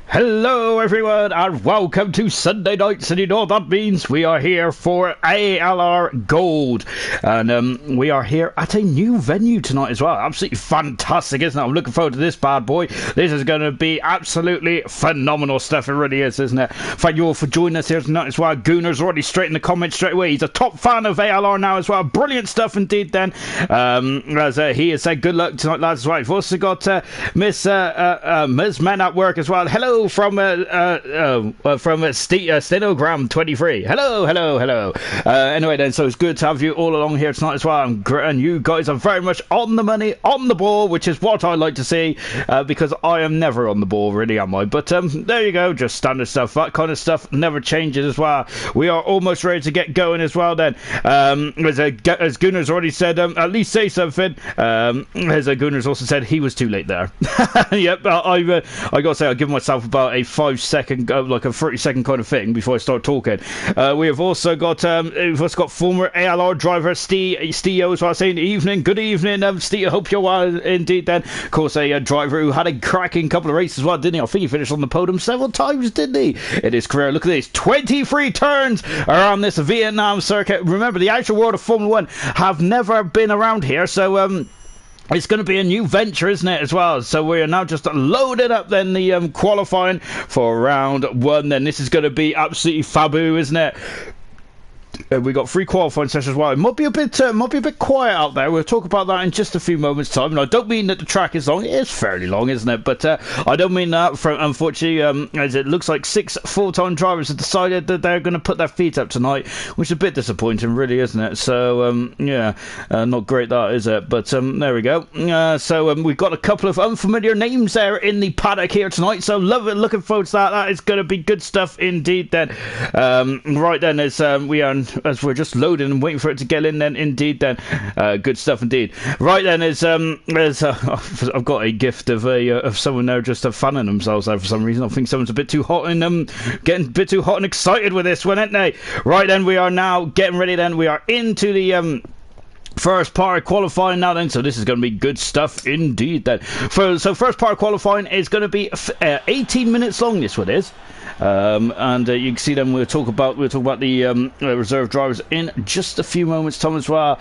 Hello everyone and welcome to Sunday Nights, and you know what that means. We are here for ALR Gold, and we are here at a new venue tonight as well. Absolutely fantastic, isn't it? I'm looking forward to this bad boy. This is going to be absolutely phenomenal stuff. It really is, isn't it? Thank you all for joining us here tonight as well. Gooner's already straight in the comments straight away. He's a top fan of ALR now as well. Brilliant stuff indeed then. As he has said, good luck tonight, lads, as well. We've also got Miss Men at Work as well. Hello from Stenogram 23. Hello. Anyway then, so it's good to have you all along here tonight as well, and you guys are very much on the money, on the ball, which is what I like to see, because I am never on the ball, really, am I? But there you go, just standard stuff. That kind of stuff never changes as well. We are almost ready to get going as well then. As Gunnar's already said, at least say something. As Gunnar's also said, he was too late there. Yep, I gotta say, I'll give myself about a 5 second, like a 30-second kind of thing before I start talking. We have also got former ALR driver Steve as well, saying good evening, Steve. I hope you're well indeed. Then, of course, a driver who had a cracking couple of races as well, didn't he? I think he finished on the podium several times, didn't he? In his career, look at this, 23 turns around this Vietnam circuit. Remember, the actual world of Formula 1 have never been around here, so it's going to be a new venture, isn't it, as well? So we are now just loaded up then the qualifying for round one. Then this is going to be absolutely fabu, isn't it? We got 3 qualifying sessions as well. It might be a bit quiet out there. We'll talk about that in just a few moments' time. And I don't mean that the track is long. It is fairly long, isn't it? But I don't mean that. Unfortunately, as it looks like 6 full-time drivers have decided that they're going to put their feet up tonight, which is a bit disappointing, really, isn't it? So yeah, not great, that is it? But there we go. So we've got a couple of unfamiliar names there in the paddock here tonight. So love it. Looking forward to that. That is going to be good stuff indeed. Then right then, as we're just loading and waiting for it to get in, then indeed then good stuff indeed. Right then, I've got a gift of someone there just fanning themselves there for some reason. I think someone's a bit too hot and getting a bit too hot and excited with this one, aren't they? Right then, we are now getting ready. Then we are into the first part of qualifying now then, so this is going to be good stuff indeed then. So first part of qualifying is going to be 18 minutes long, this one is. And you can see them. We'll talk about the reserve drivers in just a few moments' time as well.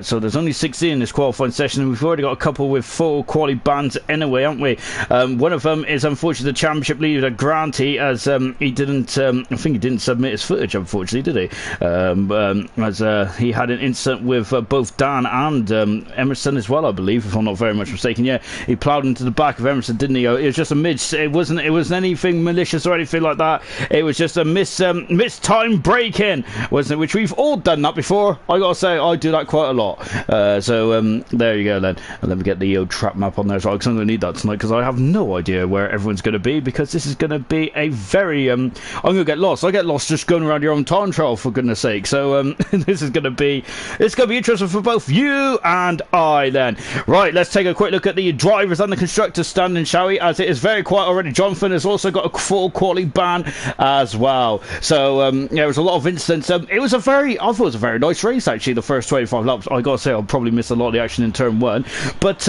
So there's only 16 in this qualifying session, and we've already got a couple with full quali bands anyway, haven't we? One of them is unfortunately the championship leader Granty, as he didn't. I think he didn't submit his footage, unfortunately, did he? As he had an incident with both Dan and Emerson as well, I believe, if I'm not very much mistaken. Yeah, he ploughed into the back of Emerson, didn't he? It was just a it wasn't anything malicious or anything like that. It was just a mistime break-in, wasn't it? Which we've all done that before. I gotta say, I do that quite a lot. So there you go then. And then we get the old trap map on there as well, because I'm going to need that tonight, because I have no idea where everyone's going to be, because this is going to be a very I'm going to get lost. I get lost just going around your own time trial, for goodness sake. So this is going to be interesting for both you and I then. Right, let's take a quick look at the drivers and the constructors standing, shall we? As it is very quiet already. Jonathan has also got a full quality ban as well. So there was a lot of incidents. I thought it was a very nice race, actually, the first 25 laps. I gotta say, I'll probably miss a lot of the action in turn 1, but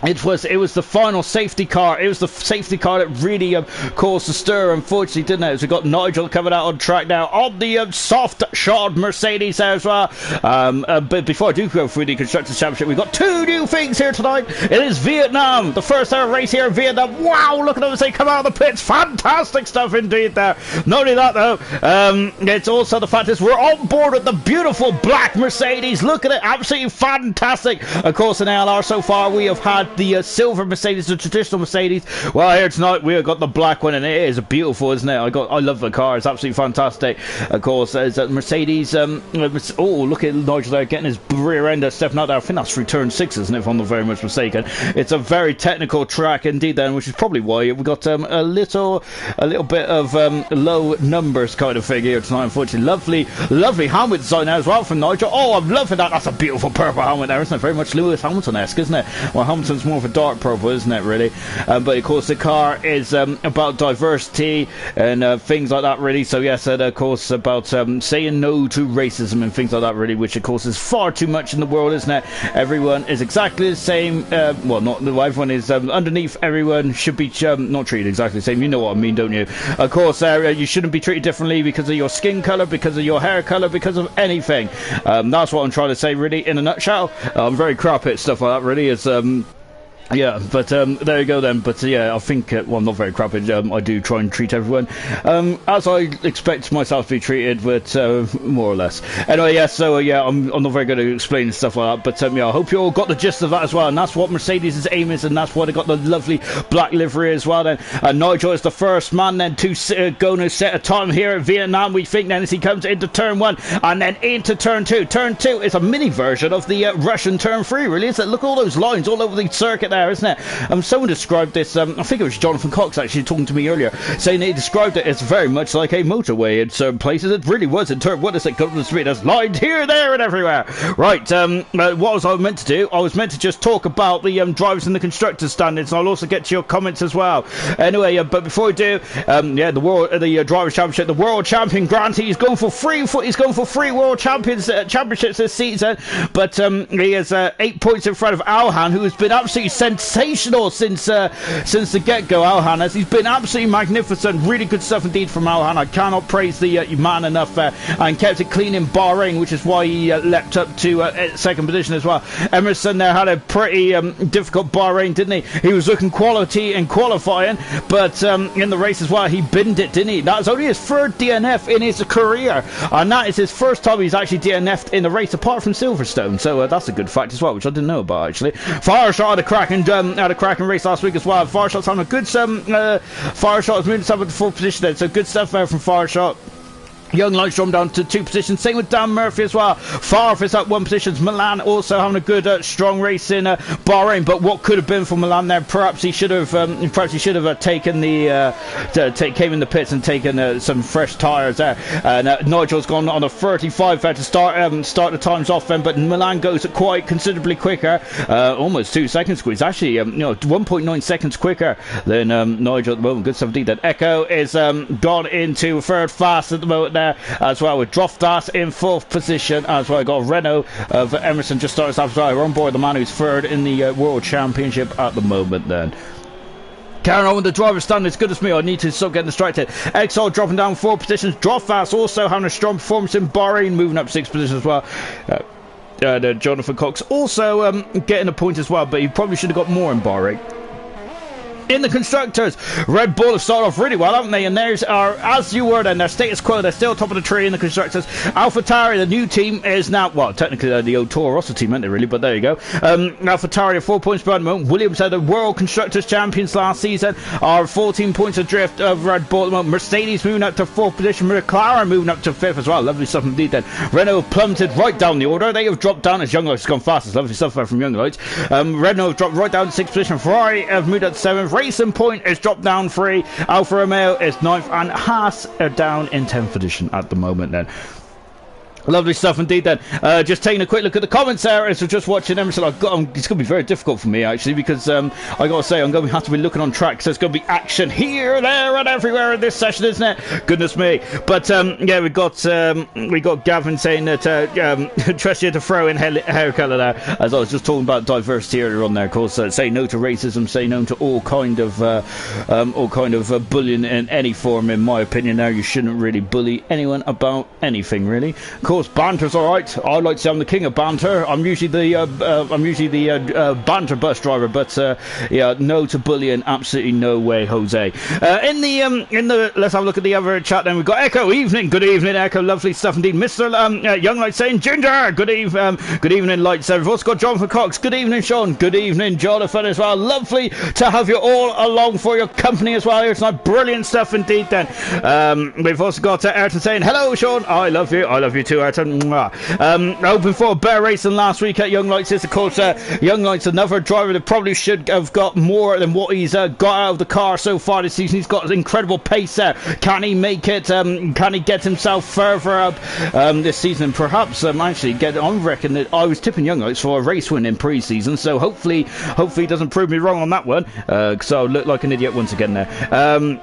it was the final safety car. It was the safety car that really caused the stir, unfortunately, didn't it? So we've got Nigel coming out on track now on the soft shod Mercedes there as well. But before I do go through the Constructors' Championship, we've got 2 new things here tonight. It is Vietnam, the first ever race here in Vietnam. Wow, look at them as they come out of the pits. Fantastic stuff indeed there. Not only that, though, it's also the fact is we're on board with the beautiful black Mercedes. Look at it, absolutely fantastic. Of course, in ALR so far, we have had the silver Mercedes, the traditional Mercedes. Well, here tonight we have got the black one, and it is beautiful, isn't it? I love the car. It's absolutely fantastic. Of course, there's a Mercedes. Oh, look at Nigel there getting his rear end stepping out there. I think that's through turn 6, isn't it? If I'm not very much mistaken. It's a very technical track indeed, then, which is probably why we got a little bit of low numbers kind of thing here tonight. Unfortunately, lovely helmet design there as well from Nigel. Oh, I'm loving that. That's a beautiful purple helmet there, isn't it? Very much Lewis Hamilton-esque, isn't it? Well, Hamilton's It's more of a dark purple, isn't it, really? But of course the car is about diversity and things like that, really. So yes, and of course about saying no to racism and things like that, really, which of course is far too much in the world, isn't it? Everyone is exactly the same. Well, not everyone is underneath. Everyone should be not treated exactly the same. You know what I mean, don't you? Of course, you shouldn't be treated differently because of your skin color, because of your hair color, because of anything. That's what I'm trying to say, really, in a nutshell. I'm very crap at stuff like that, really. It's yeah, but there you go then. But yeah, I think well, I'm not very crap. I do try and treat everyone as I expect myself to be treated, but more or less. Anyway, yeah. So yeah, I'm not very good at explaining stuff like that. But yeah, I hope you all got the gist of that as well. And that's what Mercedes' aim is, and that's why they got the lovely black livery as well. Then Nigel is the first man then to go and set a time here at Vietnam. We think then as he comes into turn 1 and then into turn 2. Turn 2 is a mini version of the Russian turn 3. Really, is it? Look at all those lines all over the circuit there, isn't it? Someone described this, I think it was Jonathan Cox actually talking to me earlier, saying he described it as very much like a motorway in certain places. It really was in turn 1. It's like going to the street, there's lines here, there and everywhere. Right, what was I meant to do? I was meant to just talk about the drivers and the constructors standards, and I'll also get to your comments as well. Anyway, but before we do, yeah, the drivers championship, the world champion Grant, he's going for free world championships this season, but he has 8 points in front of Alhan, who has been absolutely sensational since the get-go. Alhan, as he's been absolutely magnificent. Really good stuff indeed from Alhan. I cannot praise the man enough, and kept it clean in Bahrain, which is why he leapt up to second position as well. Emerson there had a pretty difficult Bahrain, didn't he? He was looking quality in qualifying, but in the race as well, he binned it, didn't he? That's only his third DNF in his career, and that is his first time he's actually DNF'd in the race, apart from Silverstone. So that's a good fact as well, which I didn't know about actually. Fireshot had a cracking race last week as well. Fireshot's having a good Fireshot has moved up into 4th position there, so good stuff there from Fireshot. Young Lights dropped down to 2 positions. Same with Dan Murphy as well. Farf is up 1 position. Milan also having a good, strong race in Bahrain. But what could have been for Milan there? Perhaps he should have taken came in the pits and taken some fresh tyres there. Nigel's gone on a 35 there to start the times off. But Milan goes quite considerably quicker, almost 2 seconds squeeze. Actually, 1.9 seconds quicker than Nigel at the moment. Good stuff indeed. Then Echo is gone into third fast at the moment there as well, with Droftas in 4th position as well. Got Renault of Emerson just started as well. We're on board the man who's 3rd in the World Championship at the moment then. Carrying on with the driver standards, goodness me, I need to stop getting distracted. Exile dropping down 4 positions. Droftas also having a strong performance in Bahrain, moving up 6 positions as well. Jonathan Cox also getting a point as well, but he probably should have got more in Bahrain. In the constructors, Red Bull have started off really well, haven't they? And there's as you were then, their status quo, they're still top of the tree in the constructors. AlphaTauri, the new team, is now, well, technically they're the old Toro Rosso team, aren't they, really? But there you go. AlphaTauri are 4 points behind the moment. Williams are the World Constructors Champions last season, are 14 points adrift of Red Bull at the moment. Mercedes moving up to 4th position. McLaren moving up to 5th as well. Lovely stuff indeed then. Renault plummeted right down the order. They have dropped down as Young Lights has gone fastest. Lovely stuff there from Young Lights. Renault have dropped right down to 6th position. Ferrari have moved up to 7th. Racing Point is dropped down 3. Alfa Romeo is 9th, and Haas are down in 10th position at the moment then. Lovely stuff indeed then. Just taking a quick look at the comments there as we're just watching Emerson. It's going to be very difficult for me actually, because I got to say I'm going to have to be looking on track, so there's going to be action here, there and everywhere in this session, isn't it? Goodness me. But yeah, we got Gavin saying that trust you to throw in hair colour there, as I was just talking about diversity earlier on there. Of course, say no to racism, say no to all kind of bullying in any form. In my opinion, there you shouldn't really bully anyone about anything really. Of course, banter's all right. I like to say I'm the king of banter. I'm usually the banter bus driver, but yeah, no to bullying, absolutely no way, Jose. In the let's have a look at the other chat. Then we've got Echo. Good evening, Echo. Lovely stuff indeed. Mr. Young Light saying Ginger. Good evening, Lights. We've also got Jonathan Cox. Good evening, Sean. Good evening, Jonathan as well. Lovely to have you all along for your company as well here tonight. Brilliant stuff indeed. Then we've also got Everton saying hello, Sean. I love you. I love you too. Everton. Hoping for a better race than last week at Young Lights. Of course, Young Lights, another driver that probably should have got more than what he's got out of the car so far this season. He's got incredible pace there. Can he make it? Can he get himself further up this season? And perhaps actually get. I reckon that I was tipping Young Lights for a race win in pre-season, so hopefully he doesn't prove me wrong on that one. So I look like an idiot once again there.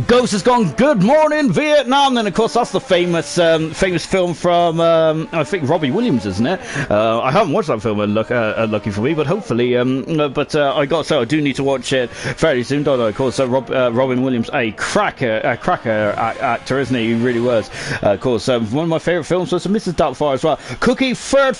Ghost has gone, good morning Vietnam. Then of course that's the famous film from I think Robbie Williams, isn't it? I haven't watched that film, lucky for me, but hopefully I got, so I do need to watch it fairly soon, don't I? Of course Robin Williams, a cracker actor, isn't he? He really was. Of course one of my favourite films was Mrs. Doubtfire as well. Cookie full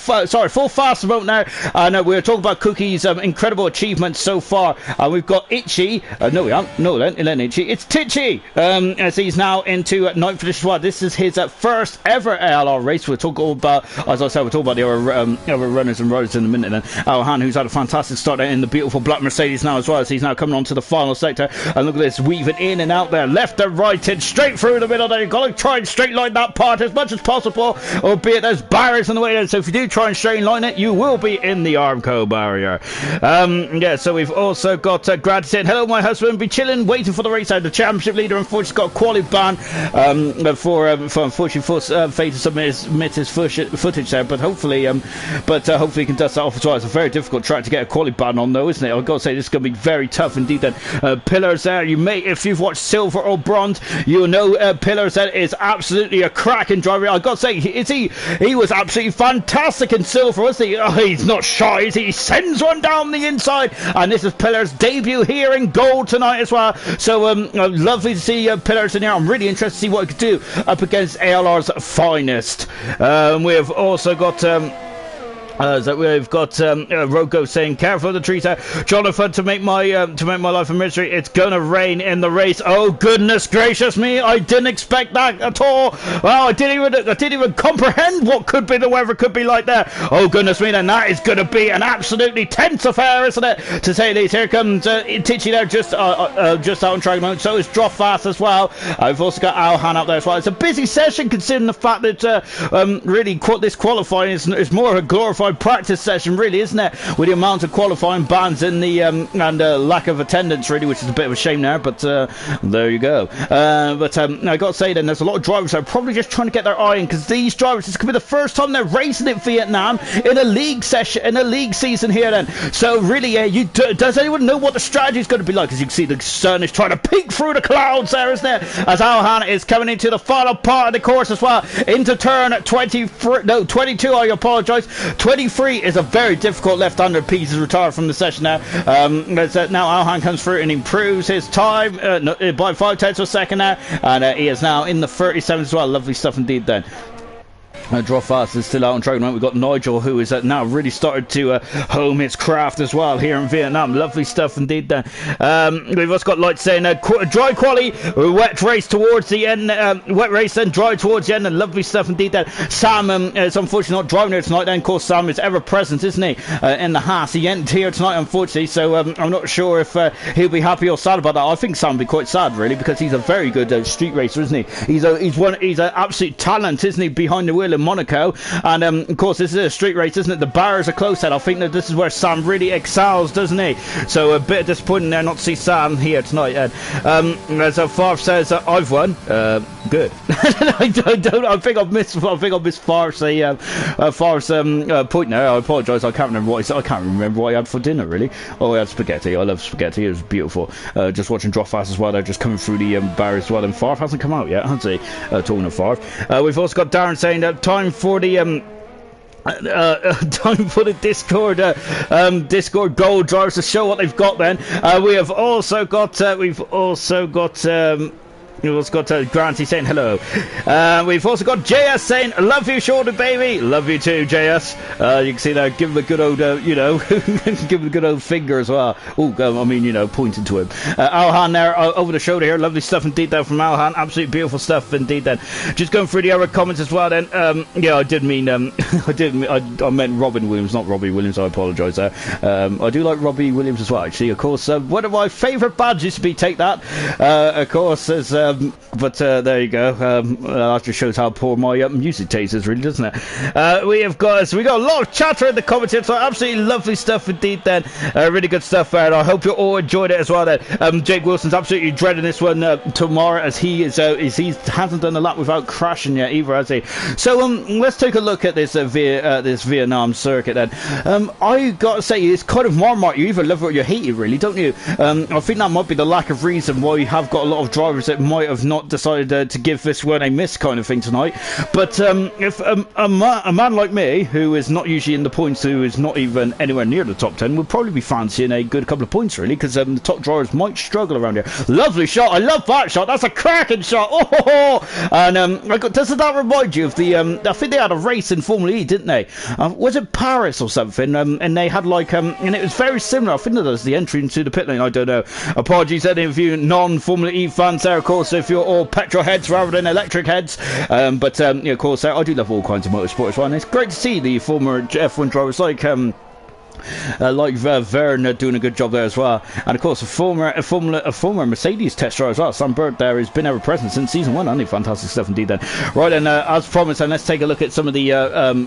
fast vote now. No, we're talking about Cookie's incredible achievements so far. We've got Itchy, no we aren't, no it ain't Itchy, it's Titchy. As he's now into 9th position. Well, this is his first ever ALR race. We'll talk all about, as I said, we'll talk about the other runners and riders in a minute. Then Alhan, who's had a fantastic start in the beautiful black Mercedes now as well, as he's now coming on to the final sector. And look at this, weaving in and out there, left and right, and straight through the middle there. You've got to try and straight line that part as much as possible, albeit there's barriers in the way there. So if you do try and straight line it, you will be in the Armco barrier. Yeah, so we've also got Grant saying, hello, my husband, be chilling, waiting for the race out. The championship leader unfortunately got a quality ban for unfortunately failed to submit his footage there, but hopefully he can dust that off as well. It's a very difficult track to get a quality ban on though, isn't it? I've got to say this is going to be very tough indeed then. Pillars there, you may, if you've watched Silver or Bronze, you'll know Pillars there is absolutely a cracking driver. I've got to say, he was absolutely fantastic in Silver, wasn't he? Oh, he's not shy, he sends one down the inside, and this is Pillars' debut here in gold tonight as well. So lovely to see Pillars in here. I'm really interested to see what he could do up against ALR's finest. We have also got we've got Rogo saying, careful of the trees there, Jonathan, to make my life a misery. It's gonna rain in the race. Oh goodness gracious me, I didn't expect that at all. Well, I didn't even comprehend what could be the weather could be like there. Oh goodness me, then that is gonna be an absolutely tense affair, isn't it, to say the least. Here comes Titchy there, just out on track moment. So is Drop Fast as well. I've also got Alhan up there as well. It's a busy session considering the fact that really this qualifying is more of a glorified practice session, really, isn't it, with the amount of qualifying bans in the and lack of attendance, really, which is a bit of a shame there, but there you go. But I got to say then, there's a lot of drivers that are probably just trying to get their eye in, because these drivers, this could be the first time they're racing in Vietnam in a league session, in a league season here then. So really, does anyone know what the strategy is going to be like? As you can see, the sun is trying to peek through the clouds there, isn't it, as Alhan is coming into the final part of the course as well, into turn 22, I apologise. 23 is a very difficult left-hander piece, is retired from the session now. Now Alhan comes through and improves his time by 5/10 of a second now, and he is now in the 37 as well. Lovely stuff indeed then. Draw Fast is still out on track. We've got Nigel, who is now really started to home his craft as well here in Vietnam. Lovely stuff indeed then. We've also got Light saying dry quali, wet race towards the end, wet race then dry towards the end, and lovely stuff indeed then. Sam is unfortunately not driving here tonight then. Of course, Sam is ever present, isn't he, in the Haas. He ain't here tonight unfortunately, so I'm not sure if he'll be happy or sad about that. I think Sam will be quite sad really, because he's a very good street racer, isn't he? He's an absolute talent, isn't he, behind the wheel in Monaco, and of course this is a street race, isn't it? The barriers are close set. I think that this is where Sam really excels, doesn't he? So a bit disappointing there not to see Sam here tonight. So Favre says I've won. Good. I think I've missed Favre's point there. I apologise. I can't remember what he had for dinner really. Oh, he had spaghetti. I love spaghetti. It was beautiful. Just watching Drop Fast as well. They're just coming through the barriers as well. And Favre hasn't come out yet, has he? Talking of Favre, we've also got Darren saying that time for the Discord gold drivers to show what they've got. Then we've also got Granty saying hello. We've also got JS saying love you, Shorty baby. Love you too, JS. You can see there, give him a good old give him a good old finger as well. I mean, pointing to him. Alhan there over the shoulder here. Lovely stuff indeed there from Alhan. Absolutely beautiful stuff indeed then. Just going through the other comments as well then. Yeah, I did mean I meant Robin Williams, not Robbie Williams. I apologise there. I do like Robbie Williams as well, actually. Of course, one of my favourite badges to be take that. Of course, there's But there you go. That just shows how poor my music taste is, really, doesn't it? We got a lot of chatter in the comments here, so absolutely lovely stuff indeed. Then really good stuff there. And I hope you all enjoyed it as well. Then Jake Wilson's absolutely dreading this one tomorrow, as he hasn't done a lap without crashing yet either, has he? So let's take a look at this this Vietnam circuit. Then I gotta say, it's kind of Marmite. You either love it or you hate it, really, don't you? I think that might be the lack of reason why we have got a lot of drivers that might have not decided to give this one a miss kind of thing tonight. But if a man like me, who is not usually in the points, who is not even anywhere near the top 10, would probably be fancying a good couple of points, really, because the top drivers might struggle around here. Lovely shot. I love that shot. That's a cracking shot. Oh, and doesn't that remind you of the I think they had a race in Formula E, didn't they? Was it Paris or something? And they had like and it was very similar. I think that was the entry into the pit lane. I don't know. Apologies any of you non-Formula E fans there, of course, if you're all petrol heads rather than electric heads. But of course, I do love all kinds of motorsport as well, and it's great to see the former F1 drivers like Verne doing a good job there as well, and of course a former Mercedes test driver as well. Sam Bird there has been ever present since season 1, hasn't he? Fantastic stuff indeed. Then right, and as promised, and let's take a look at some of the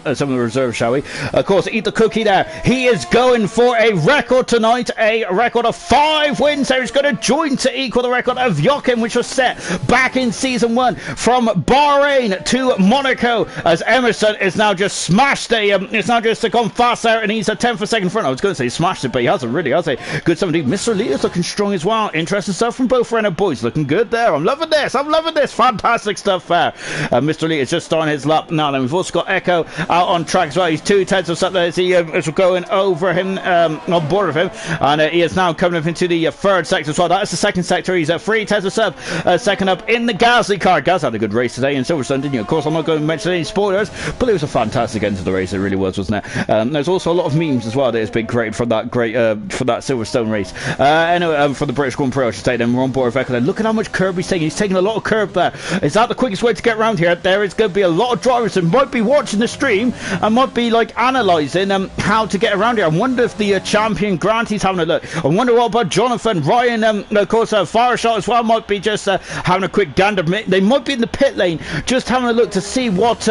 reserves, shall we? Of course, Eat the Cookie there. He is going for a record tonight, a record of 5 wins. There he's going to join to equal the record of Joachim, which was set back in season 1 from Bahrain to Monaco, as Emerson is now just smashed it's now just gone fast there, and he's a 10th for second front. I was going to say smashed it, but he hasn't really, has he? Good stuff indeed. Mr. Lee is looking strong as well. Interesting stuff from both Renault boys. Looking good there. I'm loving this. Fantastic stuff there. Mr. Lee is just starting his lap now. Then we've also got Echo out on track as well. He's 2/10 of something as he is going over him, on board of him, and he is now coming up into the third sector as well. That is the second sector. He's at 3/10 of sub, second up in the Gasly car. Gaz had a good race today in Silverstone, didn't you? Of course, I'm not going to mention any spoilers, but it was a fantastic end to the race. It really was, wasn't it? There's also a lot of memes as well that has been great for that Silverstone race. Anyway, for the British Grand Prix, I should say. Then we're on board with Echo. Look at how much curb he's taking. He's taking a lot of curb there. Is that the quickest way to get around here? There is going to be a lot of drivers that might be watching the stream and might be like analysing how to get around here. I wonder if the champion Grant, he's having a look. I wonder what about Jonathan, Ryan, of course, Fireshot as well, might be just having a quick gander. They might be in the pit lane, just having a look to see what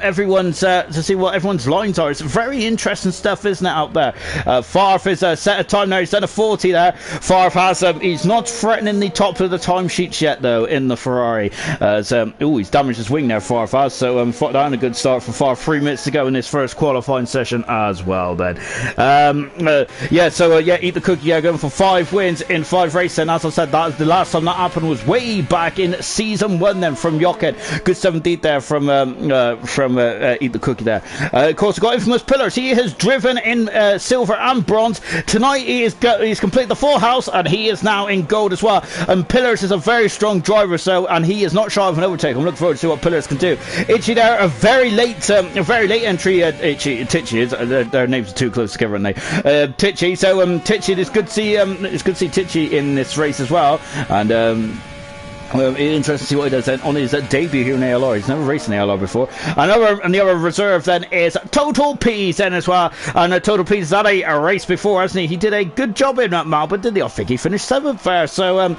everyone's lines are. It's very interesting stuff, isn't it, out there? Farf is set a time now. He's done a 40 there. Farf has he's not threatening the top of the timesheets yet, though, in the Ferrari. He's damaged his wing there, Farf has. So down a good start for Farf. 3 minutes to go in this first qualifying session as well. Then Eat the Cookie. Going for 5 wins in 5 races. And as I said, that was the last time that happened was way back in season 1. Then from Jochen. Good stuff indeed there from Eat the Cookie there. Of course, we've got Infamous Pillars. He has driven in silver and bronze. Tonight he's completed the full house, and he is now in gold as well. And Pillars is a very strong driver, and he is not shy of an overtake. I'm looking forward to see what Pillars can do. Itchy there, a very late entry. Titchy is. Their names are too close together, aren't they? Titchy. So Titchy, it's good to see Titchy in this race as well. And interesting to see what he does then on his debut here in ALR. He's never raced in ALR before. And the other reserve then is Total Peas then as well. And Total Peas has had a race before, hasn't he? He did a good job in that Melbourne, didn't he? I think he finished 7th there. So and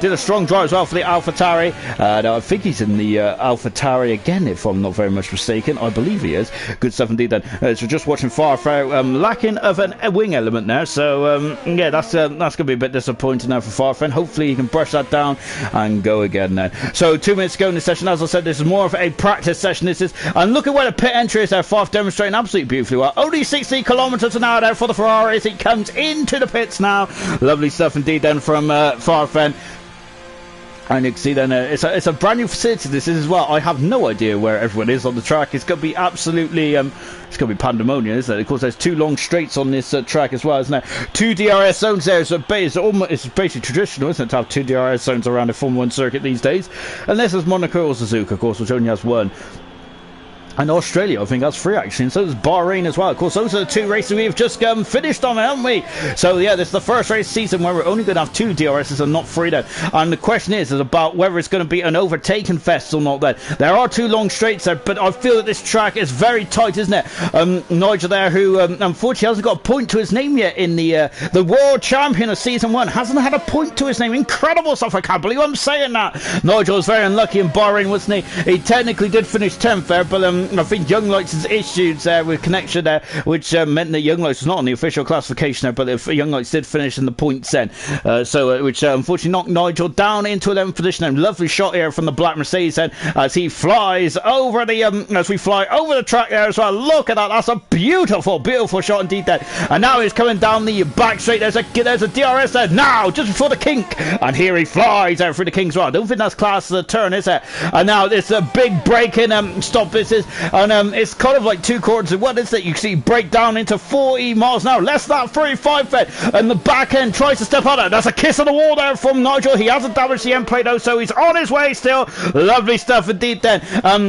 did a strong drive as well for the AlphaTauri. I think he's in the AlphaTauri again, if I'm not very much mistaken. I believe he is. Good stuff indeed then. So just watching Farfar, lacking of a wing element there. So that's going to be a bit disappointing now for Farfar. Hopefully he can brush that down and go again then. So 2 minutes to go in this session. As I said, this is more of a practice session. And look at where the pit entry is there. Farf demonstrating absolutely beautifully well. Only 60 kilometres an hour there for the Ferrari as he comes into the pits now. Lovely stuff indeed then from Farf then. And you can see then it's a brand new facility, this is as well. I have no idea where everyone is on the track. It's going to be absolutely it's going to be pandemonium, isn't it? Of course, there's 2 long straights on this track as well, isn't there? 2 DRS zones there. So it's basically traditional, isn't it, to have 2 DRS zones around a Formula 1 circuit these days, unless it's Monaco or Suzuka, of course, which only has 1. And Australia, I think that's 3 actually, and so does Bahrain as well. Of course, those are the 2 races we've just finished on, haven't we? So yeah, this is the first race season where we're only going to have 2 DRSs and not 3 then. And the question is about whether it's going to be an overtaken fest or not then. There are 2 long straights there, but I feel that this track is very tight, isn't it? Nigel there, who unfortunately hasn't got a point to his name yet in the world champion of season 1, hasn't had a point to his name. Incredible stuff, I can't believe I'm saying that. Nigel was very unlucky in Bahrain, wasn't he? He technically did finish 10th there, but I think Young Lights has issues there with connection there, which meant that Young Lights was not on the official classification there, but if Young Lights did finish in the points then, which unfortunately knocked Nigel down into 11th position. And lovely shot here from the black Mercedes then as he flies over the as we fly over the track there as well. Look at that, that's a beautiful shot indeed there. And now he's coming down the back straight. There's a DRS there now just before the kink, and here he flies out through the kink as well. I don't think that's classed as a turn, is it? And now it's a big break in stop. This is, and it's kind of like 2 quarters of what is it? You see break down into 40 miles an hour, less than that 35 feet, and the back end tries to step on it. That's a kiss on the wall there from Nigel. He hasn't damaged the end plate though, so he's on his way still. Lovely stuff indeed then.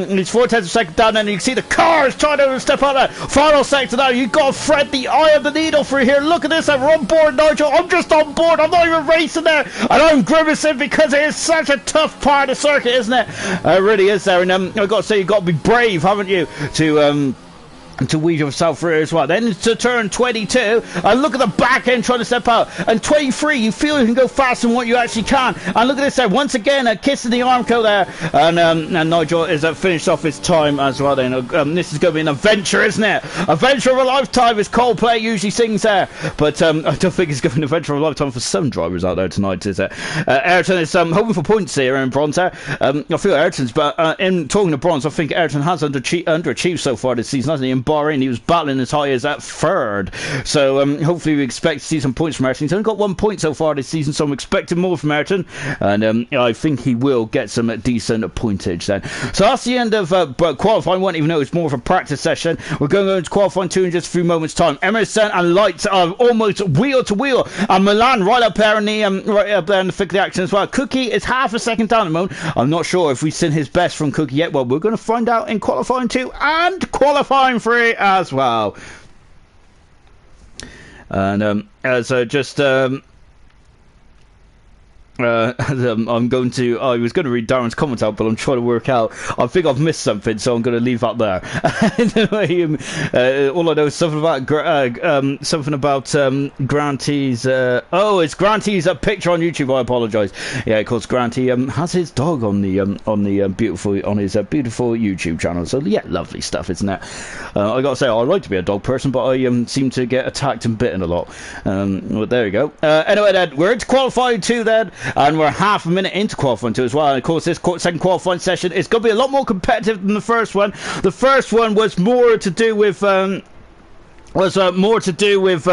He's 4 tenths of a second down, and you can see the car is trying to step on it. Final sector now, you've got to thread the eye of the needle through here. Look at this, we're on board, Nigel. I'm just on board, I'm not even racing there, and I'm grimacing because it is such a tough part of the circuit, isn't it? It really is there. And I've got to say, you've got to be brave, haven't you, to weave yourself through as well. Then to turn 22, and look at the back end trying to step out, and 23, you feel you can go faster than what you actually can. And look at this there, once again a kiss in the armco there, and Nigel is finished off his time as well then. This is going to be an adventure, isn't it? Adventure of a lifetime, as Coldplay usually sings there, but I don't think it's going to be an adventure of a lifetime for some drivers out there tonight, is it? Ayrton is hoping for points here in bronze there. I feel Ayrton's, but in talking to bronze, I think Ayrton has underachieved so far this season, hasn't he? In Bahrain, he was battling as high as that 3rd, so hopefully we expect to see some points from Ayrton. He's only got 1 point so far this season, so I'm expecting more from Ayrton, and I think he will get some decent pointage then. So that's the end of qualifying 1, even though it's more of a practice session. We're going to qualifying 2 in just a few moments time. Emerson and Lights are almost wheel to wheel, and Milan right up there in the thick of the action as well. Cookie is half a second down at the moment. I'm not sure if we've seen his best from Cookie yet. Well, we're going to find out in qualifying 2 and qualifying 3 as well. And so just I'm going to. I was going to read Darren's comment out, but I'm trying to work out. I think I've missed something, so I'm going to leave that there. All I know is something about Granty's. Oh, it's Granty's picture on YouTube. I apologise. Yeah, of course, Granty has his dog on the beautiful YouTube channel. So yeah, lovely stuff, isn't it? I got to say, I like to be a dog person, but I seem to get attacked and bitten a lot. But there you go. Anyway, then we're into qualifying 2 then. And we're half a minute into qualifying 2 as well. And of course, this second qualifying session is going to be a lot more competitive than the first one. The first one was more to do with was more to do with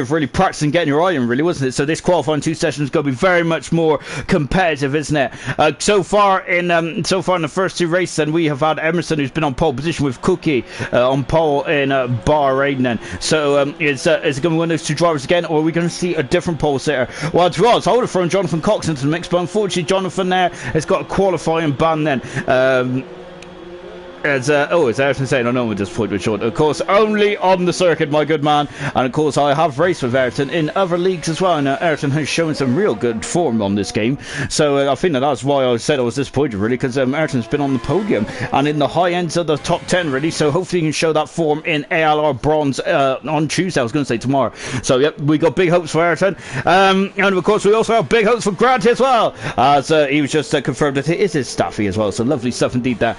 really practicing getting your eye in, really, wasn't it? So this qualifying 2 session is going to be very much more competitive, isn't it? So far in the first 2 races, then we have had Emerson, who's been on pole position, with Cookie on pole in Bahrain. Then, so is it going to be one of those 2 drivers again, or are we going to see a different pole sitter? Well, to be honest, I would have thrown Jonathan Cox into the mix, but unfortunately, Jonathan there has got a qualifying ban then. As Ayrton saying, I know I'm disappointed short. Of course, only on the circuit, my good man. And of course, I have raced with Ayrton in other leagues as well. And Ayrton has shown some real good form on this game. So I think that's why I said I was disappointed, really, because Ayrton's been on the podium and in the high ends of the top 10, really. So hopefully, he can show that form in ALR bronze on Tuesday. I was going to say tomorrow. So yep, we got big hopes for Ayrton. And of course, we also have big hopes for Grant as well, as he was just confirmed that it is his staffy as well. So lovely stuff indeed there.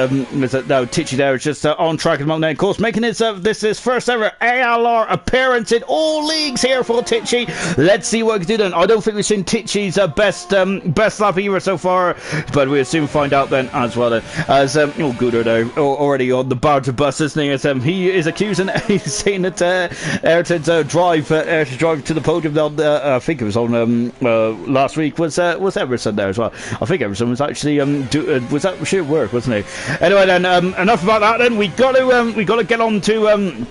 No, Tichy there is just on track at the moment. Of course, making his first ever ALR appearance in all leagues here for Tichy. Let's see what he can do then. I don't think we've seen Tichy's best lap either so far, but we'll soon find out then as well. Then. As Gooder there already on the bar to bus, isn't he? As he is accusing, he's saying that Ayrton's drive to the podium on I think it was on last week was Everton there as well. I think Everton was actually was that sheer work, wasn't he? Anyway, then enough about that. Then we got to get on to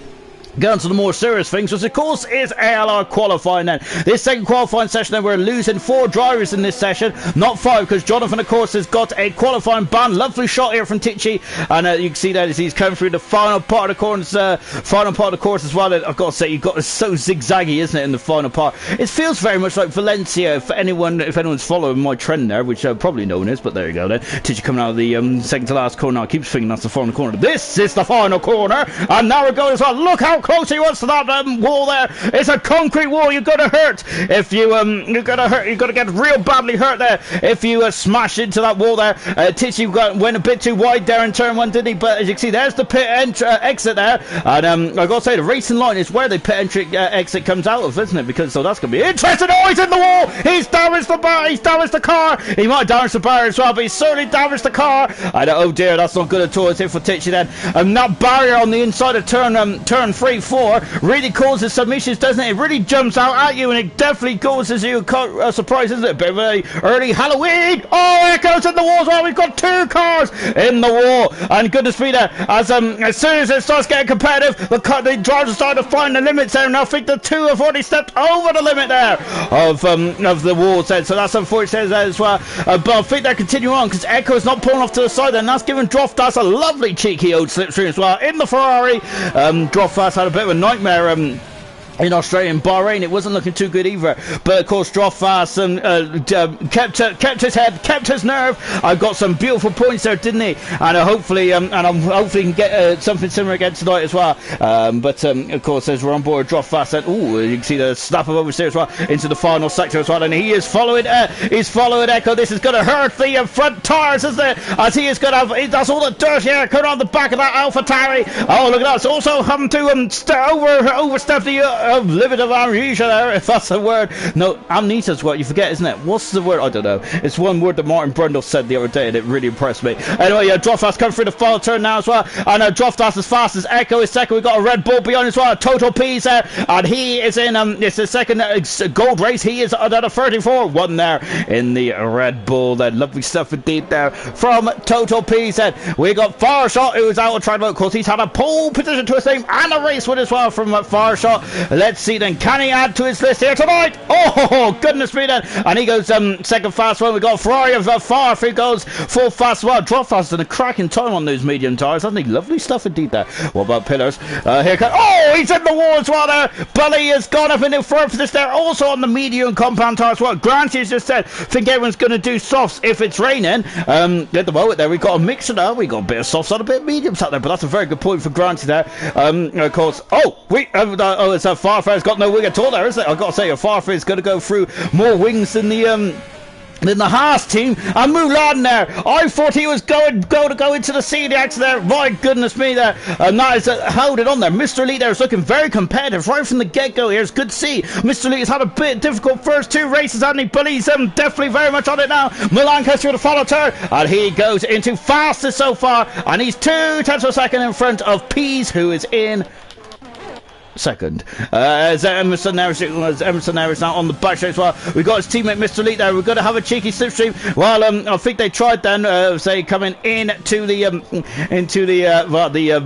Get on to the more serious things, which of course is ALR qualifying then. This second qualifying session then, we're losing 4 drivers in this session, not 5, because Jonathan of course has got a qualifying ban. Lovely shot here from Tichy, and you can see that as he's coming through the final part of the course, as well. I've got to say, it's so zigzaggy, isn't it, in the final part. It feels very much like Valencia, if anyone's following my trend there, which probably no one is, but there you go then. Tichy coming out of the second to last corner. I keep thinking that's the final corner. This is the final corner, and now we're going as well. Look how close he was to that wall there. It's a concrete wall. You're gonna hurt if you you're gonna get real badly hurt there if you smash into that wall there. Tichy went a bit too wide there in turn 1, didn't he? But as you can see, there's the pit exit there, and I gotta say, the racing line is where the pit entry exit comes out of, isn't it? Because so that's gonna be interesting. Oh, he's in the wall. He's damaged the bar. He's damaged the car. He might have damaged the barrier as well, but he's certainly damaged the car. And oh dear, that's not good at all. It's here for Tichy then. That barrier on the inside of turn 3-4 really causes some issues, doesn't it? It really jumps out at you, and it definitely causes you a surprise, isn't it? A bit of a early Halloween. Oh, it goes in the wall as well. We've got 2 cars in the wall, and goodness me there, as soon as it starts getting competitive, the drivers start to find the limits there, and I think the 2 have already stepped over the limit there of the walls then, so that's unfortunate as well. But I think they're continuing on, because Echo's not pulling off to the side, and that's giving Droftas a lovely cheeky old slipstream as well in the Ferrari. Droftas had a bit of a nightmare in Australia and Bahrain. It wasn't looking too good either, but of course Droftas kept his head, kept his nerve. I've got some beautiful points there, didn't he? And hopefully can get something similar again tonight as well. But of course, as we're on board Droftas, and you can see the snap of oversteer as well into the final sector as well, and he is following Echo. This is going to hurt the front tires, isn't it? As he is going to have, that's all the dirt here coming on the back of that AlphaTauri. Oh, look at that. It's also having to overstep the limit of amnesia there, if that's a word. No, amnesia is what you forget, isn't it? What's the word? I don't know. It's one word that Martin Brundle said the other day, and it really impressed me. Anyway, Droftas coming through the final turn now as well, and Droftas as fast as Echo is second. We've got a Red Bull behind as well, Total P's there, and he is in it's the second gold race. He is at a 34-1 there in the Red Bull. That lovely stuff indeed there from Total P's. Then we got Farshot, who is out of trial. Of course, he's had a pole position to his name and a race win as well from Farshot. Let's see then, can he add to his list here tonight? Oh, goodness me then. And he goes second fast one. We got Ferrari of Farf, who goes full fast well. Droftas done a cracking time on those medium tyres, hasn't he? Lovely stuff indeed there. What about Pillars? Here comes, oh, he's in the wall as well there. Bully has gone up in the front for this there. Also on the medium compound tyre as well. Grant has just said, think everyone's going to do softs if it's raining. At the moment there, we've got a mixer now. We've got a bit of softs on, a bit of mediums out there, but that's a very good point for Grant there. Of course, it's a Farfare's got no wing at all there, is it? I've got to say, a Farfare is going to go through more wings than the Haas team. And Mulan there, I thought he was going to go into the CDX there. My goodness me there. And that is held it on there. Mr. Elite there is looking very competitive right from the get-go here. It's good to see. Mr. Elite has had a bit difficult first 2 races, hasn't he? But he's definitely very much on it now. Mulan comes through the follow turn, and he goes into fastest so far, and he's 2/10 of a second in front of Pease, who is in second. As Emerson there is now on the back straight as well. We've got his teammate Mr. Elite there. We're going to have a cheeky slipstream. Well, I think they tried then, say, coming into the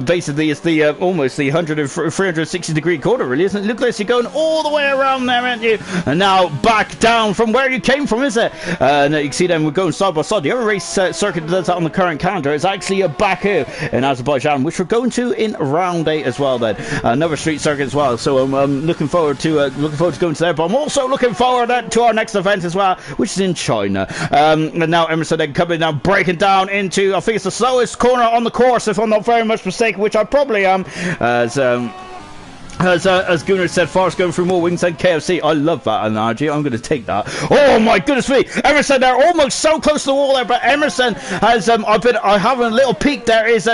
basically it's the almost the 360 degree corner, really, isn't it? Look at this, you're going all the way around there, aren't you? And now back down from where you came from, is it? And you can see then we're going side by side. The other race circuit that's on the current calendar is actually Baku in Azerbaijan, which we're going to in round 8 as well. Then another street circuit as well, so I'm looking forward to going to there. But I'm also looking forward to our next event as well, which is in China. And now Emerson then coming down, breaking down into, I think it's the slowest corner on the course, if I'm not very much mistaken, which I probably am. As Gunnar said, Forrest going through more wings than KFC. I love that analogy. I'm going to take that. Oh my goodness me! Emerson there, almost so close to the wall there, but Emerson has. I have a little peek there. Is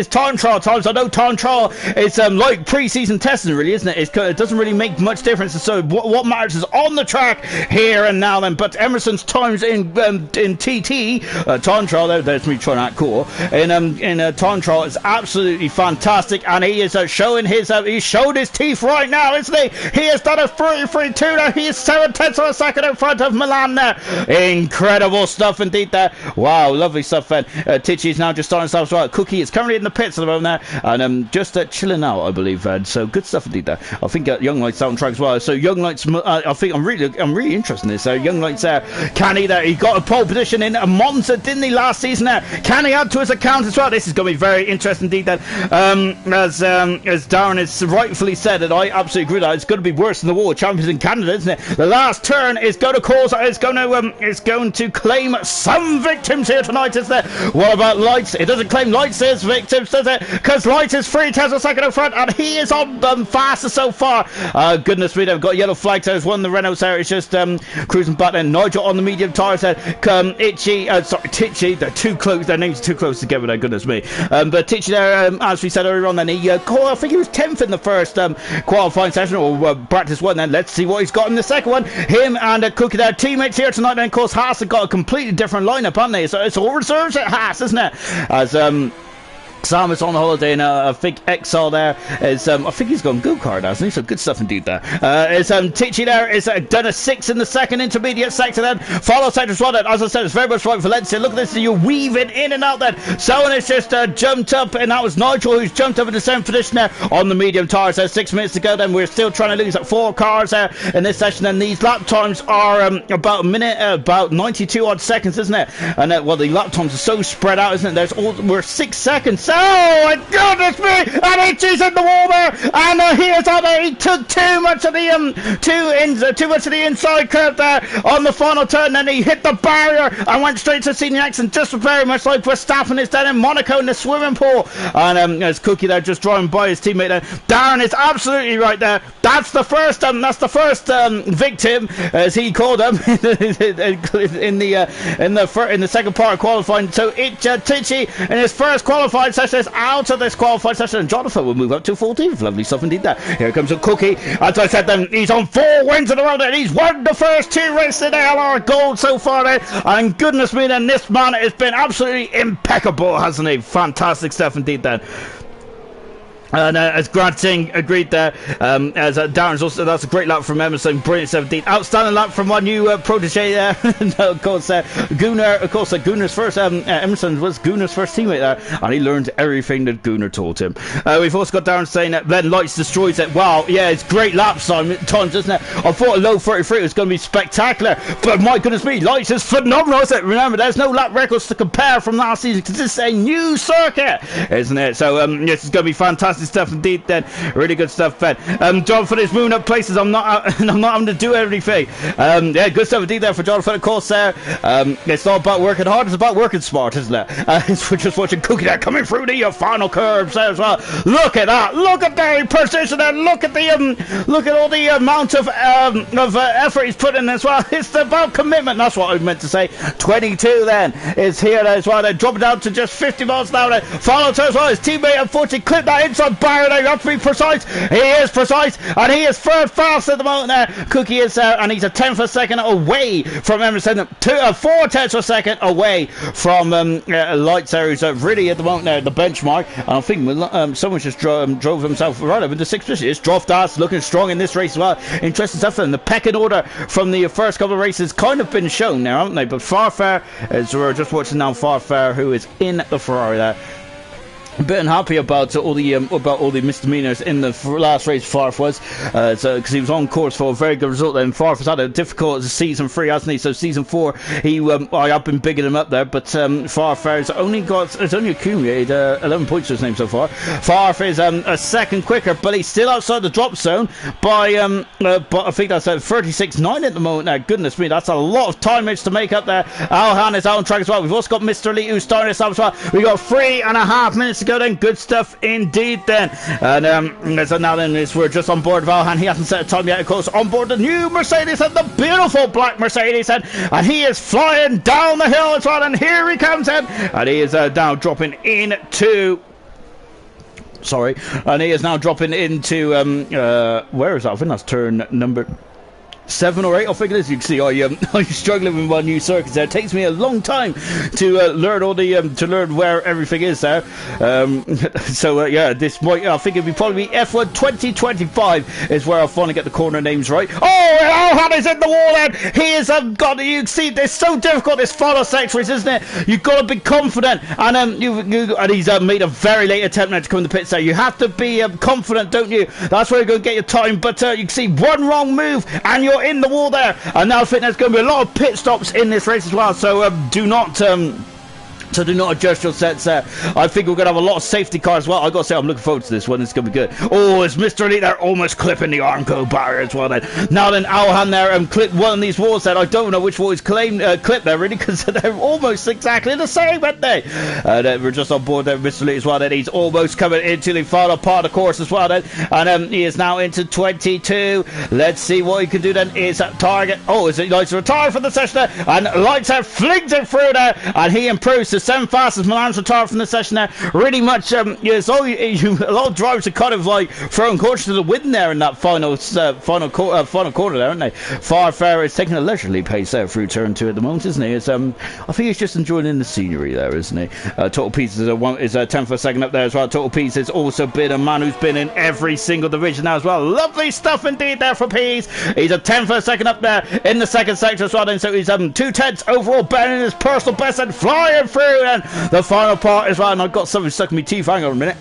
time trial times. I know time trial is like pre-season testing, really, isn't it? It doesn't really make much difference. So what matters is on the track here and now. Then, but Emerson's times in TT time trial. There's me trying to act cool. In time trial is absolutely fantastic, and he is showing his. He showed his teeth right now, isn't he? He has done a 33-2 now. He is 7/10 of a second in front of Milan there. Incredible stuff indeed there. Wow, lovely stuff then. Tichy's now just starting stuff as well. Cookie is currently in the pits at the moment there, and just chilling out, I believe. So good stuff indeed there. I think Young Light's out on track as well. So Young Light's, I think I'm really interested in this. So Young Light's there. Can he there? He got a pole position in Monza, didn't he, last season there? Can he add to his account as well? This is going to be very interesting indeed then. As Darren has rightfully said, that I absolutely agree that it's going to be worse than the World Champions in Canada, isn't it? The last turn is going to cause, it's going to claim some victims here tonight, isn't it? What about Lights? It doesn't claim Lights as victims, does it? Because Lights is 3/10 of a second in front, and he is on faster so far. Goodness me, they've got yellow flags there. There's one of the Renaults there. It's just cruising back then. Nigel on the medium tyres there. Tichy, they're too close. Their names are too close together there, goodness me. But Tichy there, as we said earlier on, then he I think he was 10th in the first qualifying session, or practice one. Then let's see what he's got in the second one. Him and Cookie, their teammates here tonight. And of course, Haas have got a completely different lineup, haven't they? So it's all reserves at Haas, isn't it? As Sam is on holiday now. I think Exile there is, I think he's gone go-kart, hasn't he? So good stuff indeed there. Tichy there is done a 6 in the second intermediate sector then. Follow sector as well then. As I said, it's very much like Valencia. Look at this, you're weaving in and out then. Someone has just jumped up, and that was Nigel who's jumped up in the 7th position there on the medium tires. There's 6 minutes to go then. We're still trying to lose 4 cars there in this session, and these lap times are about a minute, about 92 odd seconds, isn't it? And well, the lap times are so spread out, isn't it? We're 6 seconds. Oh my goodness me! And Itchy's in the wall there, and he is on there. He took too much of the inside curve there on the final turn. Then he hit the barrier and went straight to senior accident, just very much like Verstappen is down in Monaco in the swimming pool. And there's Cookie there just driving by his teammate there. Darren is absolutely right there. That's the first victim, as he called him, in the second part of qualifying. So Tichy in his first qualifying session is out of this qualifying session, and Jonathan will move up to 14th. Lovely stuff indeed there. Here comes a Cookie. As I said, then he's on 4 wins in a row there. He's won the first 2 races in ALR Gold so far there, and goodness me, then this man has been absolutely impeccable, hasn't he? Fantastic stuff indeed then. And as Grant Singh agreed there, as Darren's also, that's a great lap from Emerson, brilliant 17th, outstanding lap from our new protege there. No, of course, Gunnar's first, Emerson was Gunnar's first teammate there, and he learned everything that Gunnar taught him. We've also got Darren saying that then Lights destroys it. Wow, yeah, it's great lap times, isn't it? I thought a low 33 was going to be spectacular, but my goodness me, Lights is phenomenal, isn't it? Remember, there's no lap records to compare from last season, because this is a new circuit, isn't it? So this is going to be fantastic stuff indeed then. Really good stuff then. Jonathan is moving up places. I'm not having to do everything. Yeah, good stuff indeed there for Jonathan, of course there. It's not about working hard, it's about working smart, isn't it? We're just watching Cookie there coming through the final curves there as well. Look at that, look at the precision there, look at all the amount of effort he's put in as well. It's about commitment, that's what I meant to say. 22 then is here as well. They're dropping down to just 50 miles an hour there. Follow to as well. His teammate unfortunately clipped that inside barrier there. You have to be precise. He is precise, and he is third fast at the moment there. Cookie is and he's a 10th of a second away from Emerson, 4 tenths of a second away from Lights there, who's really at the moment there the benchmark. And I think someone just drove himself right up into 6th position. It's Droftas looking strong in this race as well. Interesting stuff. And the pecking order from the first couple of races kind of been shown now, haven't they? But Farfare, as we're just watching now, Farfare, who is in the Ferrari there. A bit unhappy about all the misdemeanors in the last race. Farf was because he was on course for a very good result. Then Farf has had a difficult season 3, hasn't he? So season 4, I have been bigging him up there, but Farf has only accumulated 11 points to his name so far. Farf is a second quicker, but he's still outside the drop zone by but I think that's 36.9 at the moment. Now, goodness me, that's a lot of timage to make up there. Alhan is out on track as well. We've also got Mr. Elite who's starting us up as well. We got 3.5 minutes to go then. Good stuff indeed then. And so now then we're just on board Valhan. He hasn't set a time yet, of course. On board the new Mercedes, and the beautiful black Mercedes, and he is flying down the hill as well, and here he comes in, and he is now dropping into where is that? I think that's turn number 7 or 8, I think it is. You can see I'm struggling with my new circuits there. It takes me a long time to learn all the to learn where everything is there. Yeah, this might, I think it'd be probably F1 2025 is where I'll finally get the corner names right. Oh, Alhan is in the wall then. He is got, you can see it's so difficult, this final section, isn't it? You've got to be confident, and and he's made a very late attempt now to come in the pits there. You have to be confident, don't you? That's where you're going to get your time, but you can see one wrong move and you're in the wall there. And now I think there's going to be a lot of pit stops in this race as well, so do not adjust your sets there. I think we're going to have a lot of safety cars as well. I've got to say, I'm looking forward to this one. It's going to be good. Oh, it's Mr. Elite there almost clipping the Armco barrier as well then. Now then, Alhan there clipped one of these walls there. I don't know which wall is clipped there, really, because they're almost exactly the same, aren't they? We're just on board there with Mr. Elite as well then. He's almost coming into the final part of the course as well then. And he is now into 22. Let's see what he can do then. Is that target? Oh, is it likes to retire from the session there? And lights out, flings it through there. And he improves to 7 fastest. Milan's retired from the session there. Really much, a lot of drivers are kind of like throwing caution to the wind there in that final corner there, aren't they? Farfair is taking a leisurely pace there through turn 2 at the moment, isn't he? I think he's just enjoying the scenery there, isn't he? Total Pieces is a 10 for a second up there as well. Total Pieces has also been a man who's been in every single division now as well. Lovely stuff indeed there for Pease. He's a 10 for a second up there in the second sector as well, and so he's 2/10 overall, better than his personal best and flying through and the final part as well. And I've got something stuck in my teeth. Hang on a minute.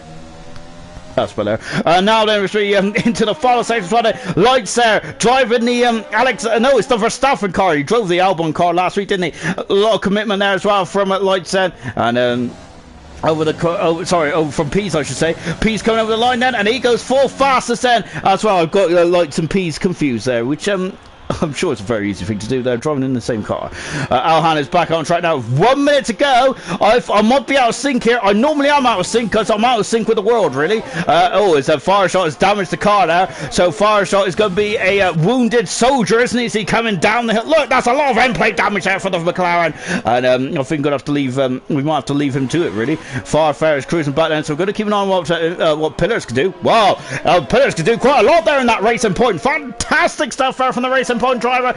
That's better. Now then, we're into the final section as well. Lights there, driving the no, it's the Verstappen car. He drove the Albon car last week, didn't he? A lot of commitment there as well from Lights there. And over from Pease, I should say. Pease coming over the line then, and he goes full fastest then as well. I've got Lights and Pease confused there, which I'm sure it's a very easy thing to do. They're driving in the same car. Alhan is back on track now. 1 minute to go. I might be out of sync here. I normally am out of sync because I'm out of sync with the world, really. It's a Fireshot has damaged the car there. So Fireshot is going to be a wounded soldier, isn't he? Is he coming down the hill? Look, that's a lot of end plate damage there for the McLaren. And I think we're going to have to leave. We might have to leave him to it, really. Farfair is cruising back then, so we're going to keep an eye on what Pillars can do. Wow, Pillars can do quite a lot there in that racing point. Fantastic stuff there from the racing point driver.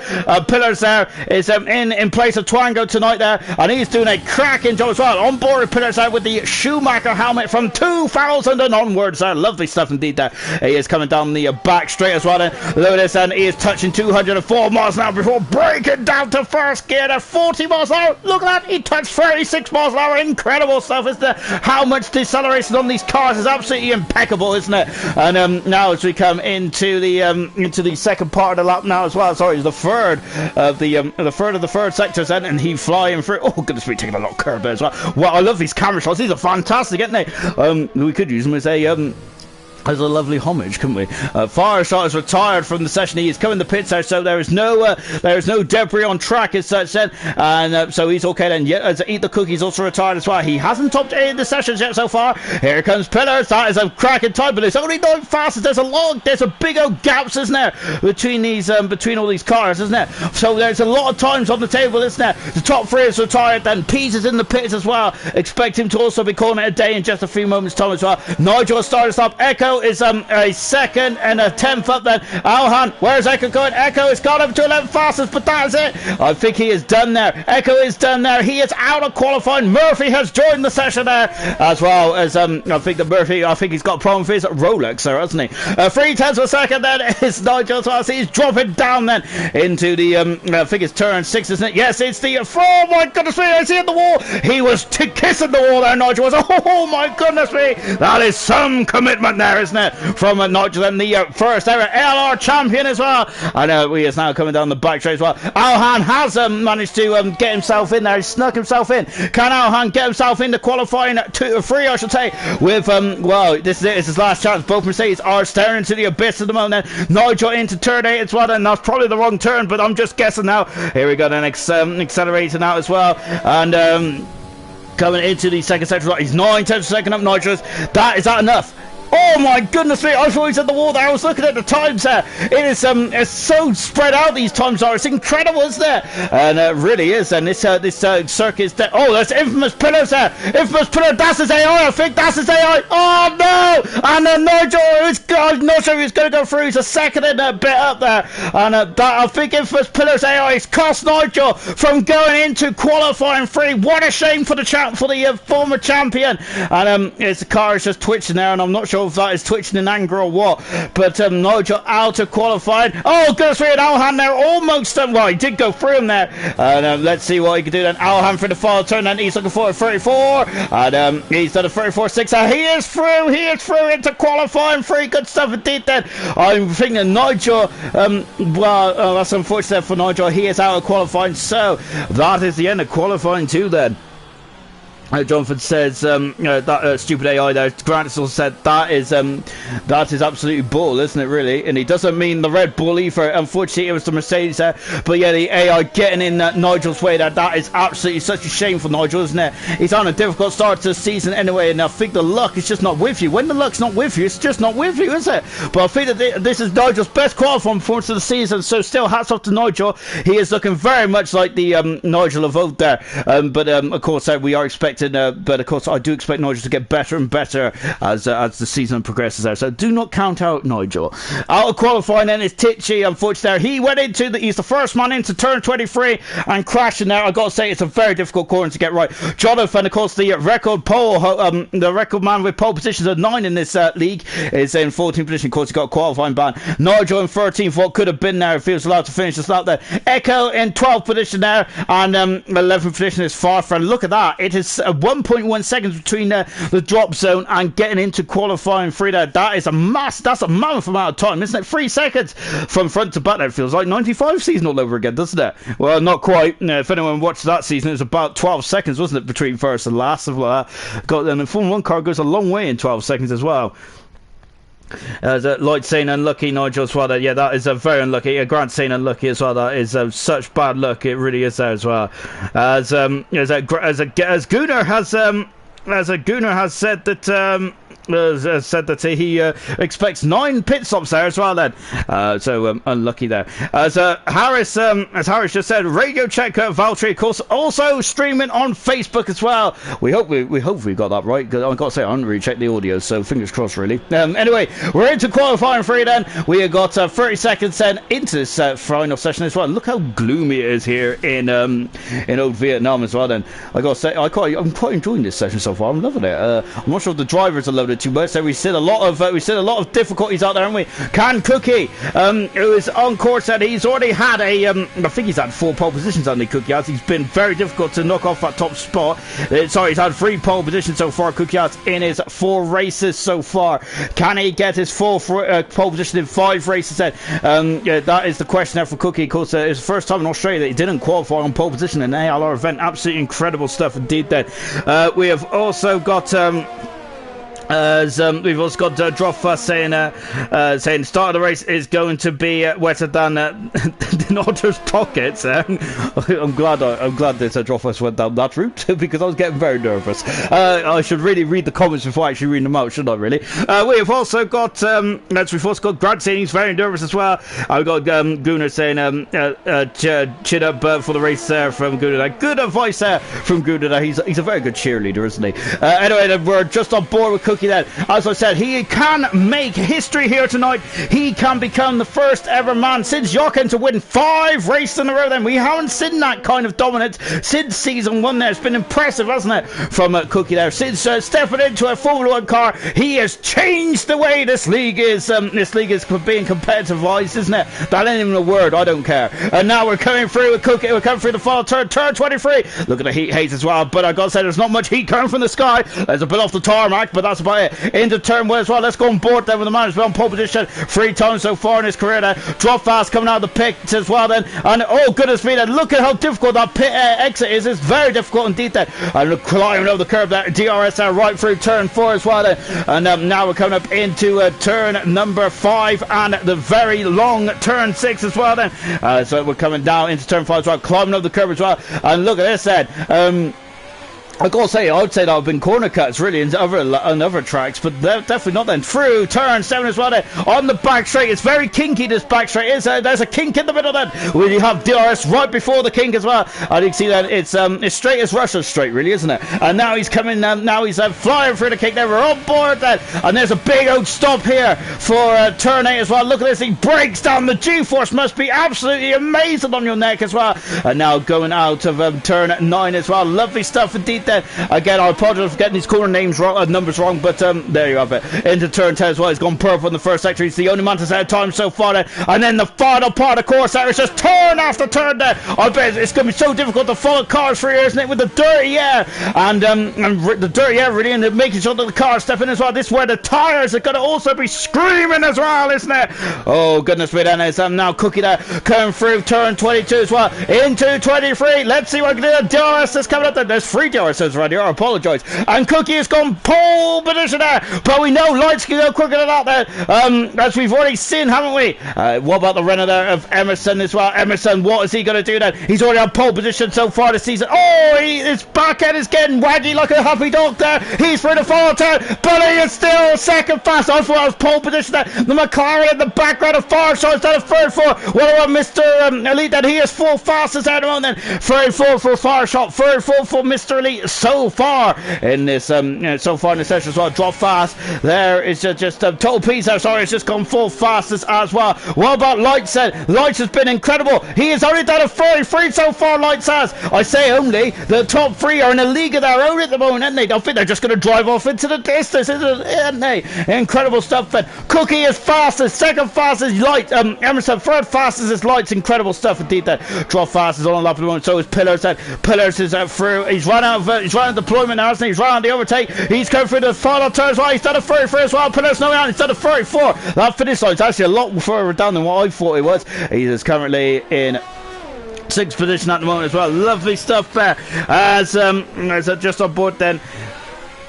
Pillars there is in place of Twango tonight there, and he's doing a cracking job as well. On board with Pillars there with the Schumacher helmet from 2000 and onwards there. Lovely stuff indeed there. He is coming down the back straight as well then. Look at this, and he is touching 204 miles an hour before breaking down to first gear there. 40 miles an hour. Look at that, he touched 36 miles an hour. Incredible stuff, isn't it? How much deceleration on these cars is absolutely impeccable, isn't it? And now as we come into the second part of the lap now as well. Sorry, the third of the third sector then, and he flying through. Oh goodness me, taking a lot of curve there as well. Well, I love these camera shots. These are fantastic, aren't they? We could use them as a lovely homage, couldn't we? Fireshot is retired from the session. He is coming to pits there, so there is no debris on track as such then, and so he's okay then. Yeah, Eat the Cookie's also retired as well. He hasn't topped any of the sessions yet so far. Here comes Pillars. That is a cracking time, but it's only 9 fastest. There's a big old gaps, isn't there, between all these cars, isn't there? So there's a lot of times on the table, isn't there? The top 3 is retired. Then Pease is in the pits as well. Expect him to also be calling it a day in just a few moments' time as well. Nigel has started to stop. Echo is a second and a 10th up then. Alhan, where's Echo going? Echo has got him to 11 fastest, but that is it. I think he is done there. Echo is done there. He is out of qualifying. Murphy has joined the session there, as well as I think he's got a problem with his Rolex there, hasn't he? 3/10 of a second then is Nigel as well. So he's dropping down then into the I think it's turn 6, isn't it? Yes, it's the oh my goodness me, is he at the wall? He was kissing the wall there, Nigel was. Oh my goodness me, that is some commitment there, isn't it? From Nigel, and the first ever ALR champion as well. And he is now coming down the back straight as well. Alhan has managed to get himself in there. He snuck himself in. Can Alhan get himself into qualifying 2 or 3, I should say, with well, this is it. It's his last chance. Both Mercedes are staring into the abyss at the moment. Nigel into turn 8 as well, and that's probably the wrong turn, but I'm just guessing now. Here we go then, accelerator now as well, and coming into the second sector. He's 9/10 second up, Nigel. Is that enough? Oh my goodness me, I thought he was at the wall there. I was looking at the times there. It is it's so spread out, these times are. It's incredible, isn't it? And it really is. And this circuit is there. Oh, there's infamous pillars there. Infamous pillar, that's his AI. I think that's his AI. Oh no! And Nigel, I'm not sure if he's going to go through. He's a second and a bit up there. And I think infamous pillar's AI has cost Nigel from going into qualifying 3. What a shame for the former champion. And his car is just twitching there, and I'm not sure if that is twitching in anger or what. But Nigel out of qualifying. Oh, goes through an Alhan there, almost. Well, he did go through him there. And let's see what he can do then. Alhan for the final turn, and he's looking for a 34. And he's done a 34.6. He is through. He is through into qualifying 3. Good stuff indeed then. I'm thinking Nigel, well, that's unfortunate for Nigel. He is out of qualifying, so that is the end of qualifying 2 then. Jonathan says that stupid AI there. Grant also said that is absolutely bull, isn't it, really? And he doesn't mean the Red Bull either. Unfortunately, it was the Mercedes there. But yeah, the AI getting in Nigel's way there. That is absolutely such a shame for Nigel, isn't it? He's on a difficult start to the season anyway, and I think the luck is just not with you. When the luck's not with you, it's just not with you, is it? But I think that this is Nigel's best qualifying performance of the season. So still, hats off to Nigel. He is looking very much like the Nigel of old there. But of course, we are expecting. But of course, I do expect Nigel to get better and better as the season progresses there. So do not count out Nigel. Out of qualifying then is Tichy. Unfortunately, he went into he's the first man into turn 23 and crashing there. I got to say, it's a very difficult corner to get right. Jonathan, of course, the record the record man with pole positions of 9 in this league, is in 14th position. Of course, he got a qualifying ban. Nigel in 13th. What could have been there if he was allowed to finish this lap there. Echo in 12th position there, and 11th position is Farfran. Look at that. It is 1.1 seconds between the drop zone and getting into qualifying 3 there. That is that's a mammoth amount of time, isn't it? 3 seconds from front to back. It feels like 95 season all over again, doesn't it? Well, not quite. If anyone watched that season, it was about 12 seconds, wasn't it, between first and last? Got then the Formula 1 car goes a long way in 12 seconds as well. Lloyd saying unlucky, Nigel as well. Yeah, that is very unlucky. Grant saying unlucky as well. That is such bad luck. It really is there as well. As Gunnar has said that. Said that he expects 9 pit stops there as well then. So unlucky there. As Harris just said, radio check Valtteri, of course, also streaming on Facebook as well. We hope we got that right, because I've got to say I haven't really checked the audio, so fingers crossed really. Anyway, we're into qualifying 3 then. We have got 30 seconds then into this final session as well. Look how gloomy it is here in old Vietnam as well then. I got to say I'm quite enjoying this session so far. I'm loving it. I'm not sure if the drivers are loaded too much, so we've seen a lot of difficulties out there, haven't we? Can Cookie, who is on course, and he's already had I think he's had 4 pole positions on the Cookie has. He's been very difficult to knock off that top spot. Sorry, he's had 3 pole positions so far, Cookie has, in his 4 races so far. Can he get his 4th pole position in 5 races then? Yeah, that is the question there for Cookie. Of course, it's the first time in Australia that he didn't qualify on pole position in an ALR event. Absolutely incredible stuff indeed then. We have also got we've also got Droffa saying start of the race is going to be wetter than Otter's pockets. I'm glad that Droffa went down that route because I was getting very nervous. I should really read the comments before actually reading them out, shouldn't I? Really. We've also got Grant saying he's very nervous as well. I've got Gunnar saying chin up for the race from Gunnar. Good advice from Gunnar. He's a very good cheerleader, isn't he? Anyway, then we're just on board with Cookie then. As I said, he can make history here tonight. He can become the first ever man since Jochen to win 5 races in a row then. We haven't seen that kind of dominance since season 1 there. It's been impressive, hasn't it, from Cookie there. Since stepping into a Formula 1 car, he has changed the way this league is being competitive-wise, isn't it? That ain't even a word, I don't care. And now we're coming through with Cookie. We're coming through the final turn 23. Look at the heat haze as well, but I gotta say there's not much heat coming from the sky. There's a bit off the tarmac, but that's about it. Into turn 1 as well. Let's go on board then with the man who's been on pole position 3 times so far in his career there. Drop fast coming out of the pits as well then. And oh goodness me then, look at how difficult that pit exit is. It's very difficult indeed then. And climbing over the curb there. DRS there right through turn 4 as well then. And now we're coming up into turn number 5 and the very long turn 6 as well then. So we're coming down into turn 5 as well, climbing over the curb as well. And look at this then. I gotta say, I would say that would have been corner cuts really in other tracks, but definitely not then. Through turn 7 as well there, on the back straight. It's very kinky, this back straight is. There's a kink in the middle then, where you have DRS right before the kink as well. And you can see that it's straight as Russia's straight really, isn't it? And now he's coming, now he's flying through the kink there. We're on board then, and there's a big old stop here for turn 8 as well. Look at this, he breaks down. The G-force must be absolutely amazing on your neck as well. And now going out of turn 9 as well. Lovely stuff indeed there. Again, I apologize for getting these corner names wrong, numbers wrong, but there you have it. Into turn 10 as well. He's gone purple in the first sector. He's the only man to set time so far there. And then the final part of the course there is just turn after turn there. I bet it's going to be so difficult to follow cars through here, isn't it? With the dirty air and the dirty air really, and making sure that the cars step in as well. This is where the tyres are going to also be screaming as well, isn't it? Oh goodness me, then it's now Cookie there coming through turn 22 as well into 23. Let's see what can do. DRS is coming up there. There's 3 DRSs right here. I apologise. And Cookie has gone pole position there, but we know lights can go quicker than that there, as we've already seen, haven't we? What about the runner there of Emerson as well? Emerson, what is he going to do then? He's already on pole position so far this season. Oh, his back end is getting waggy like a happy dog there. He's through the final turn, but he is still second fast. I thought I was pole position there. The McLaren in the background of Farshaw's done a third for. What about Mr. Elite then? He is full fastest at the moment then. Third full for Farshot, third full for Mr. Elite so far in this so far in the session as well. Drop fast there is just total piece there. Sorry, it's just gone full fastest as well. What about Lights then? Lights has been incredible. He has only done a 33 so far. Lights has. I say only. The top 3 are in a league of their own at the moment, aren't they? I think they're just going to drive off into the distance, aren't they? Incredible stuff then. Cookie is fastest, second fastest Light. Emerson third fastest is Lights. Incredible stuff indeed there. Drop fast is on the lap at the moment. So is Pillars then. Pillars is through. He's run out of deployment now, hasn't he? He's run out the overtake. He's going through the final turn as well. He's done a 33 as well. Pillars no out. He's done a 34. That finish line's actually a lot further down than what I thought it was. He is currently in 6th position at the moment as well. Lovely stuff there. As just on board then.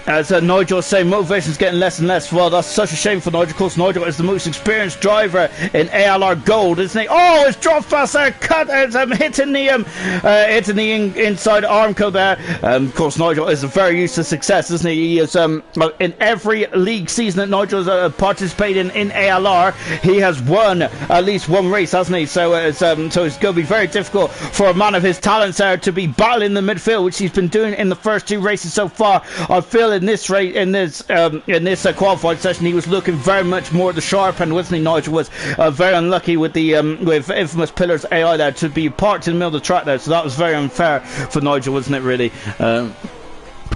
As Nigel was saying, motivation's getting less and less. Well, that's such a shame for Nigel. Of course, Nigel is the most experienced driver in ALR Gold, isn't he? Oh, it's drop fast there, cut, hitting the inside arm code there. Of course, Nigel is very used to success, isn't he? He is in every league season that Nigel's participated in ALR, he has won at least one race, hasn't he? So it's going to be very difficult for a man of his talents there to be battling the midfield, which he's been doing in the first 2 races so far. I feel in this race, in this qualifying session, he was looking very much more at the sharp end, wasn't he? Nigel was very unlucky with the with infamous Pillars AI there to be parked in the middle of the track there, so that was very unfair for Nigel, wasn't it? Really.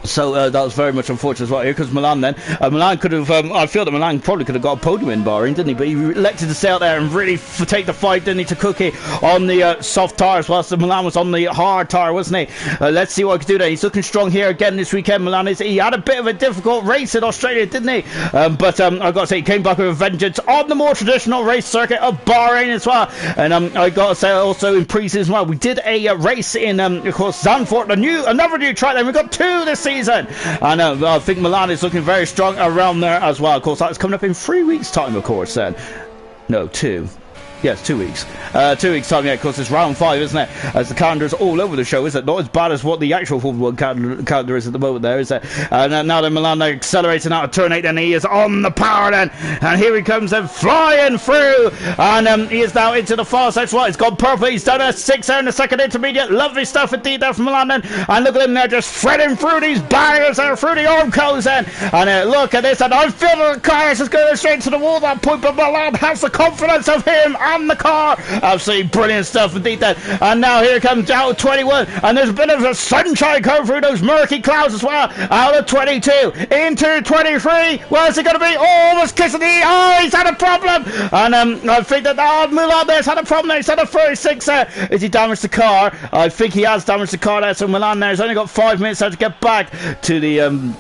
So that was very much unfortunate as well. Here comes Milan then. Milan could have, I feel that Milan probably could have got a podium in Bahrain, didn't he? But he elected to stay out there and really take the fight, didn't he, to Cookie on the soft tyre as well. So Milan was on the hard tyre, wasn't he? Let's see what he can do there. He's looking strong here again this weekend. Milan is. He had a bit of a difficult race in Australia, didn't he? But I've got to say, he came back with a vengeance on the more traditional race circuit of Bahrain as well. And I got to say, also in pre-season as well, we did a race in, of course, Zandvoort, another new track. Then we got 2 this season. And I think Milan is looking very strong around there as well. Of course, that's coming up in 3 weeks' time, of course, then. No, 2. Yes, 2 weeks. 2 weeks' time, yeah, of course, it's round 5, isn't it? As the calendar's all over the show, is it? Not as bad as what the actual Formula 1 calendar is at the moment there, is it? Now then, Milan accelerating out of turn 8, and he is on the power then. And here he comes then, flying through. And he is now into the far side. Well, he's gone purple. He's done a 6 there in the second intermediate. Lovely stuff indeed there from Milan then. And look at him there, just threading through these barriers there, through the arm codes then. And look at this, and I feel that the car is just going straight to the wall at that point, but Milan has the confidence of him and the car. Absolutely brilliant stuff indeed then. And now here comes out of 21, and there's a bit of a sunshine coming through those murky clouds as well. Out of 22 into 23. Where's it going to be? Oh, almost kissing the. Oh, he's had a problem. And I think that Milan there's had a problem there. He's had a 36 there. Is he damaged the car? I think he has damaged the car there. So Milan there's only got 5 minutes there to get back to the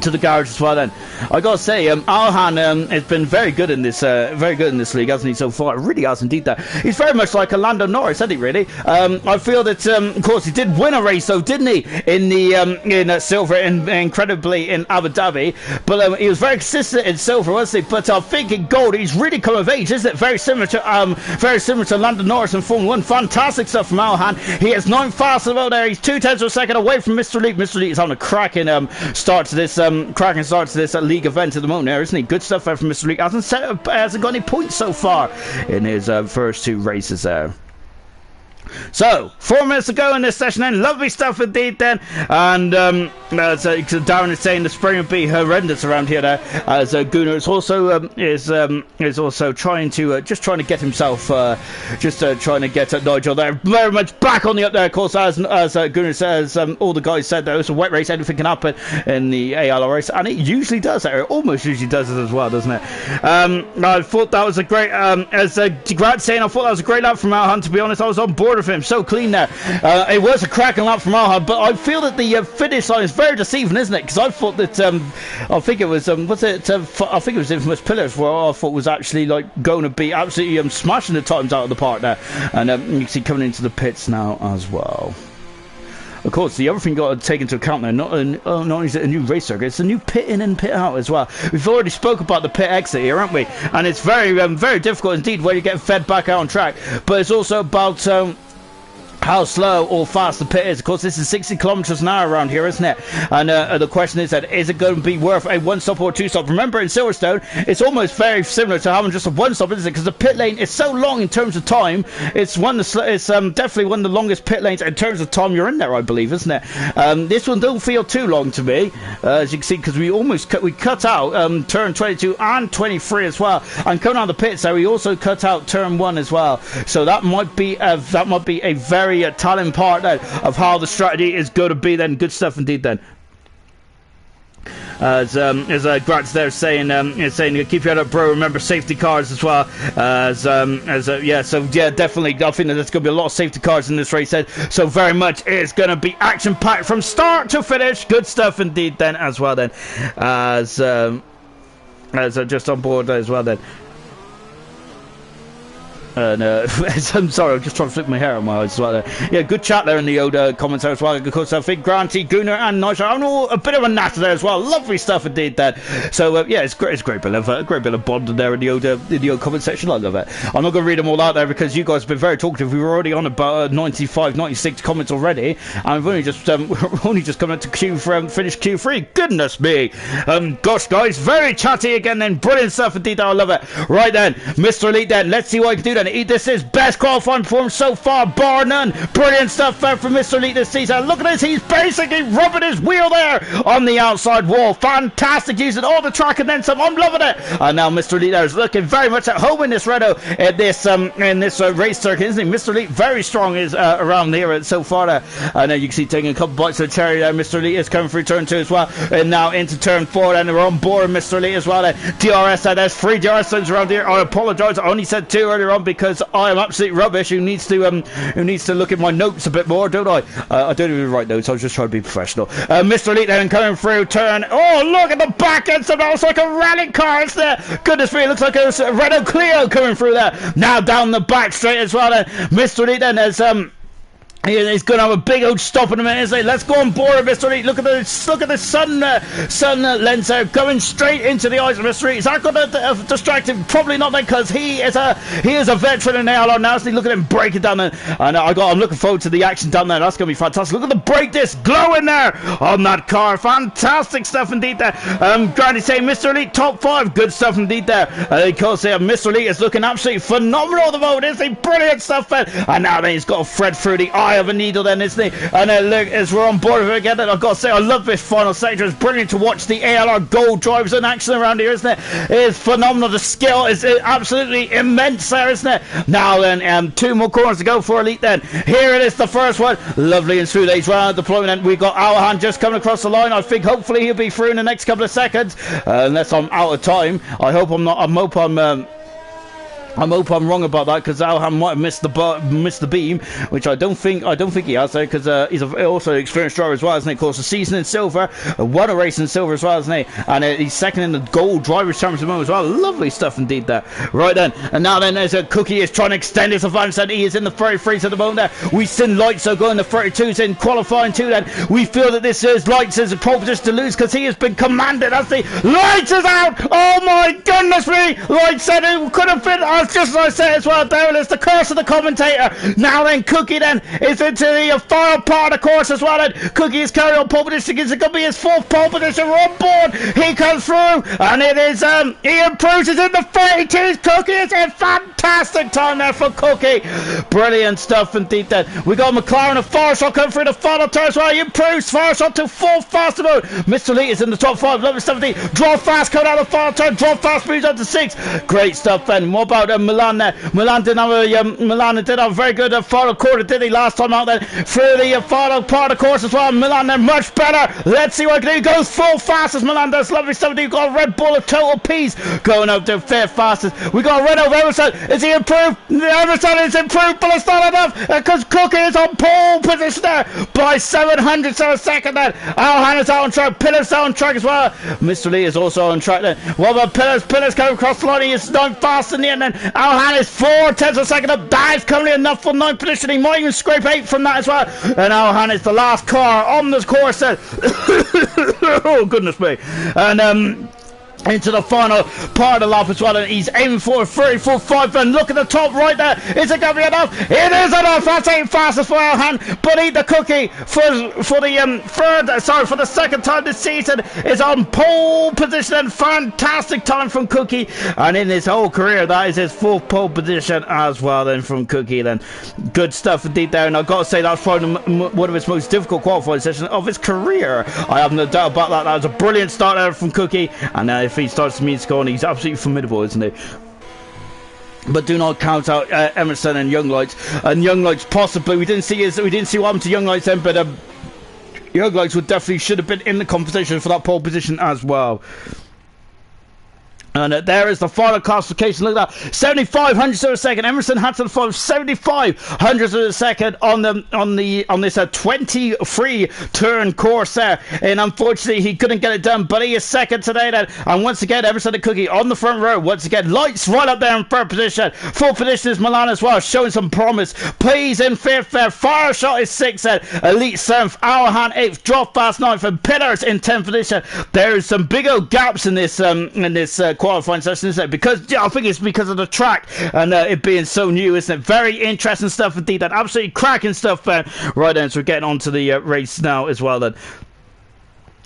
to the garage as well. Then I gotta say, Alhan has been very good in this league, hasn't he, so far? It really has indeed. That he's very much like a Lando Norris, hasn't he? Really. I feel that, of course, he did win a race, though, didn't he? In the in silver, incredibly in Abu Dhabi, but he was very consistent in silver, wasn't he? But I think in gold, he's really come of age, isn't it? Very similar to Lando Norris in Formula 1. Fantastic stuff from Alhan. He is 9 fastest out there. He's 2/10 of a second away from Mr. Elite. Mr. Elite is on a cracking start to this league event at the moment there, isn't he? Good stuff there from Mr. Elite. Hasn't got any points so far in his first 2 races there. So, 4 minutes to go in this session then. Lovely stuff indeed then. And Darren is saying the spring would be horrendous around here there. As Gunnar is also trying to get himself trying to get Nigel there. Very much back on the up there, of course, as Gunnar says, all the guys said there was a wet race, anything can happen in the ALR race, and it usually does. It almost usually does it as well, doesn't it? I thought that was a great as Grant saying, I thought that was a great lap from Alhan. To be honest, I was on board with him. So clean there. It was a cracking lap from Alhan, but I feel that the finish line is very deceiving, isn't it? Because I thought that I think it was I think it was Infamous Pillars where I thought was actually like going to be absolutely smashing the times out of the park there, and you can see coming into the pits now as well. Of course, the other thing got to take into account there, not only is it a new race circuit, it's a new pit in and pit out as well. We've already spoke about the pit exit here, haven't we? And it's very, very difficult indeed when you get fed back out on track. But it's also about how slow or fast the pit is. Of course, this is 60 kilometers an hour around here, isn't it? And the question is that, is it going to be worth a 1-stop or a 2-stop? Remember, in Silverstone, it's almost very similar to having just a 1-stop, isn't it? Because the pit lane is so long in terms of time. It's definitely one of the longest pit lanes in terms of time you're in there, I believe, isn't it? This one don't feel too long to me, as you can see, because we cut out turn 22 and 23 as well. And coming out of the pits there, we also cut out turn 1 as well. So that might be a very telling part then of how the strategy is going to be then. Good stuff indeed then. As Gratz there saying keep your head up, bro. Remember safety cars as well. Definitely. I think that there's going to be a lot of safety cars in this race. So very much it's going to be action packed from start to finish. Good stuff indeed then as well then. As just on board as well then. I'm sorry, I'm just trying to flip my hair on my eyes as well. Yeah, good chat there in the Oda comments there as well. Of course, I think Granty, Gunnar, and Nigel, and all a bit of a natter there as well. Lovely stuff indeed there. So it's great. It's a great bit of bond there in the Oda comment section. I love it. I'm not going to read them all out there because you guys have been very talkative. We were already on about 95, 96 comments already, and we're only just coming up to finish Q3. Goodness me. Gosh, guys, very chatty again. Then brilliant stuff indeed. I love it. Right then, Mr. Elite. Then let's see what I can do. Then this is best qualifying performance so far, bar none. Brilliant stuff there from Mr. Elite this season. Look at this, he's basically rubbing his wheel there on the outside wall. Fantastic, using all the track and then some. I'm loving it. And now Mr. Elite there is looking very much at home in this Renault, in this race circuit, isn't he? Mr. Elite very strong is around here so far there. And you can see taking a couple bites of the cherry there. Mr. Elite is coming through turn 2 as well, and now into turn 4, and we're on board Mr. Elite as well. DRS, there's 3 DRS zones around here. I apologise, I only said 2 earlier on because I am absolutely rubbish. Who needs to look at my notes a bit more, don't I? I don't even write notes. I was just trying to be professional. Mr. Elite then coming through turn. Oh, look at the back end. So that looks like a rally car. It's there. Goodness me, it looks like a Renault Clio coming through there. Now down the back straight as well. Mr. Elite then has he's going to have a big old stop in a minute, isn't he? Let's go on board, Mr. Elite. Look at the sun lens there going straight into the eyes of Mr. Elite. Is that going to distract him? Probably not, then, because he is a veteran in ALR now. So look at him breaking down there. And I'm looking forward to the action down there. That's going to be fantastic. Look at the brake disc glowing there on that car. Fantastic stuff indeed there. Granny saying Mr. Elite top 5. Good stuff indeed there. Of course, Mr. Elite is looking absolutely phenomenal at the moment, isn't he? Brilliant stuff there. And now then he's got a thread through the eye of a needle then, isn't he? And look, as we're on board with it again, I've got to say I love this final sector. It's brilliant to watch the ALR gold drivers in action around here, isn't it? It's phenomenal. The skill is absolutely immense there, isn't it? Now then, 2 more corners to go for Elite then. Here it is, the first one. Lovely and smooth H1 deployment, and we've got Alhan just coming across the line. I think hopefully he'll be through in the next couple of seconds, unless I'm out of time. I hope I'm not. I hope I'm wrong about that, because Alhan might have missed the beam, which I don't think he has there, because he's also an experienced driver as well, isn't he? Of course, a season in silver, won a race in silver as well, isn't he? And he's second in the gold drivers' championship as well. Lovely stuff indeed there. Right then, and now then, as Cookie is trying to extend his advantage, and he is in the 33s at the moment there. We seen Lights so going the 32s in qualifying too. Then we feel that this is Lights is a pole position to lose, because he has been commanded as the Lights is out. Oh my goodness me! Lights said he could have been. Just as I said as well, there it is, the curse of the commentator. Now then, Cookie then is into the final part of the course as well. And Cookie is carrying on pole position. Is it going to be his 4th pole position? We're on board. He comes through, and it is Ian Bruce is in the 32s. Cookie is a fantastic time there for Cookie. Brilliant stuff indeed. Then we got McLaren and Fireshot coming through the final turn as well. Ian Bruce, Fireshot to 4th fast mode. Mr. Lee is in the top 5. Lovely stuff indeed. Draw Fast coming out of the final turn. Draw Fast moves up to 6. Great stuff then. What about Milan there? Milan did have a very good final quarter, did he, last time out there through the final part of the course as well. Milan then much better. Let's see what he can do. He goes full fast as Milan does. Lovely stuff. You've got a Red Bull of total peace going up to 5th fastest. We got a Renault Everton. Is he improved? Everton is improved, but it's not enough, because Cookie is on pole position there by 700 of a second then. Alhan is out on track. Pillars out on track as well. Mr. Lee is also on track then. What about Pillars? Pillars coming across the line. He is not fast in the end then. Alhan is 4/10 of a second up. That is currently enough for 9th position. He might even scrape 8 from that as well. And Alhan is the last car on this course then. Oh goodness me. And into the final part of the lap as well, and he's aiming for a 34.5, and look at the top right there. Is it going to be enough? It is enough. That's 8 fastest for Alhan, but eat the Cookie for the second time this season is on pole position, and fantastic time from Cookie, and in his whole career that is his 4th pole position as well then from Cookie. Then good stuff indeed there, and I've got to say that's probably one of his most difficult qualifying sessions of his career. I have no doubt about that. That was a brilliant start there from Cookie, and if he starts to meet score, he's absolutely formidable, isn't he? But do not count out Emerson and Young Lights. And Young Lights possibly, we didn't see what happened to Young Lights then, but Young Lights should have been in the competition for that pole position as well. And there is the final classification. Look at that, 75 hundredths of a second. Emerson had to follow 75 hundredths of a second on this 23 turn course there. And unfortunately, he couldn't get it done. But he is second today then. And once again, Emerson and Cookie on the front row. Once again, Lights right up there in 3rd position. 4th position is Milan as well, showing some promise. Please in 5th there. Fireshot is 6th then. Elite 7th. Alhan 8th. Drop Fast 9th. And Pillars in 10th position. There is some big old gaps in this qualifying session, isn't it? Because I think it's because of the track and it being so new, isn't it? Very interesting stuff indeed. That absolutely cracking stuff. Right then, so we're getting on to the race now as well then.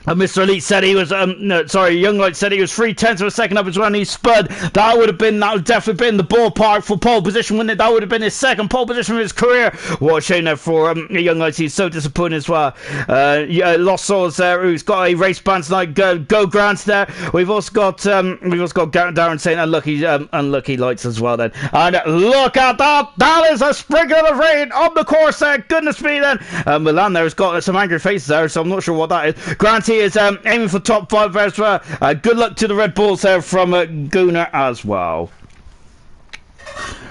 Mr. Elite said he was, Young Light said he was 3/10 of a second up as well, and he spud. That would have definitely been the ballpark for pole position, wouldn't it? That would have been his 2nd pole position of his career. What a shame there for Young Light. He's so disappointing as well. Lost Souls there, who's got a race ban tonight. Go Grants there. We've also got Darren saying unlucky Lights as well then. And look at that! That is a sprinkle of rain on the course there. Goodness me then. Milan there has got some angry faces there, so I'm not sure what that is. Grant is aiming for top 5 there as well. Good luck to the Red Bulls there from Gunnar as well.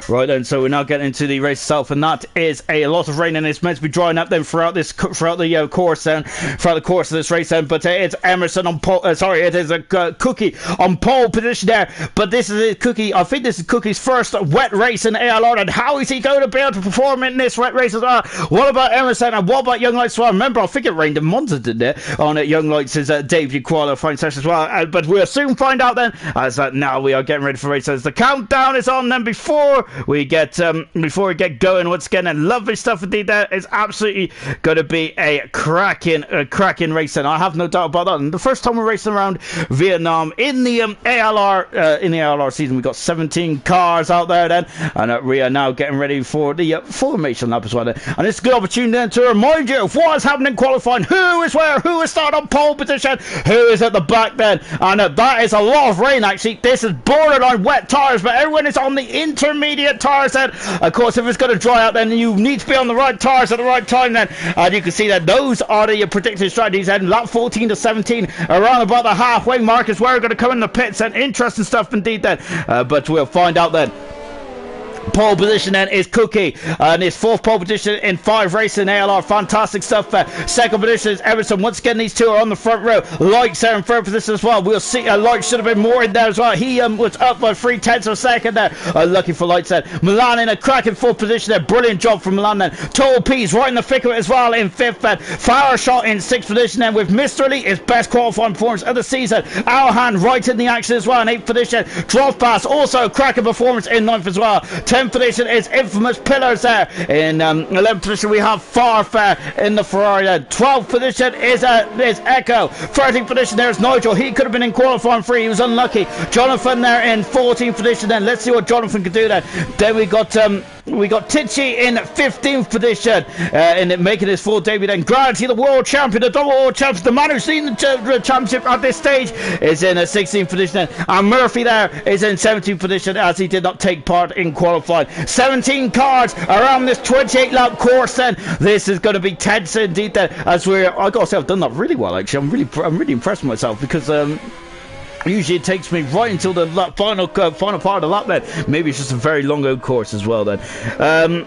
Right then, so we're now getting into the race itself, and that is a lot of rain, and it's meant to be drying up then throughout the course of this race then. But it's Emerson on pole. It is a Cookie on pole position there. But this is Cookie. I think this is Cookie's first wet race in ALR, and how is he going to be able to perform in this wet race as well? What about Emerson, and what about Young Lights as well? Remember, I think it rained in Monza, didn't it, on Young Lights' debut qualifying session as well. But we'll soon find out then. As now we are getting ready for races. The countdown is on then before we get going once again, and lovely stuff indeed. There is absolutely going to be a cracking race, and I have no doubt about that. And the first time we're racing around Vietnam in the ALR season, we got 17 cars out there then, and we are now getting ready for the formation lap as well then. And it's a good opportunity then to remind you of what is happening in qualifying, who is where, who is starting on pole position, who is at the back then. And that is a lot of rain actually. This is borderline wet tires, but everyone is on the intermediate tires then. Of course, if it's going to dry out, then you need to be on the right tires at the right time then. And you can see that those are the predicted strategies, and lap 14 to 17 around about the halfway mark is where we're going to come in the pits, and interesting stuff indeed then. But we'll find out then. pole position then is Cookie, and his 4th pole position in 5 races in ALR. Fantastic stuff. 2nd position is Everton. Once again, these two are on the front row. Light's there in 3rd position as well. We'll see. Light should have been more in there as well. He was up by 3/10 of a second there. Lucky for Lights then. Milan in a cracking 4th position there. Brilliant job from Milan then. Total P's right in the thick of it as well in 5th then. Fire Shot in 6th position then with Mr. Elite, his best qualifying performance of the season. Alhan right in the action as well in 8th position. Drop Pass also cracking performance in 9th as well. 10th position is Infamous Pillars there. In 11th position we have Farfair in the Ferrari there. 12th position is Echo. 13th position there is Nigel. He could have been in qualifying 3. He was unlucky. Jonathan there in 14th position then. Let's see what Jonathan can do then. Then we got Tichy in 15th position in making his full debut then. Gravity, the world champion, the double world champion, the man who's seen the championship at this stage, is in 16th position then. And Murphy there is in 17th position as he did not take part in qualifying. 17 cars around this 28 lap course then. This is going to be tense indeed then, as I gotta say I've done that really well actually. I'm really impressed with myself because usually it takes me right until the final part of the lap then. Maybe it's just a very long old course as well then.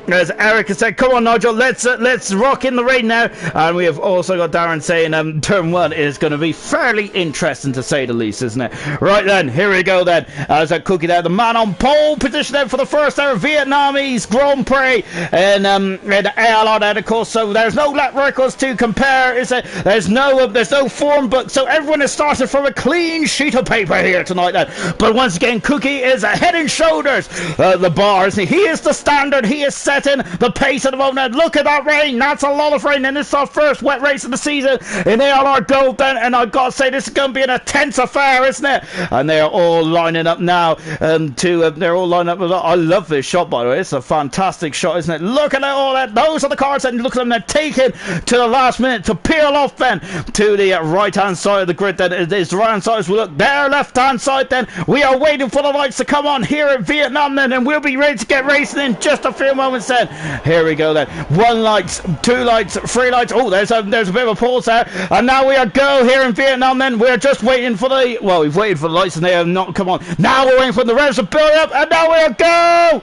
As Eric has said, come on Nigel, let's rock in the rain now. And we have also got Darren saying turn 1 is going to be fairly interesting to say the least, isn't it? Right then, here we go then. As a Cookie there, the man on pole position then for the first ever Vietnamese Grand Prix in ALR there, of course. So there's no lap records to compare, is it? There's no form book, so everyone has started from a clean sheet of paper here tonight then. But once again, Cookie is head and shoulders the bar, isn't he? He is the standard. He is setting the pace at the moment. Look at that rain. That's a lot of rain, and this is our first wet race of the season in ALR Gold then, and I've got to say this is going to be an intense affair, isn't it? And they are all lining up now they're all lining up. I love this shot, by the way. It's a fantastic shot, isn't it? Look at all that. Those are the cars, and look at them. They're taken to the last minute to peel off then to the right hand side of the grid then. It is the right hand side as we look there. Left hand side then. We are waiting for the lights to come on here in Vietnam then, and we'll be ready to get racing in just a few moments then. Here we go then. 1 light, 2 lights, 3 lights. Oh, there's a bit of a pause there, and now we are go here in Vietnam then. We're just waiting for we've waited for the lights and they have not come on. Now we're waiting for the revs to build up, and now we are go.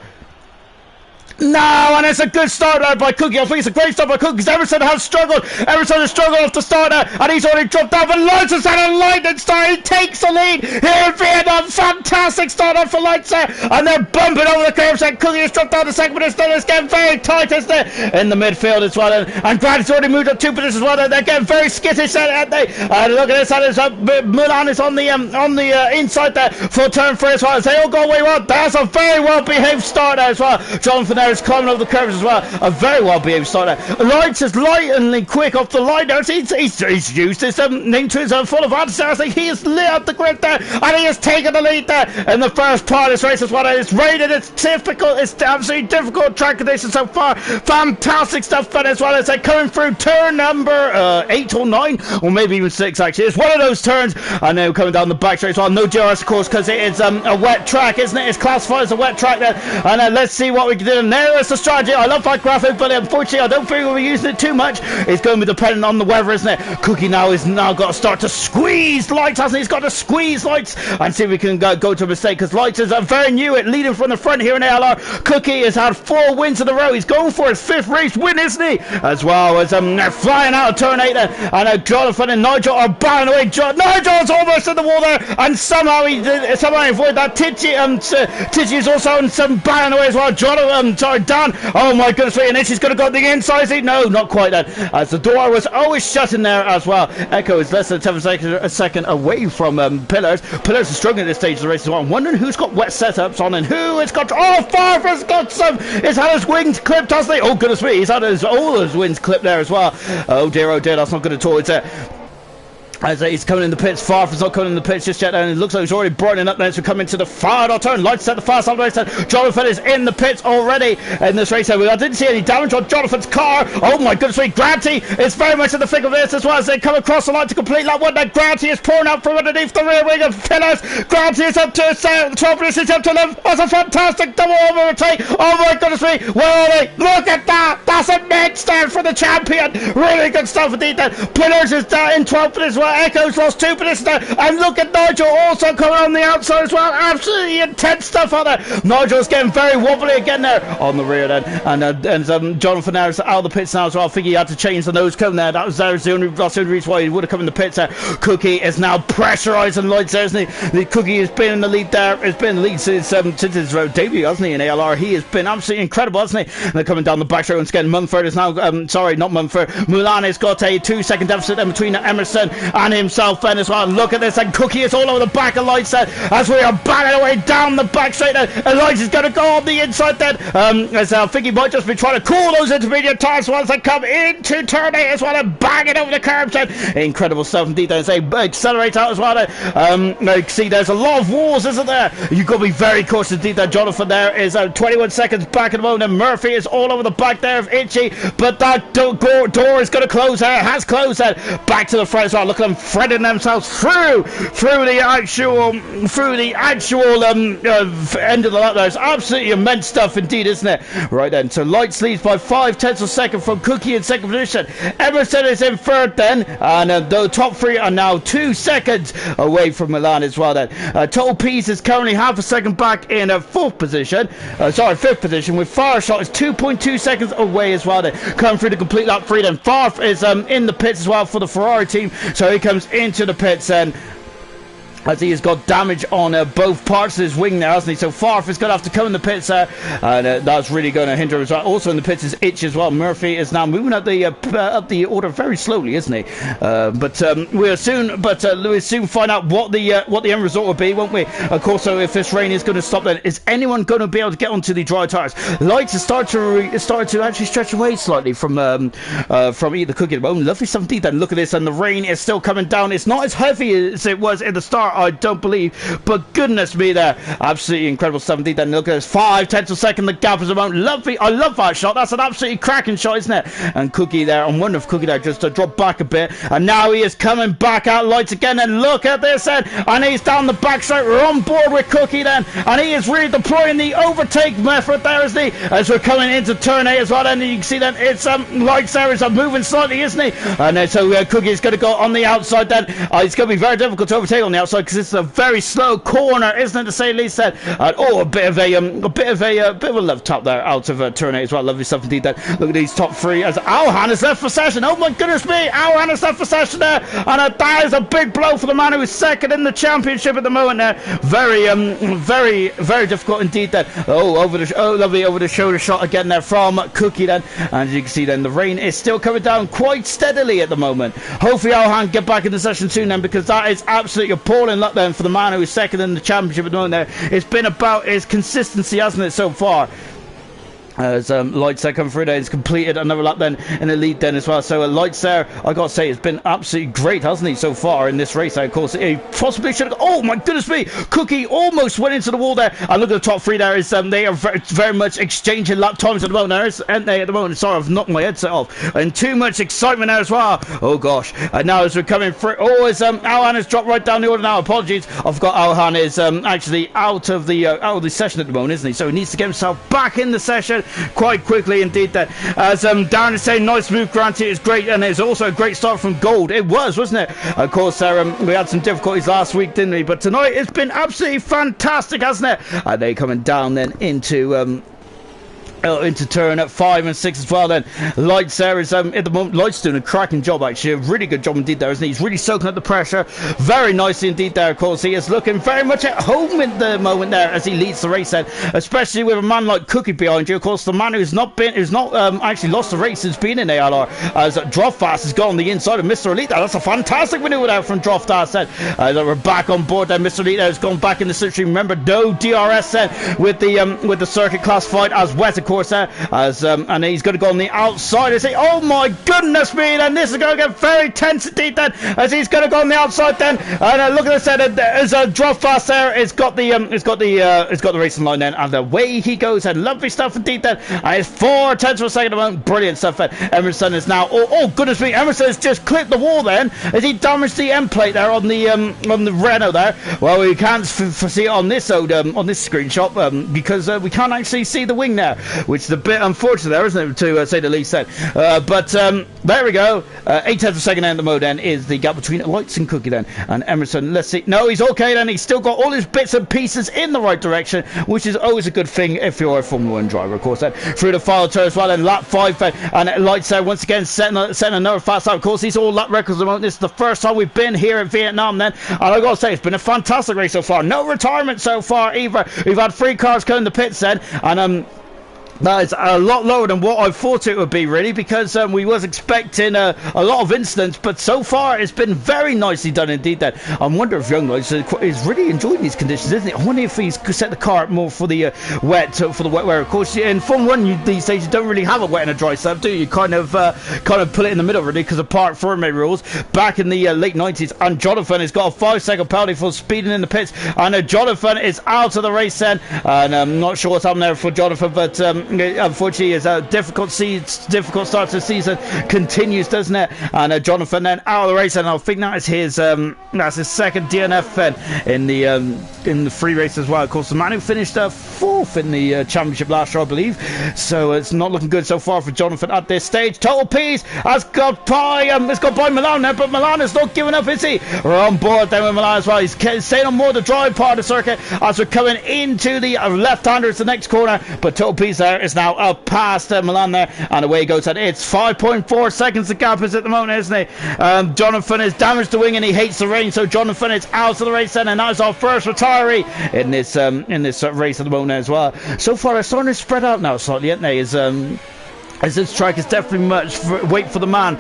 No, and it's a good start there by Cookie. I think it's a great start by Cookie because Everton has struggled. Everton has struggled off the start there, and he's already dropped down. But Lights has had a lightning start. He takes the lead here in Vietnam. Fantastic start there for Lights there, and they're bumping over the curves. And Cookie has dropped down the second, but it's getting very tight, isn't it? In the midfield as well, and Grant's already moved up 2 positions as well. They're getting very skittish, aren't they? And look at this, and Milan is on the inside there for turn 3 as well. As they all go away well. That's a very well behaved start there as well. Jonathan there is climbing over the curves as well. A very well behaved start there. Lights is lightly quick off the line there. He's used his name to his full advantage there. I think he has lit up the grid there, and he has taken the lead there in the first part of this race as well. It's rated, it's difficult, it's absolutely difficult track conditions so far. Fantastic stuff, but as well as they're coming through turn number 8 or 9, or maybe even 6 actually. It's one of those turns, and now coming down the back straight as well. No DRS of course, because it is a wet track, isn't it? It's classified as a wet track there, and let's see what we can do. And there is the strategy. I love that graphic, but unfortunately I don't think we'll be using it too much. It's going to be dependent on the weather, isn't it? Cookie now got to start to squeeze Lights, hasn't he? He's got to squeeze Lights and see if we can go to a mistake, because Lights is very new at leading from the front here in ALR. Cookie has had 4 wins in a row. He's going for his 5th race win, isn't he? As well as they're flying out of turn 8 there, and Jonathan and Nigel are bowing away. Nigel's almost in the wall there, and somehow he avoided that. Tichy is also on some bowing away as well. Dan, oh my goodness me, and then she's going to go to the inside. No, not quite that, as the door was always shut in there as well. Echo is less than 10 a second away from Pillars. Pillars is struggling at this stage of the race as well. I'm wondering who's got wet setups on and who has got... Oh, Farfar's got some... He's had his wings clipped, hasn't he? Oh goodness me, he's had all his wings clipped there as well. Oh dear, that's not good at all. It's as he's coming in the pits. Farfar's not coming in the pits just yet, and it looks like he's already brightening up now as we come into the final turn. Lights set the fast on the race. Jonathan is in the pits already in this race. I didn't see any damage on Jonathan's car. Oh my goodness me, Granty is very much in the thick of this as well as they come across the line to complete lap 1. Then Granty is pouring out from underneath the rear wing of Pillars. Granty is up to 12 positions, up to 11. That's a fantastic double overtake. Oh my goodness me, where are they? Look at that. That's a mid start for for the champion. Really good stuff indeed then. Pillars is there in 12th as well. Echo's lost 2 positions there. And look at Nigel also coming on the outside as well. Absolutely intense stuff on there. Nigel's getting very wobbly again there on the rear then. And Jonathan there is out of the pits now as well. I think he had to change the nose cone there. That's the only reason why he would have come in the pits there. Cookie is now pressurising Lights there, isn't he? The Cookie has been in the lead there. Has been in the lead since his debut, hasn't he, in ALR. He has been absolutely incredible, hasn't he? And they're coming down the back straight once again. Mumford is now, sorry, not Mumford. Mulan has got a 2-second deficit in between Emerson and himself then as well. Look at this, and Cookie is all over the back of Lights there as we are banging away down the back straight there. And Lights is going to go on the inside then. As I think he might just be trying to cool those intermediate tires once they come into turn 8 as well and bang it over the curbs then. Incredible stuff indeed. There's a accelerate out as well there. You see there's a lot of walls, isn't there? You've got to be very cautious indeed there. Jonathan there is 21 seconds back at the moment, and Murphy is all over the back there of Itchy, but that door is going to close there. It has closed there. Back to the front as well. Look at them threading themselves through the actual end of the lap there. It's absolutely immense stuff indeed, isn't it? Right then, so Lights leads by 0.5 of a second from Cookie in second position. Emerson is in third then, and the top 3 are now 2 seconds away from Milan as well then. Total Peace is currently half a second back in fifth position, with Fireshot is 2.2 seconds away as well then. Coming through the complete lap 3 then. Farf is in the pits as well for the Ferrari team, so he comes into the pits then, as he has got damage on both parts of his wing now, hasn't he? So Farf is going to have to come in the pits there, and that's really going to hinder him as well. Also in the pits is Itch as well. Murphy is now moving up the order very slowly, isn't he? We'll soon find out what the end result will be, won't we? Of course, so if this rain is going to stop, then is anyone going to be able to get onto the dry tires? Lights has started to actually stretch away slightly from either Cookie at the moment. Lovely stuff indeed. Then look at this, and the rain is still coming down. It's not as heavy as it was in the start, I don't believe, but goodness me there, absolutely incredible stuff indeed. Then look at this, 0.5 of a second, the gap is about lovely. I love that shot. That's an absolutely cracking shot, isn't it? And Cookie there, I'm wondering if Cookie there just to drop back a bit, and now he is coming back out Lights again, and look at this then, and he's down the back straight. We're on board with Cookie then, and he is really deploying the overtake method there, isn't he, as we're coming into turn 8 as well. And you can see then it's Lights there is moving slightly, isn't he? And then so Cookie is going to go on the outside then. It's going to be very difficult to overtake on the outside because it's a very slow corner, isn't it, to say the least then. A bit of a love tap there out of turn 8 as well. Lovely stuff indeed then. Look at these top 3 as Alhan is left for session. Oh my goodness me, Alhan is left for session there, and that is a big blow for the man who is second in the championship at the moment there. Very difficult indeed then. Lovely over the shoulder shot again there from Cookie then, and as you can see then the rain is still coming down quite steadily at the moment. Hopefully Alhan get back in the session soon then, because that is absolutely appalling luck then for the man who is second in the championship at the moment there. It's been about his consistency, hasn't it, so far? As Lights there come through there, he's completed another lap then in the lead then as well. So Lights there, I gotta say, it's been absolutely great, hasn't he, so far in this race? Of course, he possibly should have. Oh my goodness me, Cookie almost went into the wall there. And look at the top 3 there. Is they are very much exchanging lap times at the moment there, aren't they? At the moment, sorry, I've knocked my headset off, and too much excitement there as well. Oh gosh! And now as we're coming through, as Alhan has dropped right down the order now. Apologies, I've got Alhan is actually out of the session at the moment, isn't he? So he needs to get himself back in the session quite quickly indeed then. As Darren is saying, nice move granted, it's great, and it's also a great start from Gold. It was, wasn't it? Of course we had some difficulties last week, didn't we? But tonight it's been absolutely fantastic, hasn't it? And they coming down then into turn at 5 and 6 as well then. Lights there is at the moment, Lights doing a cracking job actually, a really good job indeed there, isn't he? He's really soaking up the pressure very nicely indeed there. Of course he is looking very much at home at the moment there as he leads the race then, especially with a man like Cookie behind you. Of course the man who's not actually lost the race has been in ALR, as Drofast has gone on the inside of Mr. Elite. That's a fantastic maneuver there from Drofast then. We're back on board there. Mr. Elite has gone back in the slipstream. Remember, no DRS then with the circuit classified as Wes, of course there, and he's going to go on the outside. Say, oh my goodness me, and this is going to get very tense indeed then, as he's going to go on the outside then. And look at this, as Drofast there, it's got the racing line then, and away he goes. And lovely stuff indeed then. And it's 0.4 of a second at the moment. Brilliant stuff then. Emerson is now, oh goodness me, Emerson has just clipped the wall then, as he damaged the end plate there on the Renault there. Well, we can't foresee it on this screenshot because we can't actually see the wing there. which is a bit unfortunate there, isn't it, to say the least then. But there we go. 8/10 of a second end of the mode then is the gap between Lights and Cookie then. And Emerson, let's see. No, he's okay then. He's still got all his bits and pieces in the right direction, which is always a good thing if you're a Formula 1 driver, of course. Then through the final turn as well, and lap 5 and Lights there once again setting another fast lap. Of course, these are all lap records at the moment. This is the first time we've been here in Vietnam then, and I've got to say, it's been a fantastic race so far. No retirement so far either. We've had 3 cars coming to pits then, and that is a lot lower than what I thought it would be, really, because we was expecting a lot of incidents, but so far it's been very nicely done indeed. Then I wonder if Young Lights is really enjoying these conditions, isn't it? I wonder if he's set the car up more for the wet wear. Of course, in Formula 1 these days you don't really have a wet and a dry setup, do you? You kind of put it in the middle, really, because of Part 4 rules back in the late 90s. And Jonathan has got a 5-second penalty for speeding in the pits, and Jonathan is out of the race then, and I'm not sure what's happened there for Jonathan, but unfortunately his difficult start to the season continues, doesn't it? And Jonathan then out of the race, and I think that is his second DNF then in the free race as well. Of course, the man who finished 4th in the championship last year, I believe, so it's not looking good so far for Jonathan at this stage. Total Peace has got by Milan there, but Milan is not giving up, is he? We're on board then with Milan as well. He's staying on more the dry part of the circuit as we're coming into the left-hander. It's the next corner, but Total Peace there is now up past Milan there, and away he goes. And it's 5.4 seconds the gap is at the moment, isn't it? Jonathan has damaged the wing and he hates the rain, so Jonathan is out of the race then, and that is our first retiree in this race at the moment as well. So far they're starting to spread out now slightly, aren't they? As this track is definitely wait for the man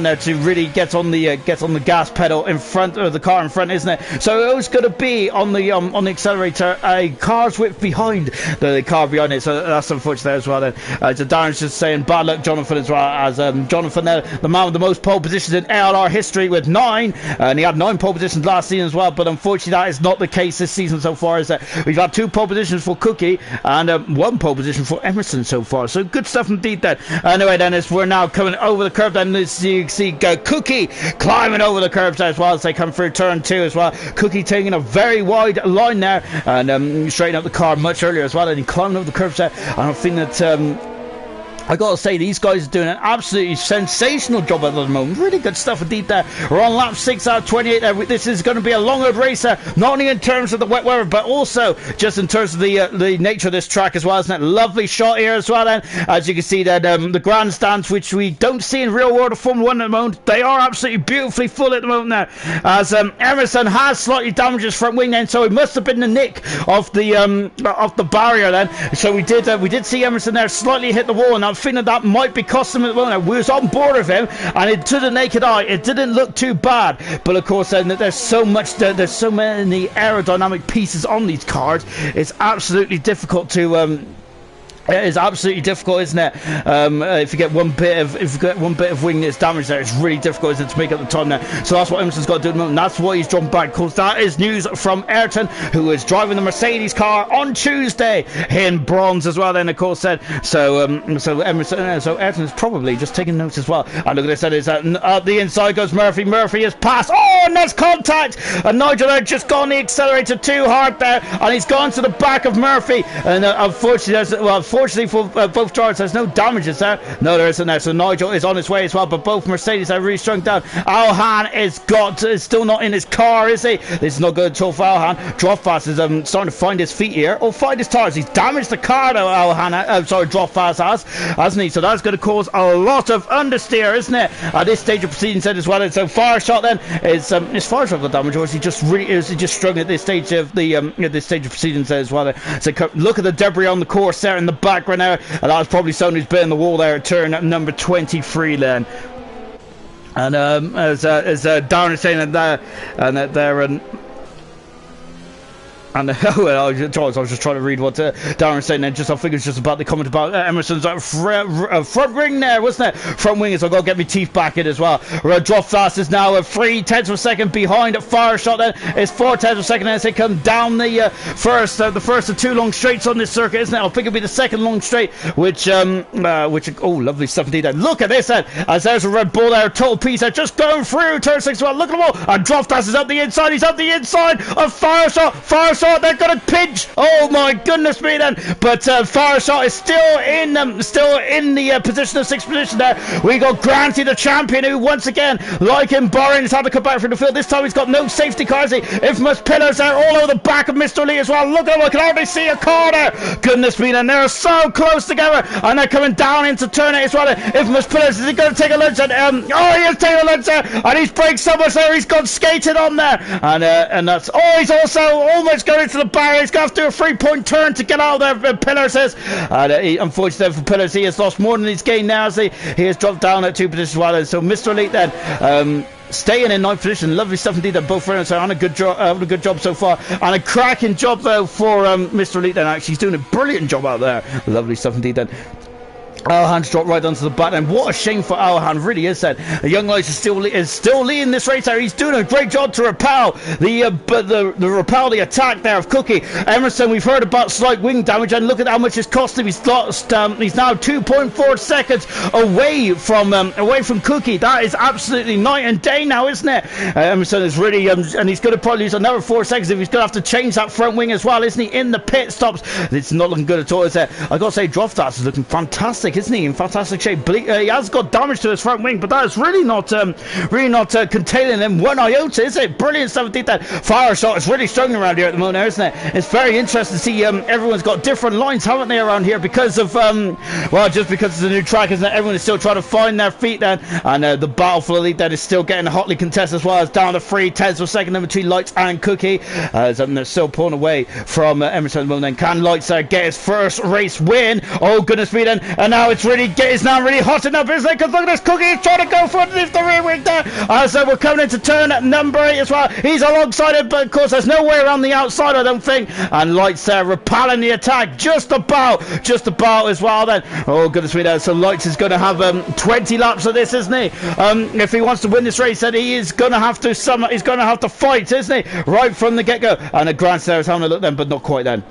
there to really get on the gas pedal in front of the car in front, isn't it? So it was going to be on the accelerator a car's width behind the car behind it. So that's unfortunate there as well. Then so Darren's just saying bad luck, Jonathan, as well, as Jonathan there, the man with the most pole positions in ALR history with 9, and he had 9 pole positions last season as well. But unfortunately, that is not the case this season so far. Is that we've had 2 pole positions for Cookie and 1 pole position for Emerson so far. So good stuff indeed then. Anyway, Dennis, we're now coming over the curb then. You see Cookie climbing over the curbs as well as they come through turn 2 as well. Cookie taking a very wide line there and straightening up the car much earlier as well, and he climbing over the curbs there. I don't think that I gotta say, these guys are doing an absolutely sensational job at the moment. Really good stuff indeed there. We're on lap 6 out of 28 there. This is going to be a longer race there, not only in terms of the wet weather, but also just in terms of the nature of this track as well, isn't it? Lovely shot here as well then. As you can see that the grandstands, which we don't see in real world of Formula 1 at the moment, they are absolutely beautifully full at the moment now. As Emerson has slightly damaged his front wing then, so it must have been the nick of the barrier then. So we did see Emerson there slightly hit the wall, and I'm thinking that might be costing him at the moment. We was on board with him, and to the naked eye it didn't look too bad, but of course there's so many aerodynamic pieces on these cars. It's absolutely difficult to it is absolutely difficult, isn't it? If you get one bit of wing that's damaged there, it's really difficult, isn't it, to make up the time there. So that's what Emerson's got to do at the moment, and that's why he's jumped back. Of course, that is news from Everton, who is driving the Mercedes car on Tuesday in bronze as well. Then, of course, said so Everton is probably just taking notes as well. And look at this, that is at the inside goes Murphy. Murphy has passed. Oh, and there's contact. And Nigel had just gone the accelerator too hard there, and he's gone to the back of Murphy. And unfortunately for both drivers, there's no damages there. No, there isn't there. So Nigel is on his way as well, but both Mercedes are really strung down. Alhan is still not in his car, is he? This is not good at all for Alhan. Drofast is starting to find his feet here, or find his tires. He's damaged the car though, Alhan. Drofast hasn't he? So that's going to cause a lot of understeer, isn't it? At this stage of proceedings as well. And so Fireshot then is Fireshot got damage, or is he just strung at this stage of proceedings as well? So look at the debris on the course there in the background there, and that's probably someone who's been in the wall there at turn number 23 then. And as Darren is saying that they're and well, I was just trying to read what Darren was saying then. I think it was just about the comment about Emerson's front wing there, wasn't it? Front wing, so I've got to get my teeth back in as well. Drop fast is now 3/10 of a second behind Fireshot then. It's 4/10 of a second as they come down the first of 2 long straights on this circuit, isn't it? I think it'll be the second long straight, which oh, lovely stuff indeed. Look at this then, as there's a Red Bull there, Total Peace there, just going through turn 6 as well. Look at them all, and Drop Fast is up the inside. He's up the inside of Fireshot. Fireshot, they're going to pinch. Oh my goodness me then. But Fireshot is still in the position of sixth position there. We got Granty, the champion, who once again, like him, Boring, has had to come back from the field. This time he's got no safety cars. Infamous pillars there all over the back of Mr. Lee as well. Look at him, I can already see a car there. Goodness me, and they're so close together, and they're coming down into turn 8 as well. Infamous pillars, is he going to take a lunge? And oh, he is taking a lunge there, and he's braked so much there, he's gone skated on there, and that's, oh, he's also almost going into the barrier. He's going to have to do a 3-point turn to get out of there, Pillars says, and unfortunately for Pillars, he has lost more than he's gained now, as he has dropped down at 2 positions while then. So Mr. Elite then staying in 9th position. Lovely stuff indeed. They're both runners on a good job so far, and a cracking job though for Mr. Elite then. Actually, he's doing a brilliant job out there. Lovely stuff indeed then. Alhan's dropped right onto the back, and what a shame for Alhan, really is that. The young lights is still leading this race there. He's doing a great job to repel the attack there of Cookie. Emerson, we've heard about slight wing damage, and look at how much it's cost him. He's lost. He's now 2.4 seconds away from Cookie. That is absolutely night and day now, isn't it? Emerson is really and he's going to probably lose another 4 seconds if he's going to have to change that front wing as well, isn't he? In the pit stops, it's not looking good at all, is it? I got to say, Droftas is looking fantastic, isn't he? In fantastic shape. He has got damage to his front wing, but that is really not containing him one iota, is it? Brilliant stuff indeed. That Fireshot is really struggling around here at the moment, isn't it? It's very interesting to see. Everyone's got different lines, haven't they, around here because of well, just because it's a new track, isn't it? Everyone is still trying to find their feet then, and the battle for the lead then is still getting hotly contested as well, as down to 3/10 of a second in between Lights and Cookie, as they're still pulling away from Emerson at the moment. Then can Lights get his first race win? Oh goodness me then, and now it's now really hot enough, isn't it? Because look at this, Cookie is trying to go for underneath the rear wing there. As we're coming into turn number 8 as well. He's alongside it, but of course there's no way around the outside, I don't think. And Lights there repelling the attack just about as well then. Oh goodness me there. So Lights is going to have 20 laps of this, isn't he? If he wants to win this race, then he is going to have to fight, isn't he? Right from the get-go. And the Grant there is having a look then, but not quite then.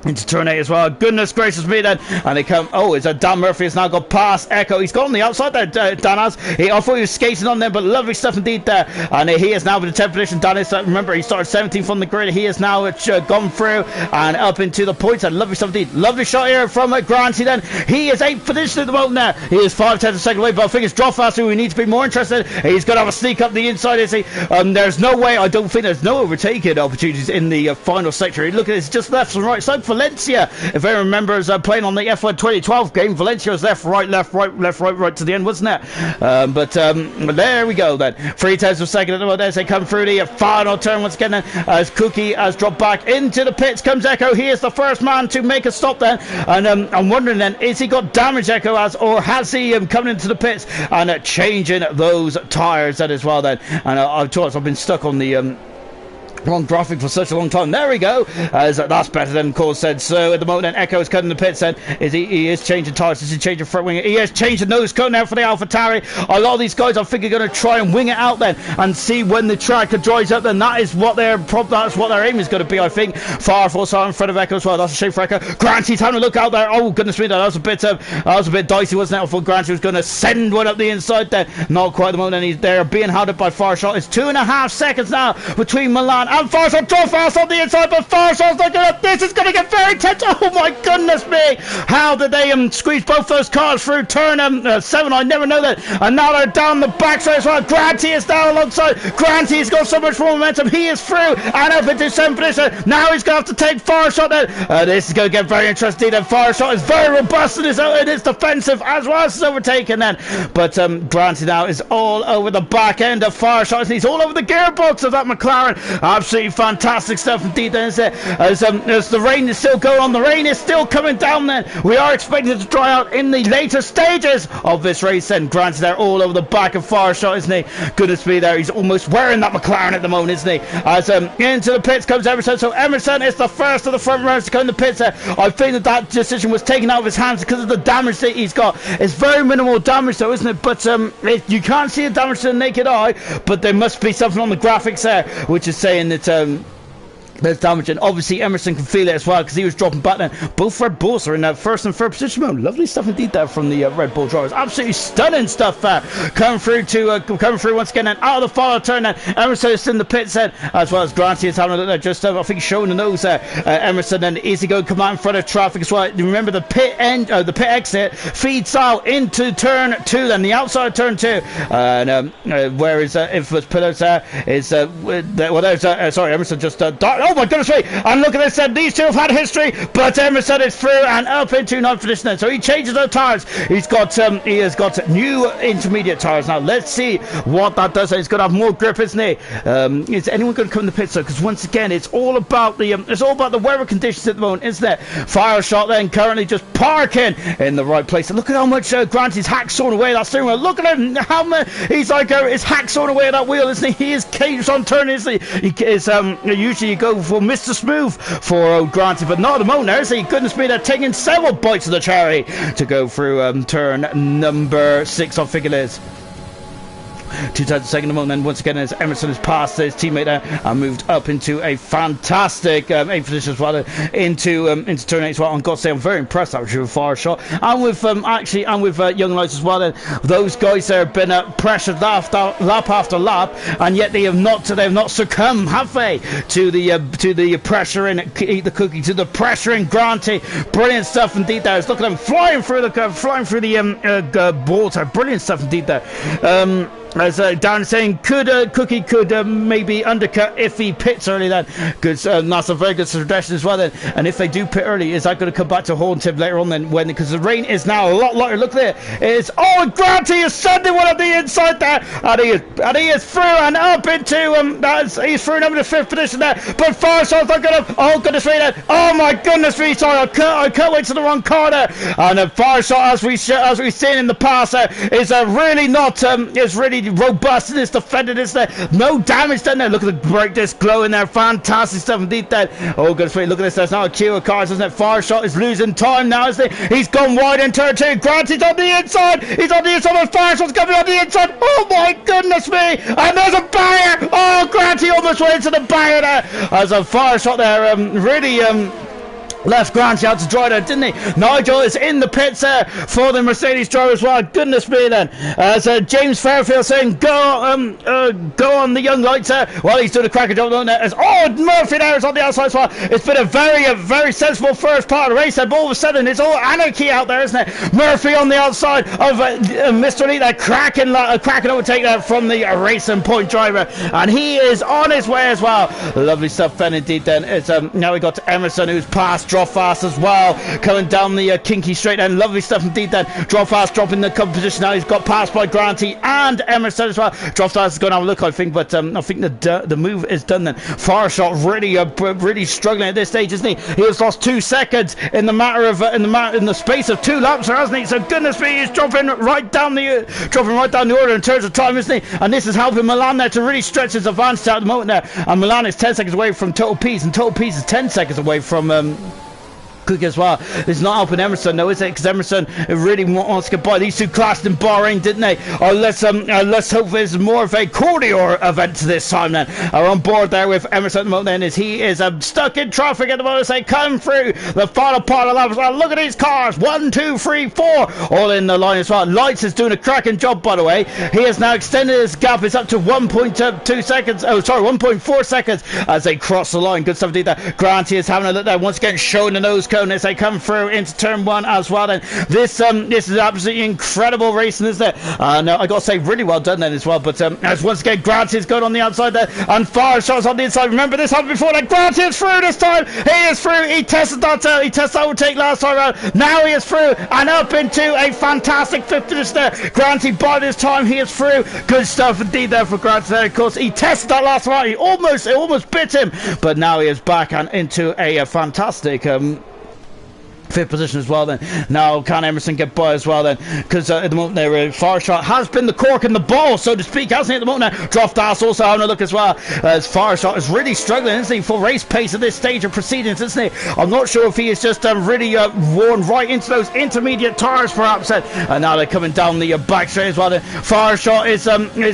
Into turn 8 as well. Goodness gracious me then. And they come. Oh, it's a Dan Murphy has now got past Echo. He's got on the outside there, Dan has. I thought he was skating on there, but lovely stuff indeed there. And he is now in the 10th position. Dan is, remember, he started 17th on the grid. He is now gone through and up into the points. And lovely stuff indeed. Lovely shot here from Granty then. He is 8th position at the moment now. He is 5/10 of a second away, but I think it's Drofast who we need to be more interested. He's going to have a sneak up the inside, is he? There's no way, I don't think there's no overtaking opportunities in the final sector. Look at this, just left and right side. Valencia, if anyone remembers playing on the F1 2012 game, Valencia was left, right to the end, wasn't it? But there we go then. 3/10 of a second at the moment as they come through the final turn once again then, as Cookie has dropped back into the pits. Comes Echo. He is the first man to make a stop then, and I'm wondering then, is he got damage, Echo has, or has he coming into the pits and changing those tyres then as well then? And I've been stuck on the wrong graphic for such a long time. There we go. That's better than Cole said. So at the moment, then Echo is cutting the pits. Then he is changing tires. Is he changing front wing? He has changed the nose cone now for the AlphaTauri. A lot of these guys, I think, are going to try and wing it out then and see when the track dries up. Then that is what their aim is going to be. I think. Fireforce are in front of Echo as well. That's a shame for Echo. Granty's having a look out there. Oh goodness me, that was a bit dicey, wasn't it? I thought Granty was going to send one up the inside there. Not quite at the moment. And they're being held up by Fireshot. It's 2.5 seconds now between Milan and Fireshot. Drofast on the inside, but Fireshot's looking at this. Is going to get very tense. Oh my goodness me! How did they squeeze both those cars through turn 7? I never know that. And now they're down the backside as well. Granty is down alongside. Granty's got so much more momentum. He is through and up into 7th position. Now he's going to have to take Fireshot then. This is going to get very interesting. And Fireshot is very robust in his defensive as well as overtaken then. But Granty now is all over the back end of Fireshot. And he's all over the gearbox of that McLaren. Absolutely fantastic stuff indeed then, isn't it? As the rain is still going on, the rain is still coming down then. We are expecting it to dry out in the later stages of this race then. Granted, they're all over the back of Fireshot, isn't he? Goodness me there, he's almost wearing that McLaren at the moment, isn't he? As into the pits comes Emerson. So Emerson is the first of the front runners to come in the pits there. I think that decision was taken out of his hands because of the damage that he's got. It's very minimal damage though, isn't it? But you can't see the damage to the naked eye, but there must be something on the graphics there which is saying that There's damage, and obviously Emerson can feel it as well because he was dropping back then. Both Red Bulls are in that first and third position. Lovely stuff indeed there from the Red Bull drivers. Absolutely stunning stuff coming through once again. And out of the final turn, then Emerson is in the pits then, as well as Granty is having a look there. Just I think showing the nose there. Emerson and Easy Go come out in front of traffic as well. Remember the pit exit feeds out into turn 2, then the outside of turn 2. And whereas Infamous Pillars is sorry, Emerson just oh my goodness me, and look at this, these two have had history, but Emerson is through and up into 9th position then. So he changes those tyres. He has got new intermediate tyres now. Let's see what that does. He's going to have more grip, isn't he? Is anyone going to come in the pits though? Because once again, it's all about the weather conditions at the moment, isn't it? Fire shot then currently just parking in the right place. And look at how much Granty's hacksawing away that steering wheel. Look at him, how much he's like his hacksawing away at that wheel, isn't he? He is caged on turning, isn't he? He is usually you go for Mr. Smooth for old Granty, but not at the moment there, is he? Goodness me, they're taking several bites of the cherry to go through turn number 6, I think it is. 2 times a second a moment, and once again as Emerson has passed his teammate there and moved up into a fantastic 8th position as well into turn 8 as well. And got to say, I'm very impressed actually with Fire Shot and with Young Lights as well. Then those guys there have been pressured lap after lap, and yet they have not succumbed, have they, to the pressure in Eat the Cookie, to the pressure in Granty. Brilliant stuff indeed there. Look at them flying through the water. Brilliant stuff indeed there. As Darren saying, Cookie could maybe undercut if he pits early then, because that's a very good suggestion as well then. And if they do pit early, is that going to come back to haunt him later on then, because the rain is now a lot lighter? Look there, it's Granty is sending one on the inside there, and he is through and up into he's through number 5th position there, but Fireshot's not going to, oh goodness me then, oh my goodness me, sorry, I can't wait to the wrong corner. And Fireshot, as we've seen in the past, is really not is really robust in this defender, is there? No damage done there. Look at the brake disc glowing there. Fantastic stuff indeed there. Oh goodness me, look at this. There's now a queue of cars, isn't it? Fire Shot is losing time now, isn't he? He's gone wide in turn 2. Granty's on the inside. He's on the inside, and Fire Shot's coming on the inside. Oh my goodness me! And there's a barrier. Oh, Granty almost went into the barrier there. As a Fire Shot there, really left Granty out to dry there, didn't he? Nigel is in the pits there for the Mercedes driver as well. Goodness me then. As James Fairfield saying, go on the Young Lights there. Well, he's doing a cracker job on there. As Murphy there is on the outside as well. It's been a very sensible first part of the race there, but all of a sudden it's all anarchy out there, isn't it? Murphy on the outside of Mr. Elite there, cracking overtake there from the Racing Point driver, and he is on his way as well. Lovely stuff then indeed then. It's now we got to Emerson, who's passed Drop Fast as well, coming down the kinky straight end. Lovely stuff indeed then. Drop Fast dropping the competition now. He's got passed by Granty and Emerson as well. Drop Fast is going to have a look, I think, but I think the move is done then. Fire Shot really struggling at this stage, isn't he? He has lost 2 seconds in the space of 2 laps, hasn't he? So goodness me, he's dropping right down the order in terms of time, isn't he? And this is helping Milan there to really stretch his advantage out at the moment there. And Milan is 10 seconds away from Total Peace, and Total Peace is 10 seconds away from Cookie as well. It's not helping Emerson though, is it? Because Emerson really wants to get by. These two clashed in Bahrain, didn't they? Let's hope there's more of a corridor event this time then. Are on board there with Emerson at the moment then, as he is stuck in traffic at the moment. They come through the final part of the lap as well. Look at these cars, 1, 2, 3, 4 all in the line as well. Lights is doing a cracking job, by the way. He has now extended his gap. It's up to 1.2 seconds, 1.4 seconds as they cross the line. Good stuff indeed there. Granty is having a look there, once again showing the nose cone as they come through into turn 1 as well. And this is absolutely incredible racing, isn't it? I gotta say, really well done then as well. But as once again Granty's going on the outside there, and Fire Shot's on the inside. Remember, this happened before that. Granty is through this time. He is through. He tested that overtake last time around. Now he is through and up into a fantastic 5th position there. Granty by this time he is through. Good stuff indeed there for Granty there. Of course, he tested that last time. It almost bit him, but now he is back and into a fantastic fifth position as well then. Now can Emerson get by as well then, because at the moment there Far Shot has been the cork in the ball, so to speak, hasn't he, at the moment now. Droftas also having a look as well, as Far Shot is really struggling, isn't he, for race pace at this stage of proceedings, isn't he? I'm not sure if he is just really worn right into those intermediate tyres perhaps, and now they're coming down the back straight as well then. Far Shot is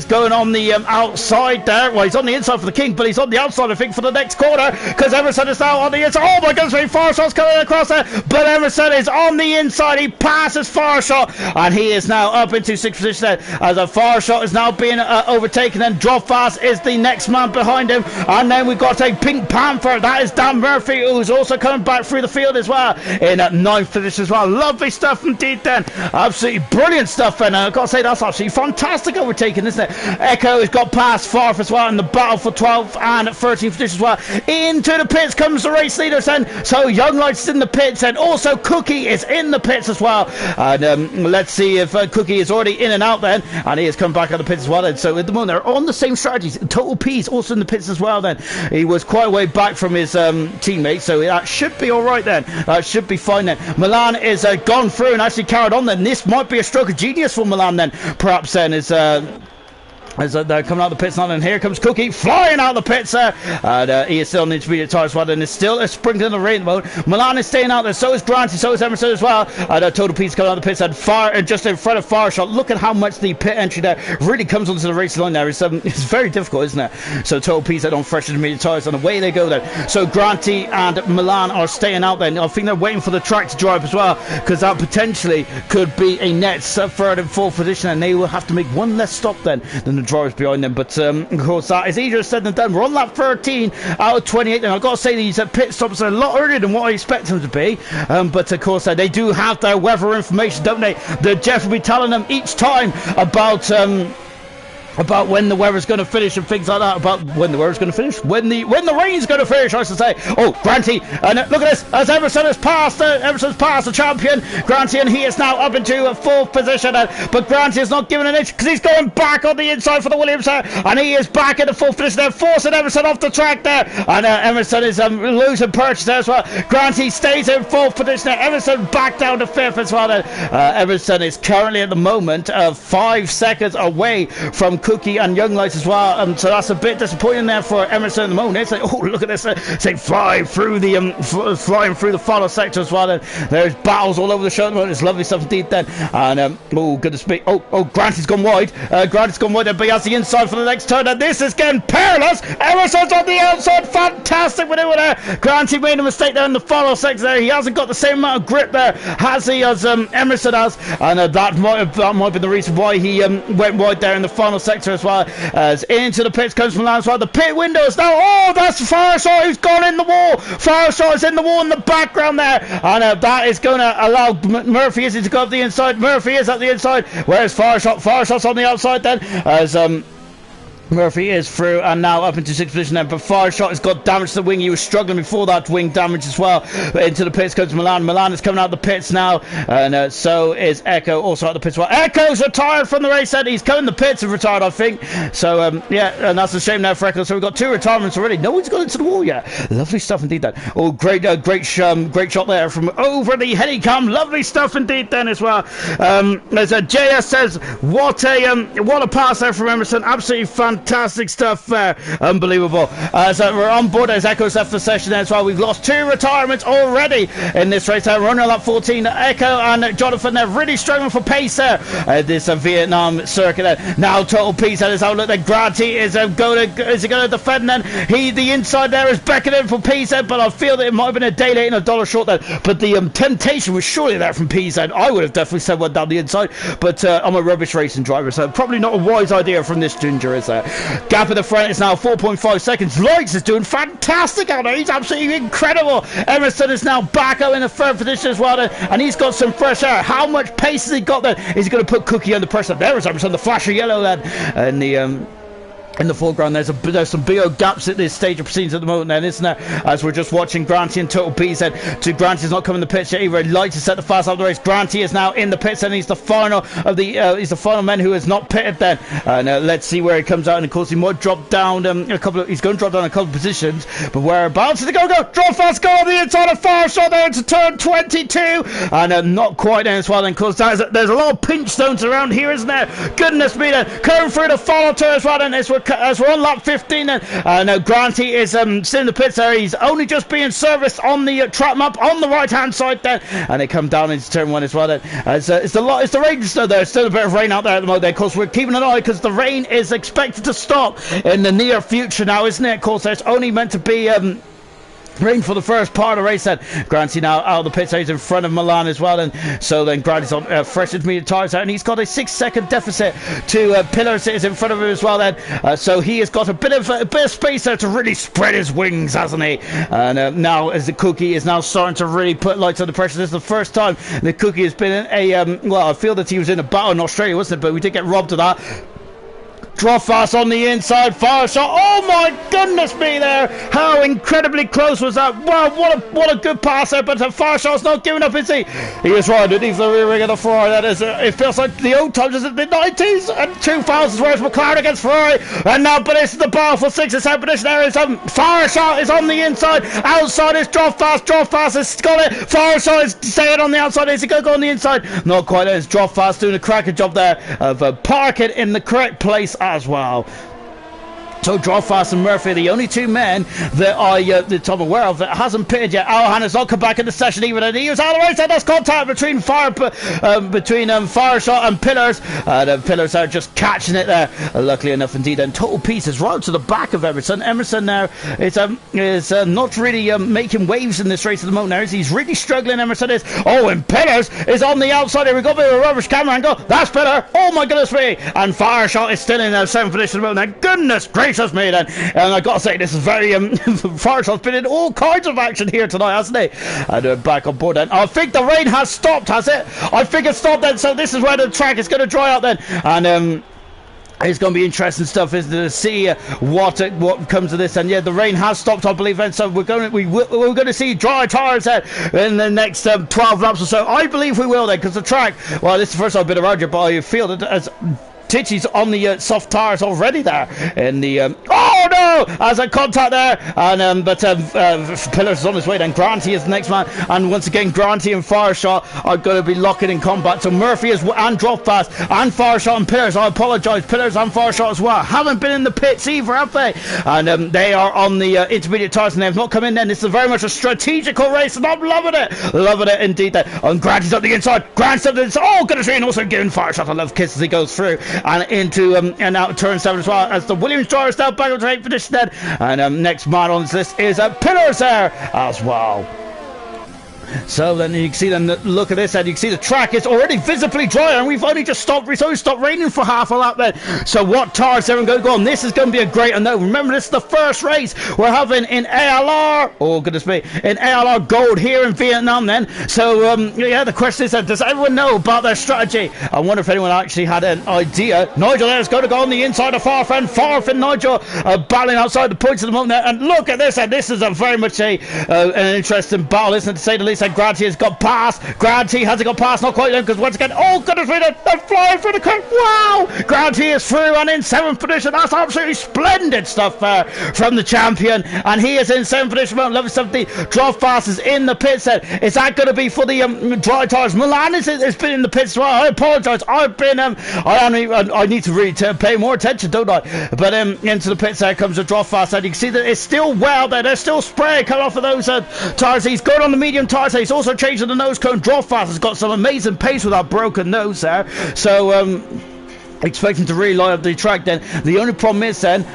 going on the outside there. Well, he's on the inside for the King, but he's on the outside I think for the next corner, because Emerson is now on the inside. Oh my goodness, Far Shot's coming across there, but Emerson is on the inside. He passes Far Shot, and he is now up into sixth position there, as a Far Shot is now being overtaken, and Droftas is the next man behind him, and then we've got a Pink Panther, that is Dan Murphy, who's also coming back through the field as well in ninth position as well. Lovely stuff indeed then, absolutely brilliant stuff, and I've got to say that's absolutely fantastic overtaking, isn't it? Echo has got past Farf as well in the battle for 12th and 13th position as well. Into the pits comes the race leaders then, so Young Lights in the pits, and also Cookie is in the pits as well, and let's see if Cookie is already in and out then, and he has come back on the pits as well then. So at the moment they're on the same strategies. Total P's also in the pits as well then. He was quite a way back from his teammate, so that should be alright then, that should be fine then. Milan is gone through and actually carried on then. This might be a stroke of genius for Milan then, perhaps then, as they're coming out of the pits now, and here comes Cookie flying out of the pits there, and he is still on the intermediate tyres as well, and it's still a sprinkling of rain at the moment. Milan is staying out there, so is Granty, so is Emerson as well, and Total P's coming out of the pits, and far just in front of Far Shot. Look at how much the pit entry there really comes onto the racing line there. It's very difficult, isn't it? So Total P's head on fresh intermediate tyres, and away they go then. So Granty and Milan are staying out then. I think they're waiting for the track to dry up as well, because that potentially could be a net third and fourth position, and they will have to make one less stop then than the drivers behind them. But of course that is easier said than done. We're on lap 13 out of 28, and I've got to say these pit stops are a lot earlier than what I expect them to be, but of course they do have their weather information, don't they? The Jeff will be telling them each time about when the weather's going to finish and things like that, about when the weather's going to finish, when the rain's going to finish, I should say. Oh, Granty, and look at this, as Emerson has passed the champion, Granty, and he is now up into a fourth position, but Granty is not giving an inch, because he's going back on the inside for the Williams there, and he is back in the fourth position there, forcing Emerson off the track there, and Emerson is losing purchase there as well. Granty stays in fourth position there, Emerson back down to fifth as well then. Emerson is currently at the moment 5 seconds away from Cookie and Young Lights as well, so that's a bit disappointing there for Emerson at the moment. It's like, oh, look at this, say flying through the follow sector as well. There's battles all over the show at the moment. It's lovely stuff indeed then, and oh goodness me, oh Granty's gone wide, there, but he has the inside for the next turn, and this is getting perilous. Emerson's on the outside, fantastic maneuver there. Granty made a mistake there in the follow sector there. He hasn't got the same amount of grip there as Emerson has, and that might be the reason why he went wide there in the final sector as well. As into the pits comes Milan as well. The pit window is now, oh, that's Far Shot who's gone in the wall. Far Shot is in the wall in the background there, and that is going to allow Murphy to go up the inside. Murphy is at the inside, whereas Far Shot's on the outside then, as Murphy is through and now up into sixth position then, but Far Shot has got damage to the wing. He was struggling before that wing damage as well. Into the pits comes Milan. Milan is coming out of the pits now, and so is Echo also out the pits as well. Echo's retired from the race then. He's coming the pits and retired, I think. So yeah, and that's a shame now for Echo. So we've got 2 retirements already. No one's gone into the wall yet. Lovely stuff indeed then. Oh, great shot there from over the headicam. Lovely stuff indeed then as well. As JS says, what a pass there from Emerson. Absolutely fantastic stuff there. Unbelievable. So we're on board as Echo's left the session there as well. We've lost 2 retirements already in this race. We're running on lap 14. Echo and Jonathan, they're really struggling for pace there. This Vietnam circuit there. Now Total Peace at his outlook. Then Granty is going to defend then. The inside there is beckoning for Peace, but I feel that it might have been a day late and a dollar short then. But the temptation was surely there from Peace. I would have definitely said one down the inside, but I'm a rubbish racing driver, so probably not a wise idea from this ginger, is there? Gap at the front is now 4.5 seconds. Lights is doing fantastic out there. He's absolutely incredible. Emerson is now back out in the third position as well, and he's got some fresh air. How much pace has he got there? Is he going to put Cookie under pressure? There is Emerson, the flash of yellow then, and the in the foreground. There's some big old gaps at this stage of proceedings at the moment then, isn't there, as we're just watching Granty and Total P said to Granty's not coming in the pits yet either. He'd like to set the fast up the race. Granty is now in the pits and he's the final of the he's the final man who has not pitted then, and let's see where he comes out. And of course he might drop down he's going to drop down a couple of positions, but whereabouts is the go drop fast go on the inside of far shot there into turn 22, and not quite in as well then, because there's a lot of pinch zones around here, isn't there? Goodness me then, coming through the follow turn as well then, as we're on lap 15 then. Now Granty is still in the pits there. He's only just being serviced on the track map on the right hand side then, and they come down into turn 1 as well then. It's the rain still there. Still a bit of rain out there at the moment. Of course we're keeping an eye because the rain is expected to stop in the near future now, isn't it? Of course there's only meant to be rain for the first part of the race then. Granty now out of the pits, he's in front of Milan as well, and so then Granty's on fresh intermediate tyres out, and he's got a 6-second deficit to Pillars is in front of him as well then, so he has got a bit of space there to really spread his wings, hasn't he? And now as the Cookie is now starting to really put lights on the pressure. This is the first time the Cookie has been in a well, I feel that he was in a battle in Australia, wasn't it, but we did get robbed of that. Drop fast on the inside, fire shot. Oh my goodness me there! How incredibly close was that? Wow, what a good pass there, but the fire shot's not giving up, is he? He is right underneath the rear wing of the Ferrari. That is, it feels like the old times, is it the 90s and 2000s, where it's McLaren against Ferrari, and now but this is the battle for 6th and 7th position. There is fire shot is on the inside, outside is drop fast has got it. Fire shot is staying on the outside. Is he going to go on the inside? Not quite. It's drop fast doing a cracking job there of parking in the correct place as well. So Drawfast and Murphy are the only two men that I'm aware of that hasn't pitted yet. Alhan has not come back in the session even, and he was out of the race, and there's contact between Fireshot and Pillars. The Pillars are just catching it there, luckily enough indeed. And Total Peace is right to the back of Emerson. Emerson now is not really making waves in this race at the moment. Now he's really struggling. Emerson is. Oh, and Pillars is on the outside here. We got a bit of a rubbish camera angle. That's Pillar. Oh my goodness me! And Fireshot is still in 7th position at the moment. Now, goodness gracious me then, and I gotta say this is very Fireshot's been in all kinds of action here tonight, hasn't he? And back on board then. I think the rain has stopped, has it? I think it's stopped then, so this is where the track is going to dry out then, and it's going to be interesting stuff, isn't it, to see what comes of this. And yeah, the rain has stopped, I believe, and so we're going to see dry tyres in the next 12 laps or so. I believe we will then, because the track, well, this is the first time I've been around here, but I feel that as Titchy's on the soft tyres already there in the oh no, as a contact there, and but Pillars is on his way then. Granty is the next man, and once again Granty and Fireshot are going to be locking in combat. So Murphy is and Dropfast and Fireshot and Pillars, I apologise, Pillars and Fireshot as well, haven't been in the pits either, have they? And they are on the intermediate tyres, and they've not come in then. This is very much a strategical race, and I'm loving it indeed then. And Granty's on the inside, Granty's on the inside, oh goodness me, and also giving Fireshot a love kiss as he goes through and into and out turn 7 as well, as the Williams driver is now back on track for this then. And next man on this list is Pillars there as well. So then you can see, then look at this, and you can see the track is already visibly dry, and we've only just stopped raining for half a lap then. So what tyres are going to go on? This is going to be a great, and no, remember this is the first race we're having in ALR, oh goodness me, in ALR Gold here in Vietnam then. So yeah, the question is, does everyone know about their strategy? I wonder if anyone actually had an idea. Nigel there is going to go on the inside of Farfan Nigel battling outside the points at the moment there, and look at this, and this is a very much an interesting battle, isn't it, to say the least. And Granty has got past. Granty hasn't got past, not quite, because once again, oh goodness me, they're flying through the curve. Wow! Granty is through and in 7th position. That's absolutely splendid stuff there from the champion, and he is in 7th position. 1170. Drop fast is in the pit set. Is that going to be for the dry tyres? Milan has been in the pits as well. I apologise. I've been I need to really pay more attention, don't I? But into the pits there comes the drop fast, and you can see that it's still well there. There's still spray coming off of those tyres. He's going on the medium tyres. He's also changing the nose cone. Drawfast has got some amazing pace with that broken nose there. So expecting to really line up the track then. The only problem is then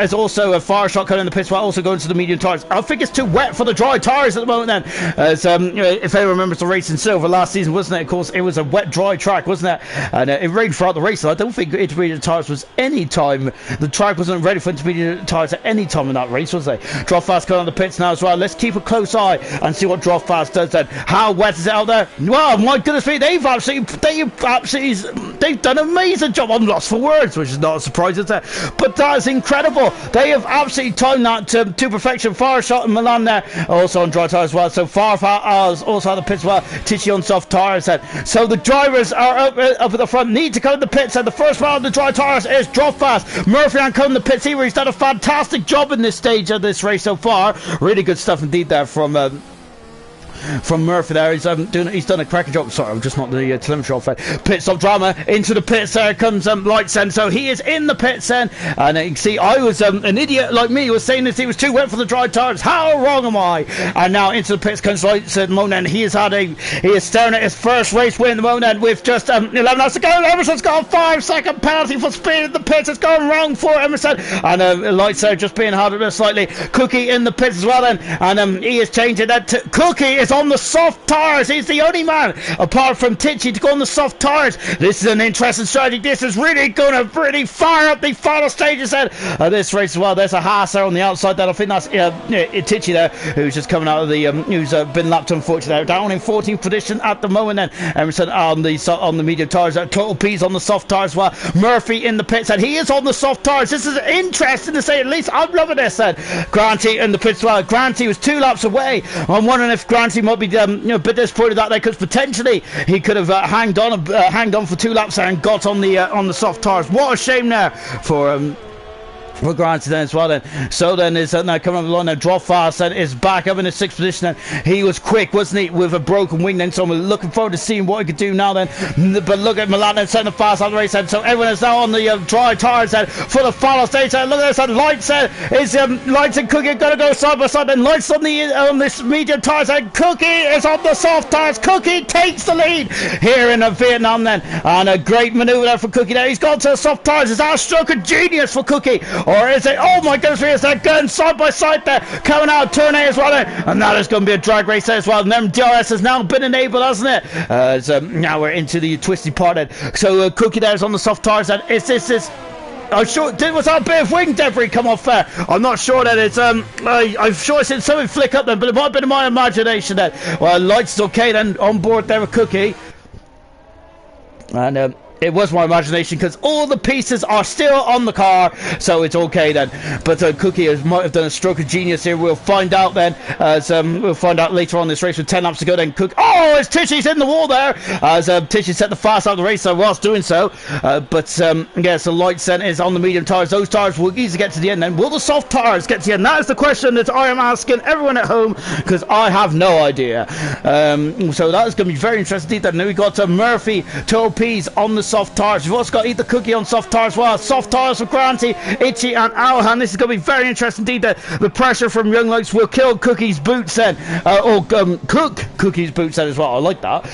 is also a fire shot coming in the pits while also going to the medium tyres. I think it's too wet for the dry tyres at the moment then. As if anyone remembers the race in Silver last season, wasn't it? Of course, it was a wet dry track, wasn't it? And it rained throughout the race, so I don't think intermediate tyres was any time. The track wasn't ready for intermediate tyres at any time in that race, was they? Drop fast coming on the pits now as well. Let's keep a close eye and see what Drop fast does then. How wet is it out there? Well, my goodness me, they've done an amazing job. I'm lost for words, which is not a surprise, is it? But that is incredible. They have absolutely timed that to perfection. Fire shot in Milan there, also on dry tyres as well. So far also on the pits as well. Tichy on soft tyres. So the drivers are up at the front, need to go to the pits, and the first one on the dry tyres is Drop Fast. Murphy and coming to the pits here. He's done a fantastic job in this stage of this race so far. Really good stuff indeed there from Murphy there. He's done a cracking job. Sorry, I'm just not the telemetry off. Pit stop drama into the pits. There comes Lightsen. So he is in the pits then, and you can see I was an idiot like me was saying this. He was too wet for the dry tyres. How wrong am I? And now into the pits comes Lightsen Monen. He is staring at his first race win at the moment with just 11 laps to go. Emerson's got a 5-second penalty for speed in the pits. It's gone wrong for Emerson, and Lightsen just being harder slightly. Cookie in the pits as well then, and he is changing that. Cookie is on the soft tyres. He's the only man apart from Tichy to go on the soft tyres. This is an interesting strategy. This is really going to really fire up the final stages then this race as well. There's a Haas there on the outside there. I think that's Tichy there, who's just coming out of the who's been lapped unfortunately there. Down in 14th position at the moment then. Emerson on the medium tyres. Total P's on the soft tyres as well. Murphy in the pits and he is on the soft tyres. This is interesting to say at least. I'm loving this then. Granty in the pits as well. Granty was 2 laps away. I'm wondering if Granty might be a bit disappointed that there, because potentially he could have hanged on for 2 laps there and got on the soft tyres. What a shame there for granted then as well then. So then is now coming up the line now. Drop Fast then is back up in the 6th position then. He was quick, wasn't he, with a broken wing then, so I'm looking forward to seeing what he could do now then. But look at Milan then setting the fast out of the race then. So everyone is now on the dry tyres then for the final stage then. Look at this, Lights Lights and Cookie gonna go side by side then. Lights on this medium tyres and Cookie is on the soft tyres. Cookie takes the lead here in Vietnam then, and a great manoeuvre there for Cookie there. He's gone to the soft tyres. Is that a stroke of genius for Cookie? Or is it, oh my goodness, is that gun side by side there, coming out, turn A as well there, and that is going to be a drag race there as well. And then DRS has now been enabled, hasn't it? So now we're into the twisty part then. So Cookie there is on the soft tyres then. Is this I'm sure, was that a bit of wing debris come off there? I'm not sure that it's, I'm sure I seen something flick up then, but it might have been in my imagination then. Well, Lights is okay then, on board there with Cookie. And, it was my imagination because all the pieces are still on the car, so it's okay then. But Cookie might have done a stroke of genius here. We'll find out then. We'll find out later on this race with 10 laps to go. Then it's Tichy's in the wall there as Tichy set the fast out of the race. So whilst doing so, yeah, so Lightsen is on the medium tyres. Those tyres will easily get to the end. Then will the soft tyres get to the end? That is the question that I am asking everyone at home because I have no idea. So that is going to be very interesting. Then we got Murphy, Total P's on the soft tyres. We've also got either Cookie on soft tyres as well. Soft tyres for Granty, Itchy and Alhan. This is going to be very interesting indeed. The pressure from Young Lights will kill Cookie's boots then. Cook Cookie's boots then as well. I like that.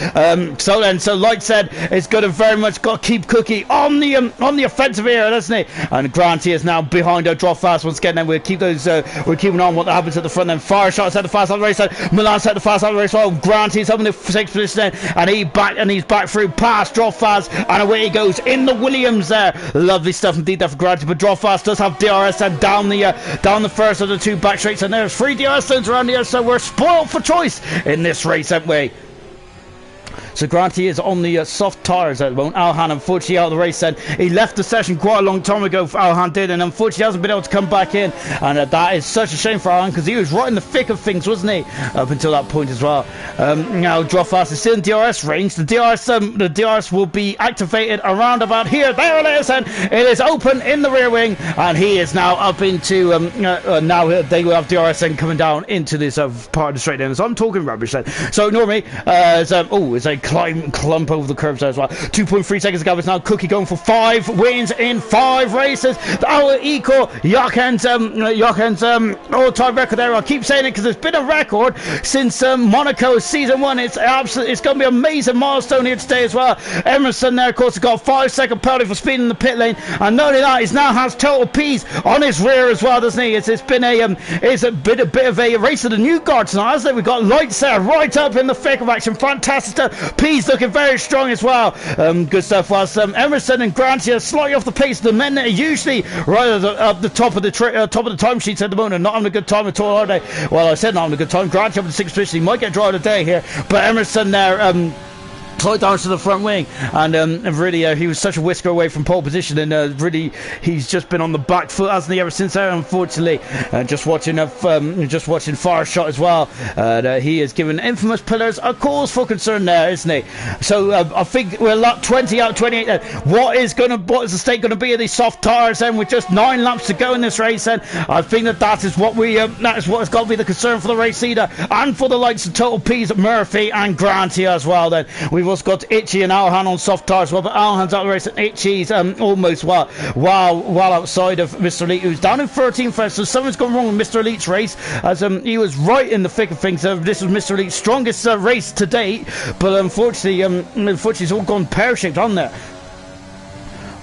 So Lightsen is going to very much got to keep Cookie on the offensive here, doesn't he? And Granty is now behind her. Drop Fast once again. Then we'll keep those. We're keeping on what happens at the front. Then Fire Shot set the fast out of the race. Then Milan set the fast out of the race. Well, Granty's up in the 6th position then, and he's back through past Drop Fast, and away he goes in the Williams there. Lovely stuff indeed there for Granty, but Drop Fast does have DRS and down the first of the 2 back straights, and there's 3 DRS zones around here, so we're spoiled for choice in this race, aren't we? So Granty is on the soft tyres at the moment. Alhan unfortunately out of the race then. He left the session quite a long time ago, Alhan did, and unfortunately hasn't been able to come back in, and that is such a shame for Alhan because he was right in the thick of things, wasn't he, up until that point as well. Now Drop Fast is still in DRS range. The DRS will be activated around about here. There it is, and it is open in the rear wing, and he is now up into now they will have DRS then coming down into this part of the straight end. So I'm talking rubbish then. So ignore me. It's a clump over the curbs there as well. 2.3 seconds ago. It's now Cookie going for 5 wins in 5 races. That will equal Jochen's all-time record there. I'll keep saying it because it's been a record since Monaco season 1. It's going to be an amazing milestone here today as well. Emerson there, of course, has got a 5-second penalty for speeding in the pit lane, and not only that, he now has Total P's on his rear as well, doesn't he? It's been a bit of a race of the new guard tonight, hasn't it? We've got Lights there right up in the thick of action. Fantastic stuff. P's looking very strong as well. Good stuff. Whilst Emerson and Granty are slightly off the pace. The men that are usually right at the top of the timesheets at the moment are not having a good time at all, are they? Well, I said not having a good time. Granty up in the 6th position. He might get dry today here, but Emerson there tight damage to the front wing, and really he was such a whisker away from pole position, and really he's just been on the back foot, hasn't he, ever since there, unfortunately. Just watching Fireshot as well, he has given Infamous Pillars a cause for concern there, isn't he? So I think we're 20 out of 28 then. What is the state going to be of these soft tires then, with just 9 laps to go in this race then? I think that is what has got to be the concern for the race leader, and for the likes of Total P's, Murphy and Grant here as well then. We've also got Itchy and Alhan on soft tires as well, but Alhan's out of the race, and Itchy's almost well outside of Mr. Elite, who's down in 13th first. So something's gone wrong with Mr. Elite's race, as he was right in the thick of things. This was Mr. Elite's strongest race to date, but unfortunately it's all gone pear-shaped on there.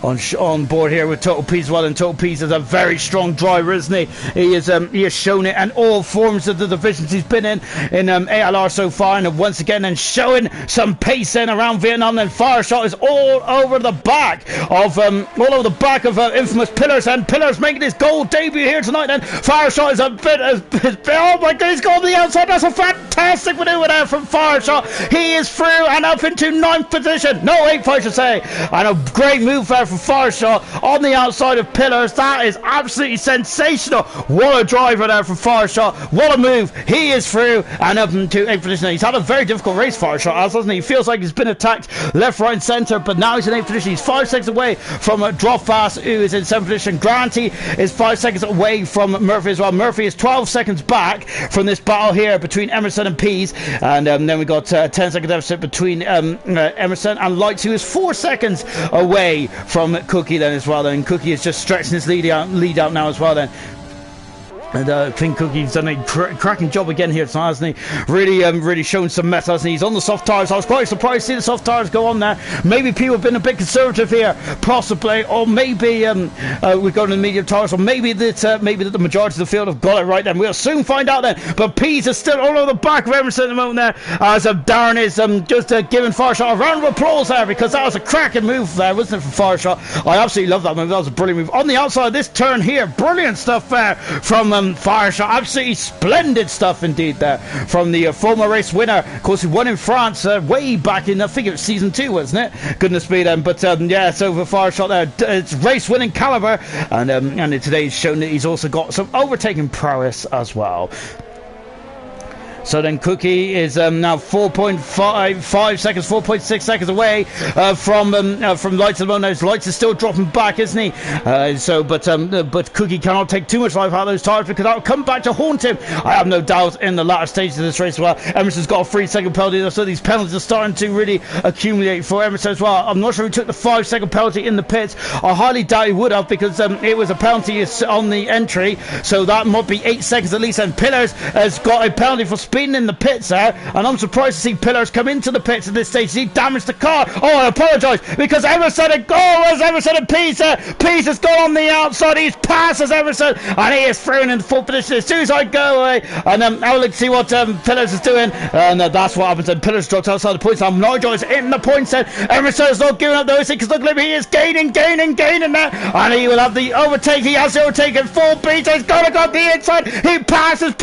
On board here with Total Peace as well, and Total Peace is a very strong driver, isn't he? He has shown it in all forms of the divisions he's been in ALR so far, and once again and showing some pace in around Vietnam. Then Fireshot is all over the back of Infamous Pillars, and Pillars making his gold debut here tonight. Then Fireshot is oh my god, he's gone to the outside. That's a fantastic maneuver there from Fireshot. He is through and up into 9th position, no 8th I should say, and a great move there for Fireshot on the outside of Pillars. That is absolutely sensational. What a driver there from Fireshot. What a move. He is through and up into 8th position. He's had a very difficult race, Fireshot, hasn't he? He feels like he's been attacked left, right and centre, but now he's in 8th position. He's 5 seconds away from Drop Fast, who is in 7th position. Granty is 5 seconds away from Murphy as well. Murphy is 12 seconds back from this battle here between Emerson and Pease, and then we got 10-second deficit between Emerson and Lights, who is 4 seconds away from Cookie then as well. Then Cookie is just stretching his lead out now as well then. And I think Cookie's done a cracking job again here tonight, hasn't he? Really showing some mettle, hasn't he? He's on the soft tires. I was quite surprised to see the soft tires go on there. Maybe people have been a bit conservative here, possibly, or maybe we're going to the medium tires, or maybe that the majority of the field have got it right. Then we'll soon find out then. But Pease is still all over the back of Emerson at the moment there, as Darren is just giving Fireshot a round of applause there, because that was a cracking move there, wasn't it, from Fireshot? I absolutely love that move. That was a brilliant move on the outside of this turn here. Brilliant stuff there from Fireshot. Absolutely splendid stuff indeed there from the former race winner. Of course, he won in France way back in, I think it was season 2, wasn't it? Goodness me then. But yeah, so for Fireshot there, it's race winning caliber, and today he's shown that he's also got some overtaking prowess as well. So then Cookie is now 4.5 seconds, 4.6 seconds away from Lights at the moment. Lights is still dropping back, isn't he? But Cookie cannot take too much life out of those tires, because that will come back to haunt him, I have no doubt, in the latter stages of this race as well. Emerson's got a 3-second penalty, so these penalties are starting to really accumulate for Emerson as well. I'm not sure he took the 5-second penalty in the pits. I highly doubt he would have, because it was a penalty on the entry, so that might be 8 seconds at least. And Pillars has got a penalty for speeding in the pits there, and I'm surprised to see Pillars come into the pits at this stage. He damaged the car. Oh, I apologise, because Emerson and Emerson and Pease has gone on the outside. He's passes Emerson, and he is thrown in full position as soon as I go away. And I'll look to see what Pillars is doing, and that's what happens. And Pillars dropped outside the points. Nigel is in the points then. Emerson is not giving up those things, because look at him, he is gaining there, and he will have the overtake. He has the overtake in full beat. He's got the inside. He passes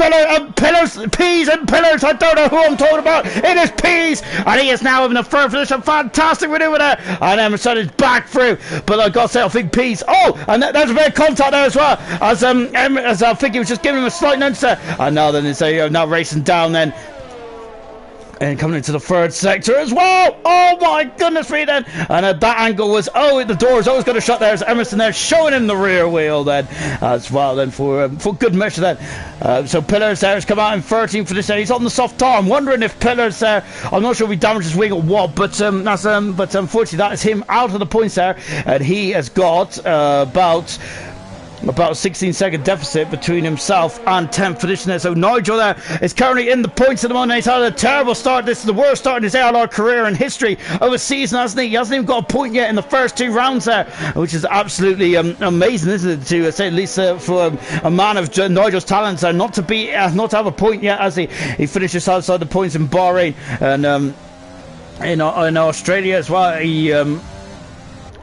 Pease and Pillars. I don't know who I'm talking about. It is Pease, and he is now having a third position. Fantastic maneuver there, and Emerson is back through. But I gotta say, I think Pease. Oh, and there's a bit of contact there as well, as I think he was just giving him a slight nudge there. And now then it's now racing down then. And coming into the third sector as well. Oh my goodness me then. And that angle was, the door is always going to shut there. As Emerson there showing him the rear wheel then as well then for good measure then. So Pillars there has come out in 13th for this day. He's on the soft tire. I'm wondering if Pillars there, I'm not sure if he damaged his wing or what, but unfortunately that is him out of the points there, and he has got about a 16-second deficit between himself and 10th position there. So Nigel there is currently in the points at the moment. He's had a terrible start. This is the worst start in his ALR career in history of a season, hasn't he? He hasn't even got a point yet in the first 2 rounds there, which is absolutely amazing, isn't it, to say at least for a man of Nigel's talents not to have a point yet, as he finishes outside the points in Bahrain, and in Australia as well.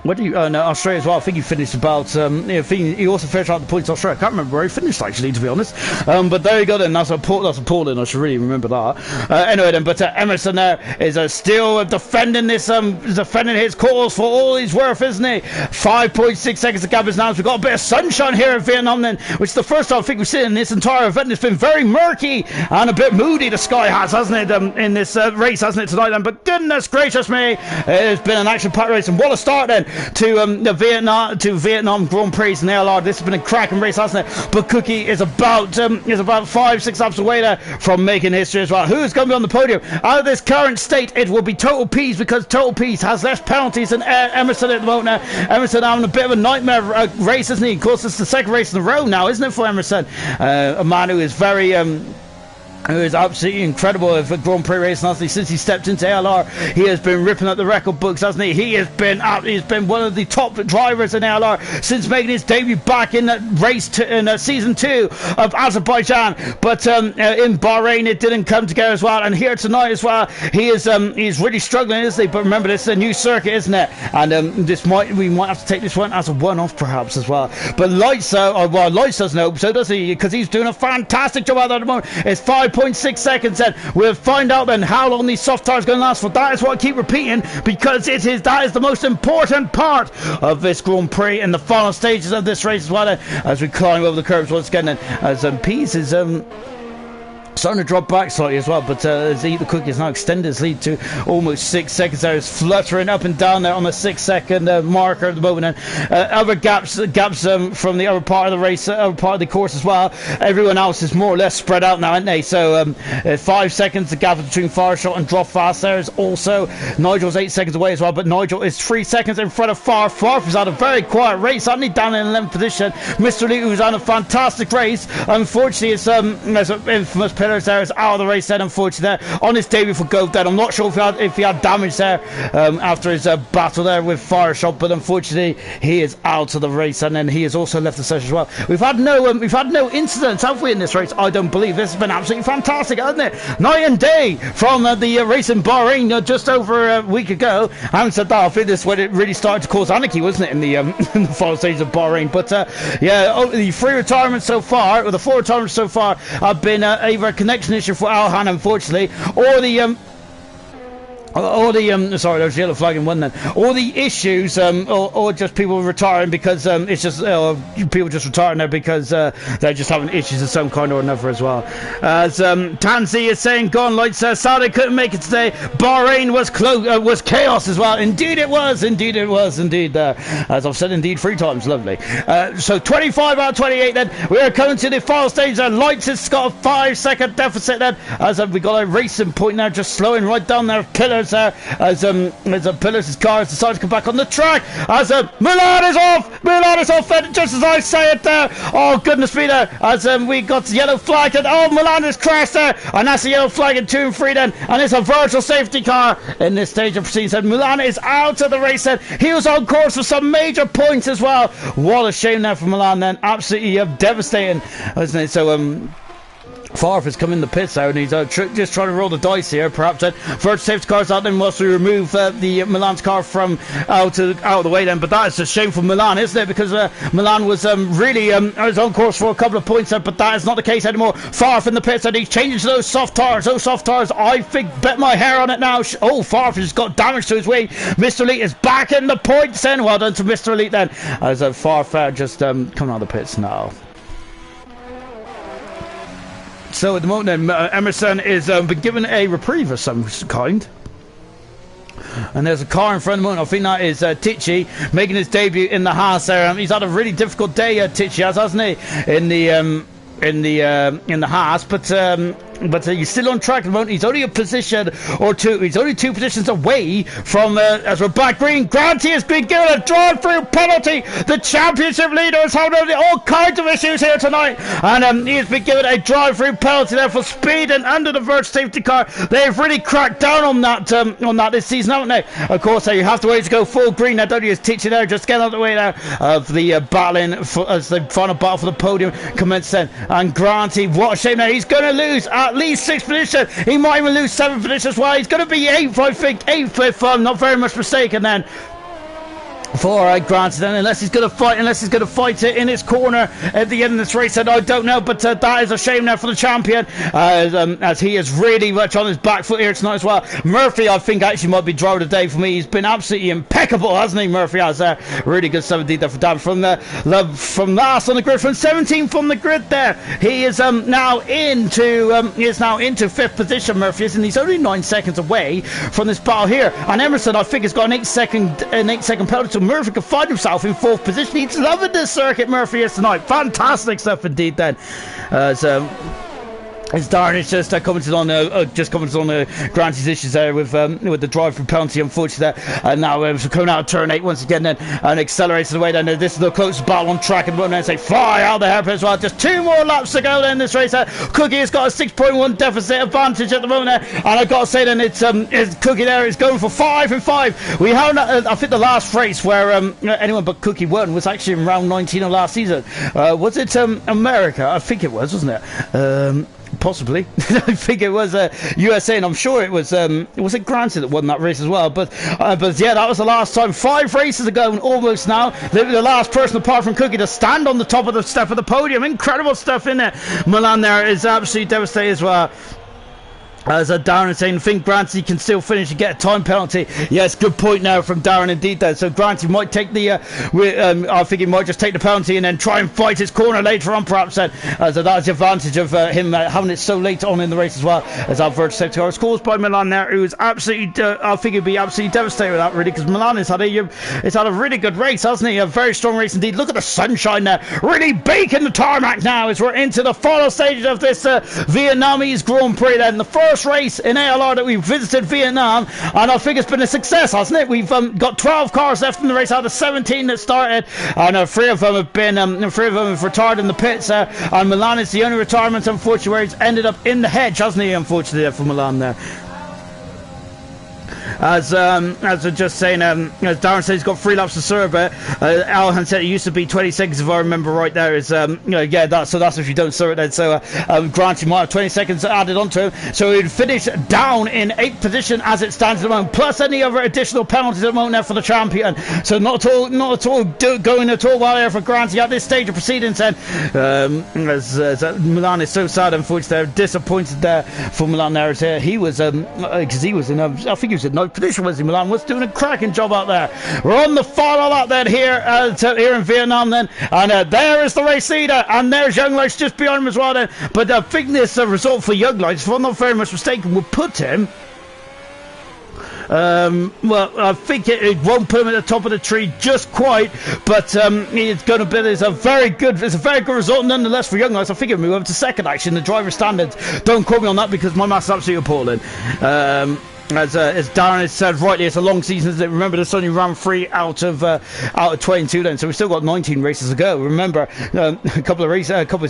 What do you? No, Australia as well. I think he finished about. He also finished out the points in Australia. I can't remember where he finished actually, to be honest. But there you go. Then that's appalling. I should really remember that. Anyway, then, but Emerson there is still defending this, defending his cause for all he's worth, isn't he? 5.6 seconds to gap is now. We've got a bit of sunshine here in Vietnam, then, which is the first time I think we've seen in this entire event. It's been very murky and a bit moody. The sky has, hasn't it? In this race, hasn't it tonight? Then, but goodness gracious me, it's been an action-packed race, and what a start then to the Vietnam Grand Prix in ALR. This has been a cracking race, hasn't it? But Cookie is about 5-6 laps away there from making history as well. Who's going to be on the podium? Out of this current state, it will be Total Peas, because Total Peas has less penalties than Emerson at the moment now. Emerson having a bit of a nightmare race, isn't he? Of course, it's the second race in a row now, isn't it, for Emerson? A man who is very who is absolutely incredible for Grand Prix racing, hasn't he? Since he stepped into ALR, he has been ripping up the record books, hasn't he? He's been one of the top drivers in ALR since making his debut back in that race in season 2 of Azerbaijan. But in Bahrain, it didn't come together as well. And here tonight as well, he's really struggling, isn't he? But remember, this is a new circuit, isn't it? And we might have to take this one as a one-off, perhaps as well. But Lights doesn't hope so, does he? Because he's doing a fantastic job out there at the moment. It's 5.6 seconds, and we'll find out then how long these soft tires are going to last for. That is what I keep repeating, because that is the most important part of this Grand Prix in the final stages of this race as well, as we climb over the curves once again, and as Pease is starting to drop back slightly as well, but as the Cookie has now extended his lead to almost 6 seconds there. It's fluttering up and down there on the 6-second marker at the moment, and other gaps from the other part of the race, other part of the course as well. Everyone else is more or less spread out now, aren't they? So 5 seconds the gap between Fireshot and Drop Fast there is also. Nigel's 8 seconds away as well, but Nigel is 3 seconds in front of Farf. Farf has had a very quiet race, hasn't he, down in 11th position. Mr. Lee, who's on a fantastic race, unfortunately it's there's an infamous Pillars there is out of the race then, unfortunately, there on his debut for Gove Dead. I'm not sure if he had damage there after his battle there with Fireshot, but unfortunately he is out of the race, and then he has also left the session as well. We've had no incidents, have we, in this race? I don't believe. This has been absolutely fantastic, hasn't it? Night and day from the race in Bahrain just over a week ago. I haven't said that. I think this is when it really started to cause anarchy, wasn't it, in the in the final stages of Bahrain? But the 3 retirements so far, or the 4 retirements so far, have been either a connection issue for Alhan, unfortunately, or the sorry, there's yellow flag in one then. All the issues, or just people retiring because it's just people just retiring there because they're just having issues of some kind or another as well. As Tansy is saying, "Gone Lights, Saudi couldn't make it today. Bahrain was chaos as well. Indeed it was. Indeed it was. Indeed, as I've said, indeed 3 times. Lovely. So 25 out of 28. Then we are coming to the final stage. Lights has got a 5-second deficit then, as we got a racing point now, just slowing right down there. Pillars there, as Pillars' car has decided to come back on the track, as Milan is off, and just as I say it there, oh goodness me there, as we got the yellow flag, and Milan has crashed there, and that's a yellow flag in 2 and 3 then, and it's a virtual safety car in this stage of proceedings, and Milan is out of the race then. He was on course for some major points as well. What a shame there for Milan then, absolutely devastating, isn't it? So Farf has come in the pits there, and he's just trying to roll the dice here. Perhaps then virtual safety cars out, then whilst we remove the Milan's car from out of the way then. But that is a shame for Milan, isn't it? Because Milan was really was on course for a couple of points there, but that is not the case anymore. Farf in the pits, and he's changing to those soft tires. Those soft tires, I think, bet my hair on it now. Farf has got damage to his wing. Mr. Elite is back in the points then. Well done to Mr. Elite then, as Farf just coming out of the pits now. So at the moment then, Emerson is been given a reprieve of some kind. And there's a car in front of the moment. I think that is Tichy making his debut in the Haas there. He's had a really difficult day, Tichy has, hasn't he? In the Haas, but he's still on track at the moment. He's only a position or two. He's only 2 positions away from, as we're back green, Granty has been given a drive-through penalty. The championship leader is having all kinds of issues here tonight, and he has been given a drive-through penalty there for speed and under the virtual safety car. They've really cracked down on that this season, haven't they? Of course, you have to wait to go full green. Now, don't you just teach you there, just get out of the way there of the battling as the final battle for the podium commences then. And Granty, what a shame now. He's going to lose at least 6th position. He might even lose 7th position as well. He's going to be 8th, I think. 8th if I'm not very much mistaken then. for Grant, then, unless he's going to fight it in his corner at the end of this race. And I don't know, but that is a shame now for the champion, as he is really much on his back foot here tonight as well. Murphy, I think, actually might be driver of the day for me. He's been absolutely impeccable, hasn't he? Murphy has really good stuff indeed there for Dan from last on the grid, from 17th on the grid there. He is now into fifth position. Murphy is, and he's only 9 seconds away from this battle here. And Emerson, I think, has got an 8 second penalty, so Murphy can find himself in fourth position. He's loving this circuit, Murphy is tonight. Fantastic stuff indeed then. As Darren is just commented on Granty's issues there with the drive for penalty, unfortunately. And now coming out of turn 8 once again then, and accelerates away then. This is the closest battle on track at the moment. They fly out the hairpin as well. Just 2 more laps to go then in this race. Cookie has got a 6.1 deficit advantage at the moment there. And I've got to say then, it's Cookie there is going for 5 and 5. We have, I think the last race where anyone but Cookie won was actually in round 19 of last season. Was it America? I think it was, wasn't it? Possibly. I think it was USA, and I'm sure it was it Granted that won that race as well, but yeah, that was the last time. 5 races ago, and almost now the last person apart from Cookie to stand on the top of the step of the podium. Incredible stuff in there. Milan there is absolutely devastated as well. As Darren is saying, I think Granty can still finish and get a time penalty. Yes, good point now from Darren indeed there. So Granty might take the I think he might just take the penalty and then try and fight his corner later on, perhaps then. So that's the advantage of him having it so late on in the race as well. As Alberto safety car is caused by Milan there, who is absolutely I think he'd be absolutely devastated with that, really, because Milan has had a really good race, hasn't he? A very strong race indeed. Look at the sunshine there, really baking the tarmac now as we're into the final stages of this Vietnamese Grand Prix then. The first race in ALR that we've visited Vietnam, and I think it's been a success, hasn't it? We've got 12 cars left in the race out of 17 that started, and 3 of them have retired in the pits, and Milan is the only retirement, unfortunately, where he's ended up in the hedge, hasn't he? Unfortunately for Milan there. As we're just saying, as Darren said, he's got 3 laps to serve, but Alhan said it used to be 20 seconds if I remember right there. Is yeah, that's if you don't serve it then. So Granty might have 20 seconds added onto him, so he'd finish down in 8th position as it stands at the moment, plus any other additional penalties at the moment there for the champion. So not at all going at all well there for Granty at this stage of proceedings then. As Milan is so sad, unfortunately, they're disappointed there for Milan there. As he was because he was in I think he was in 9th position, was he? Milan was doing a cracking job out there. We're on the final lap then here in Vietnam then, and there is the race leader, and there's Young Lights just behind him as well then. But I think this result for Young Lights, if I'm not very much mistaken, would put him well, I think it won't put him at the top of the tree just quite, but it's going to be a very good result nonetheless for Young Lights. I think he'll move over to second actually in the driver standards. Don't quote me on that because my maths is absolutely appalling. As Darren has said rightly, it's a long season, isn't it? Remember, this only ran 3 out of 22 then, so we've still got 19 races to go. Remember, a couple of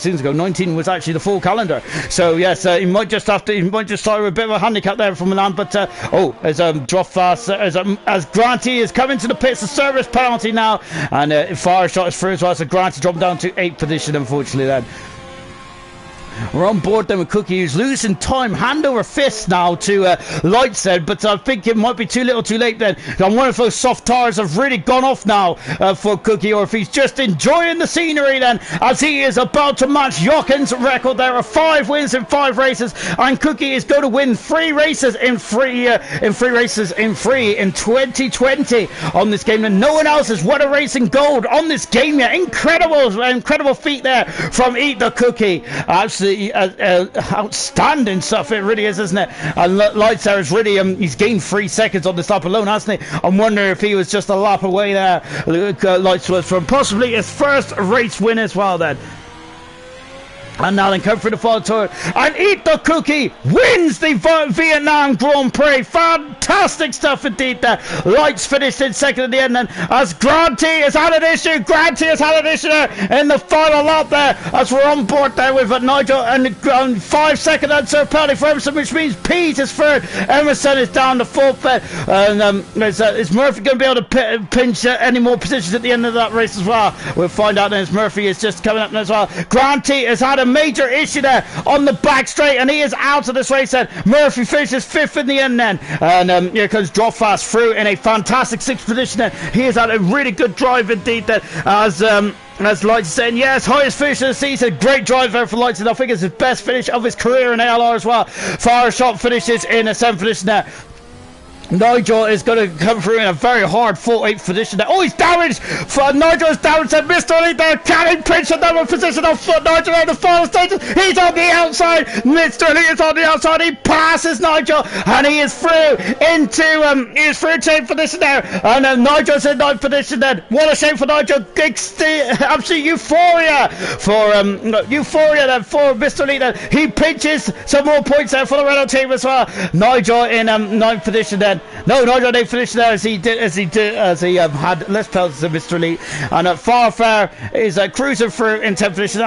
seasons ago, 19 was actually the full calendar. So yes, he might just start with a bit of a handicap there from Milan. But as drop fast as Granty is coming to the pits, the service penalty now, and fire shot is through as well. So Granty dropping down to 8th position, unfortunately then. We're on board then with Cookie, who's losing time hand over fist now to Lightstead, but I think it might be too little too late then. And one of those soft tires have really gone off now for Cookie, or if he's just enjoying the scenery then, as he is about to match Jochen's record there of 5 wins in 5 races, and Cookie is going to win 3 races in 2020 on this game, and no one else has won a race in gold on this game yet. Incredible feat there from Eat the Cookie. Absolutely outstanding stuff it really is, isn't it? And Lights there is really he's gained 3 seconds on this lap alone, hasn't he? I'm wondering if he was just a lap away there, Lights was, from possibly his first race win as well then. And now then come for the final tour, and Eat the Cookie wins the Vietnam Grand Prix. Fantastic stuff indeed there. Lights finished in second at the end then, as Granty has had an issue in the final lap there, as we're on board there with Nigel, and 5 second unserved penalty for Emerson, which means Pete is third, Emerson is down to 4th then, and is Murphy going to be able to pinch any more positions at the end of that race as well? We'll find out then, as Murphy is just coming up as well. Granty has had a major issue there on the back straight, and he is out of this race then. Murphy finishes 5th in the end then, and here comes Drop Fast through in a fantastic 6th position then. He has had a really good drive indeed then, as Lights is saying, yes, highest finish of the season. Great drive there for Lights, and I think it's his best finish of his career in ALR as well. Fire Shot finishes in a 7th position there. Nigel is going to come through in a very hard 4th position there. Oh, he's damaged! Nigel is damaged, and Mr. Elite there. Can he pinch another position on foot? Nigel on the final stages. He's on the outside. Mr. Elite is on the outside. He passes Nigel, and he is through into he is through to 8th position there. And Nigel's in 9th position then. What a shame for Nigel. Absolute euphoria for euphoria then for Mr. Elite then. He pinches some more points there for the Renault team as well. Nigel in 9th position then. No, Nigel didn't finish there as he had less penalties than Mr. Elite, and Farfar is cruising through in 10th position,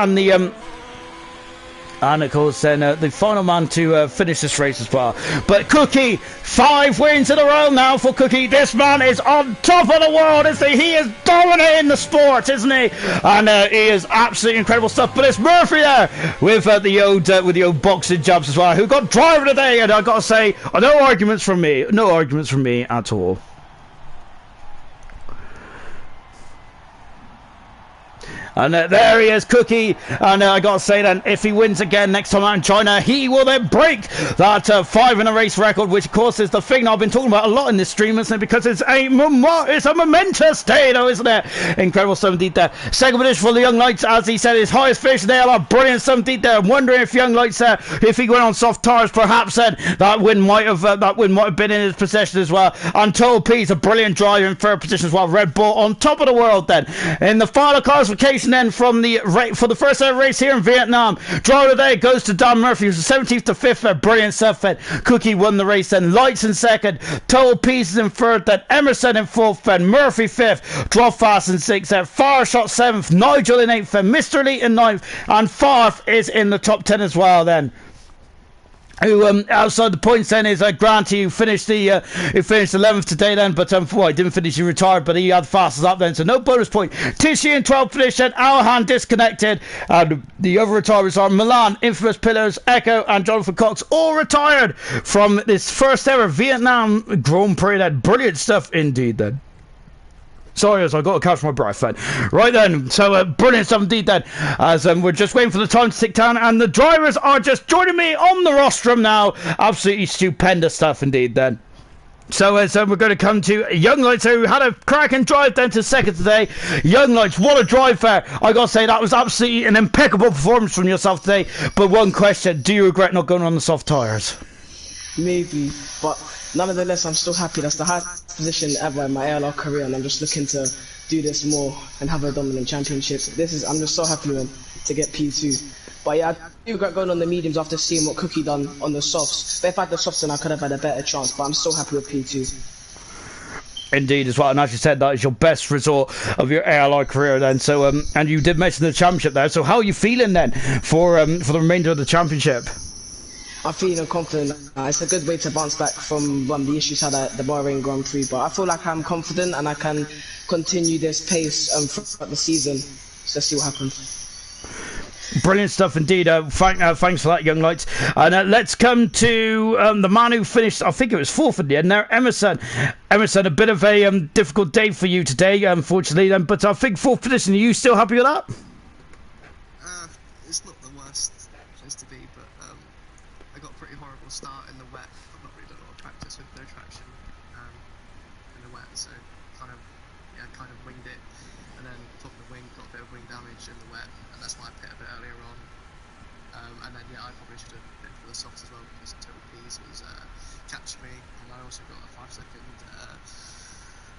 and of course then the final man to finish this race as well. But Cookie, 5 wins in a row now for Cookie. This man is on top of the world, isn't he? He is dominating the sport, isn't he? And he is absolutely incredible stuff. But it's Murphy there with the old boxing jumps as well, who got driver today. And I got to say, no arguments from me at all. And there he is, Cookie. And I got to say then, if he wins again next time out in China, he will then break that 5 in a race record, which of course is the thing I've been talking about a lot in this stream, isn't it? Because it's a momentous day, though, isn't it? Incredible stuff indeed there. 2nd position for the Young Lights, as he said, his highest finish in the ALR. Brilliant stuff indeed there. I'm wondering if Young Lights, if he went on soft tires, perhaps then that win might have been in his possession as well. Untitled P's a brilliant drive in 3rd position as well. Red Bull on top of the world then. In the final classification then for the first ever race here in Vietnam, driver of the day goes to Don Murphy, who's 17th to 5th. Brilliant stuff then. Cookie won the race then. Lights in 2nd, Total Pieces in 3rd, then Emerson in 4th, then Murphy 5th, Drop Fast in 6th, Fire Shot 7th, Nigel in 8th, then Mr. Elite in 9th, and Farf is in the top 10 as well then. Who outside the points then is Granty, who finished 11th today then, but he didn't finish, he retired, but he had fastest up then, so no bonus point. Tishy in 12th position, Alhan disconnected, and the other retirements are Milan, Infamous Pillars, Echo, and Jonathan Cox, all retired from this first ever Vietnam Grand Prix then. Brilliant stuff indeed then. Sorry, as I got to catch my breath then. Right then, so brilliant stuff indeed then. As we're just waiting for the time to tick down, and the drivers are just joining me on the rostrum now. Absolutely stupendous stuff indeed then. So we're going to come to Young Lights, who had a cracking drive then to 2nd today. Young Lights, what a drive there. I got to say, that was absolutely an impeccable performance from yourself today. But one question, do you regret not going on the soft tyres? Maybe, but nonetheless, I'm still happy. That's the highest position ever in my ALR career, and I'm just looking to do this more and have a dominant championship. I'm just so happy to get P2. But yeah, I do regret going on the mediums after seeing what Cookie done on the softs. But if I had the softs, then I could have had a better chance. But I'm so happy with P2. Indeed, as well, and as you said, that is your best result of your ALR career then. So, and you did mention the championship there. So, how are you feeling then for the remainder of the championship? I'm feeling confident. It's a good way to bounce back from the issues had at the Bahrain Grand Prix. But I feel like I'm confident and I can continue this pace throughout the season. So let's see what happens. Brilliant stuff indeed. Thanks for that, Young Lights. And let's come to the man who finished, I think it was 4th in the end there, Emerson. Emerson, a bit of a difficult day for you today, unfortunately. But I think 4th position, are you still happy with that? It's not the worst place to be, but I got a pretty horrible start in the wet. I've not really done a lot of practice with no traction in the wet, so kind of winged it, and then top of the wing, got a bit of wing damage in the wet, and that's why I pit a bit earlier on. And then I probably should have been for the softs as well, because Total P's was catching me, and I also got a 5-second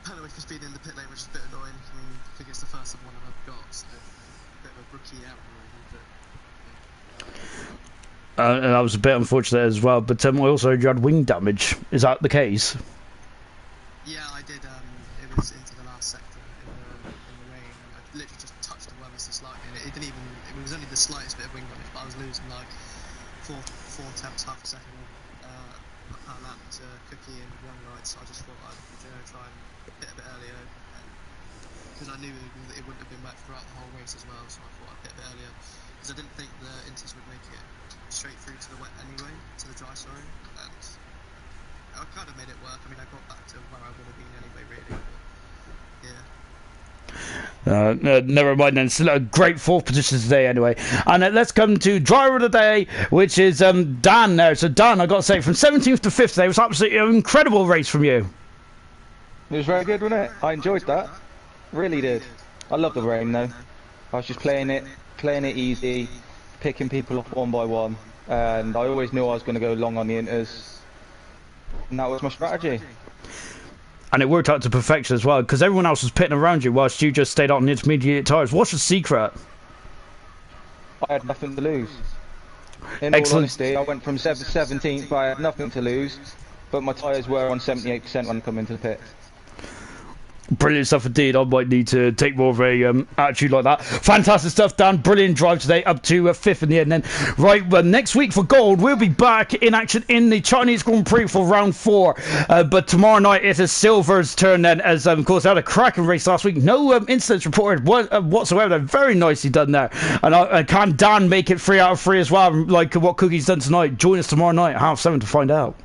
penalty for speed in the pit lane, which is a bit annoying. I think it's the first one I've got, so a bit of a rookie error. And that was a bit unfortunate as well, but I also heard you had wing damage. Is that the case? Yeah, I did. It was into the last sector in the rain. I literally just touched the well so slightly, and it was only the slightest bit of wing damage, but I was losing like four tenths, half a second per lap to Cookie and Young Lights, so I just thought I'd try and pit a bit earlier. because I knew that it wouldn't have been wet throughout the whole race as well, so I thought I'd pit a bit earlier, because I didn't think the Inters would make it straight through to the wet anyway, to the dry, sorry, and I kind of made it work. I mean, I got back to where I would have been anyway, really, but yeah. Never mind then. Still a great fourth position today anyway. And let's come to driver of the day, which is Dan there. So Dan, I got to say, from 17th to 5th today, it was absolutely an incredible race from you. It was very good, wasn't it? I enjoyed that. Really did. I love the rain though. I was just playing it easy, picking people off one by one, and I always knew I was going to go long on the Inters, and that was my strategy. And it worked out to perfection as well, because everyone else was pitting around you whilst you just stayed on the intermediate tyres. What's the secret? I had nothing to lose. In all honesty, I went from 17th, but I had nothing to lose, but my tyres were on 78% when I come into the pit. Brilliant stuff indeed. I might need to take more of a attitude like that. Fantastic stuff, Dan. Brilliant drive today, up to 5th in the end. Then, right, well, next week for gold, we'll be back in action in the Chinese Grand Prix for round 4. But tomorrow night it is silver's turn then, as of course they had a cracking race last week. No incidents reported whatsoever. They're very nicely done there. And can Dan make it 3 out of 3 as well, like what Cookie's done tonight? Join us tomorrow night at 7:30 to find out.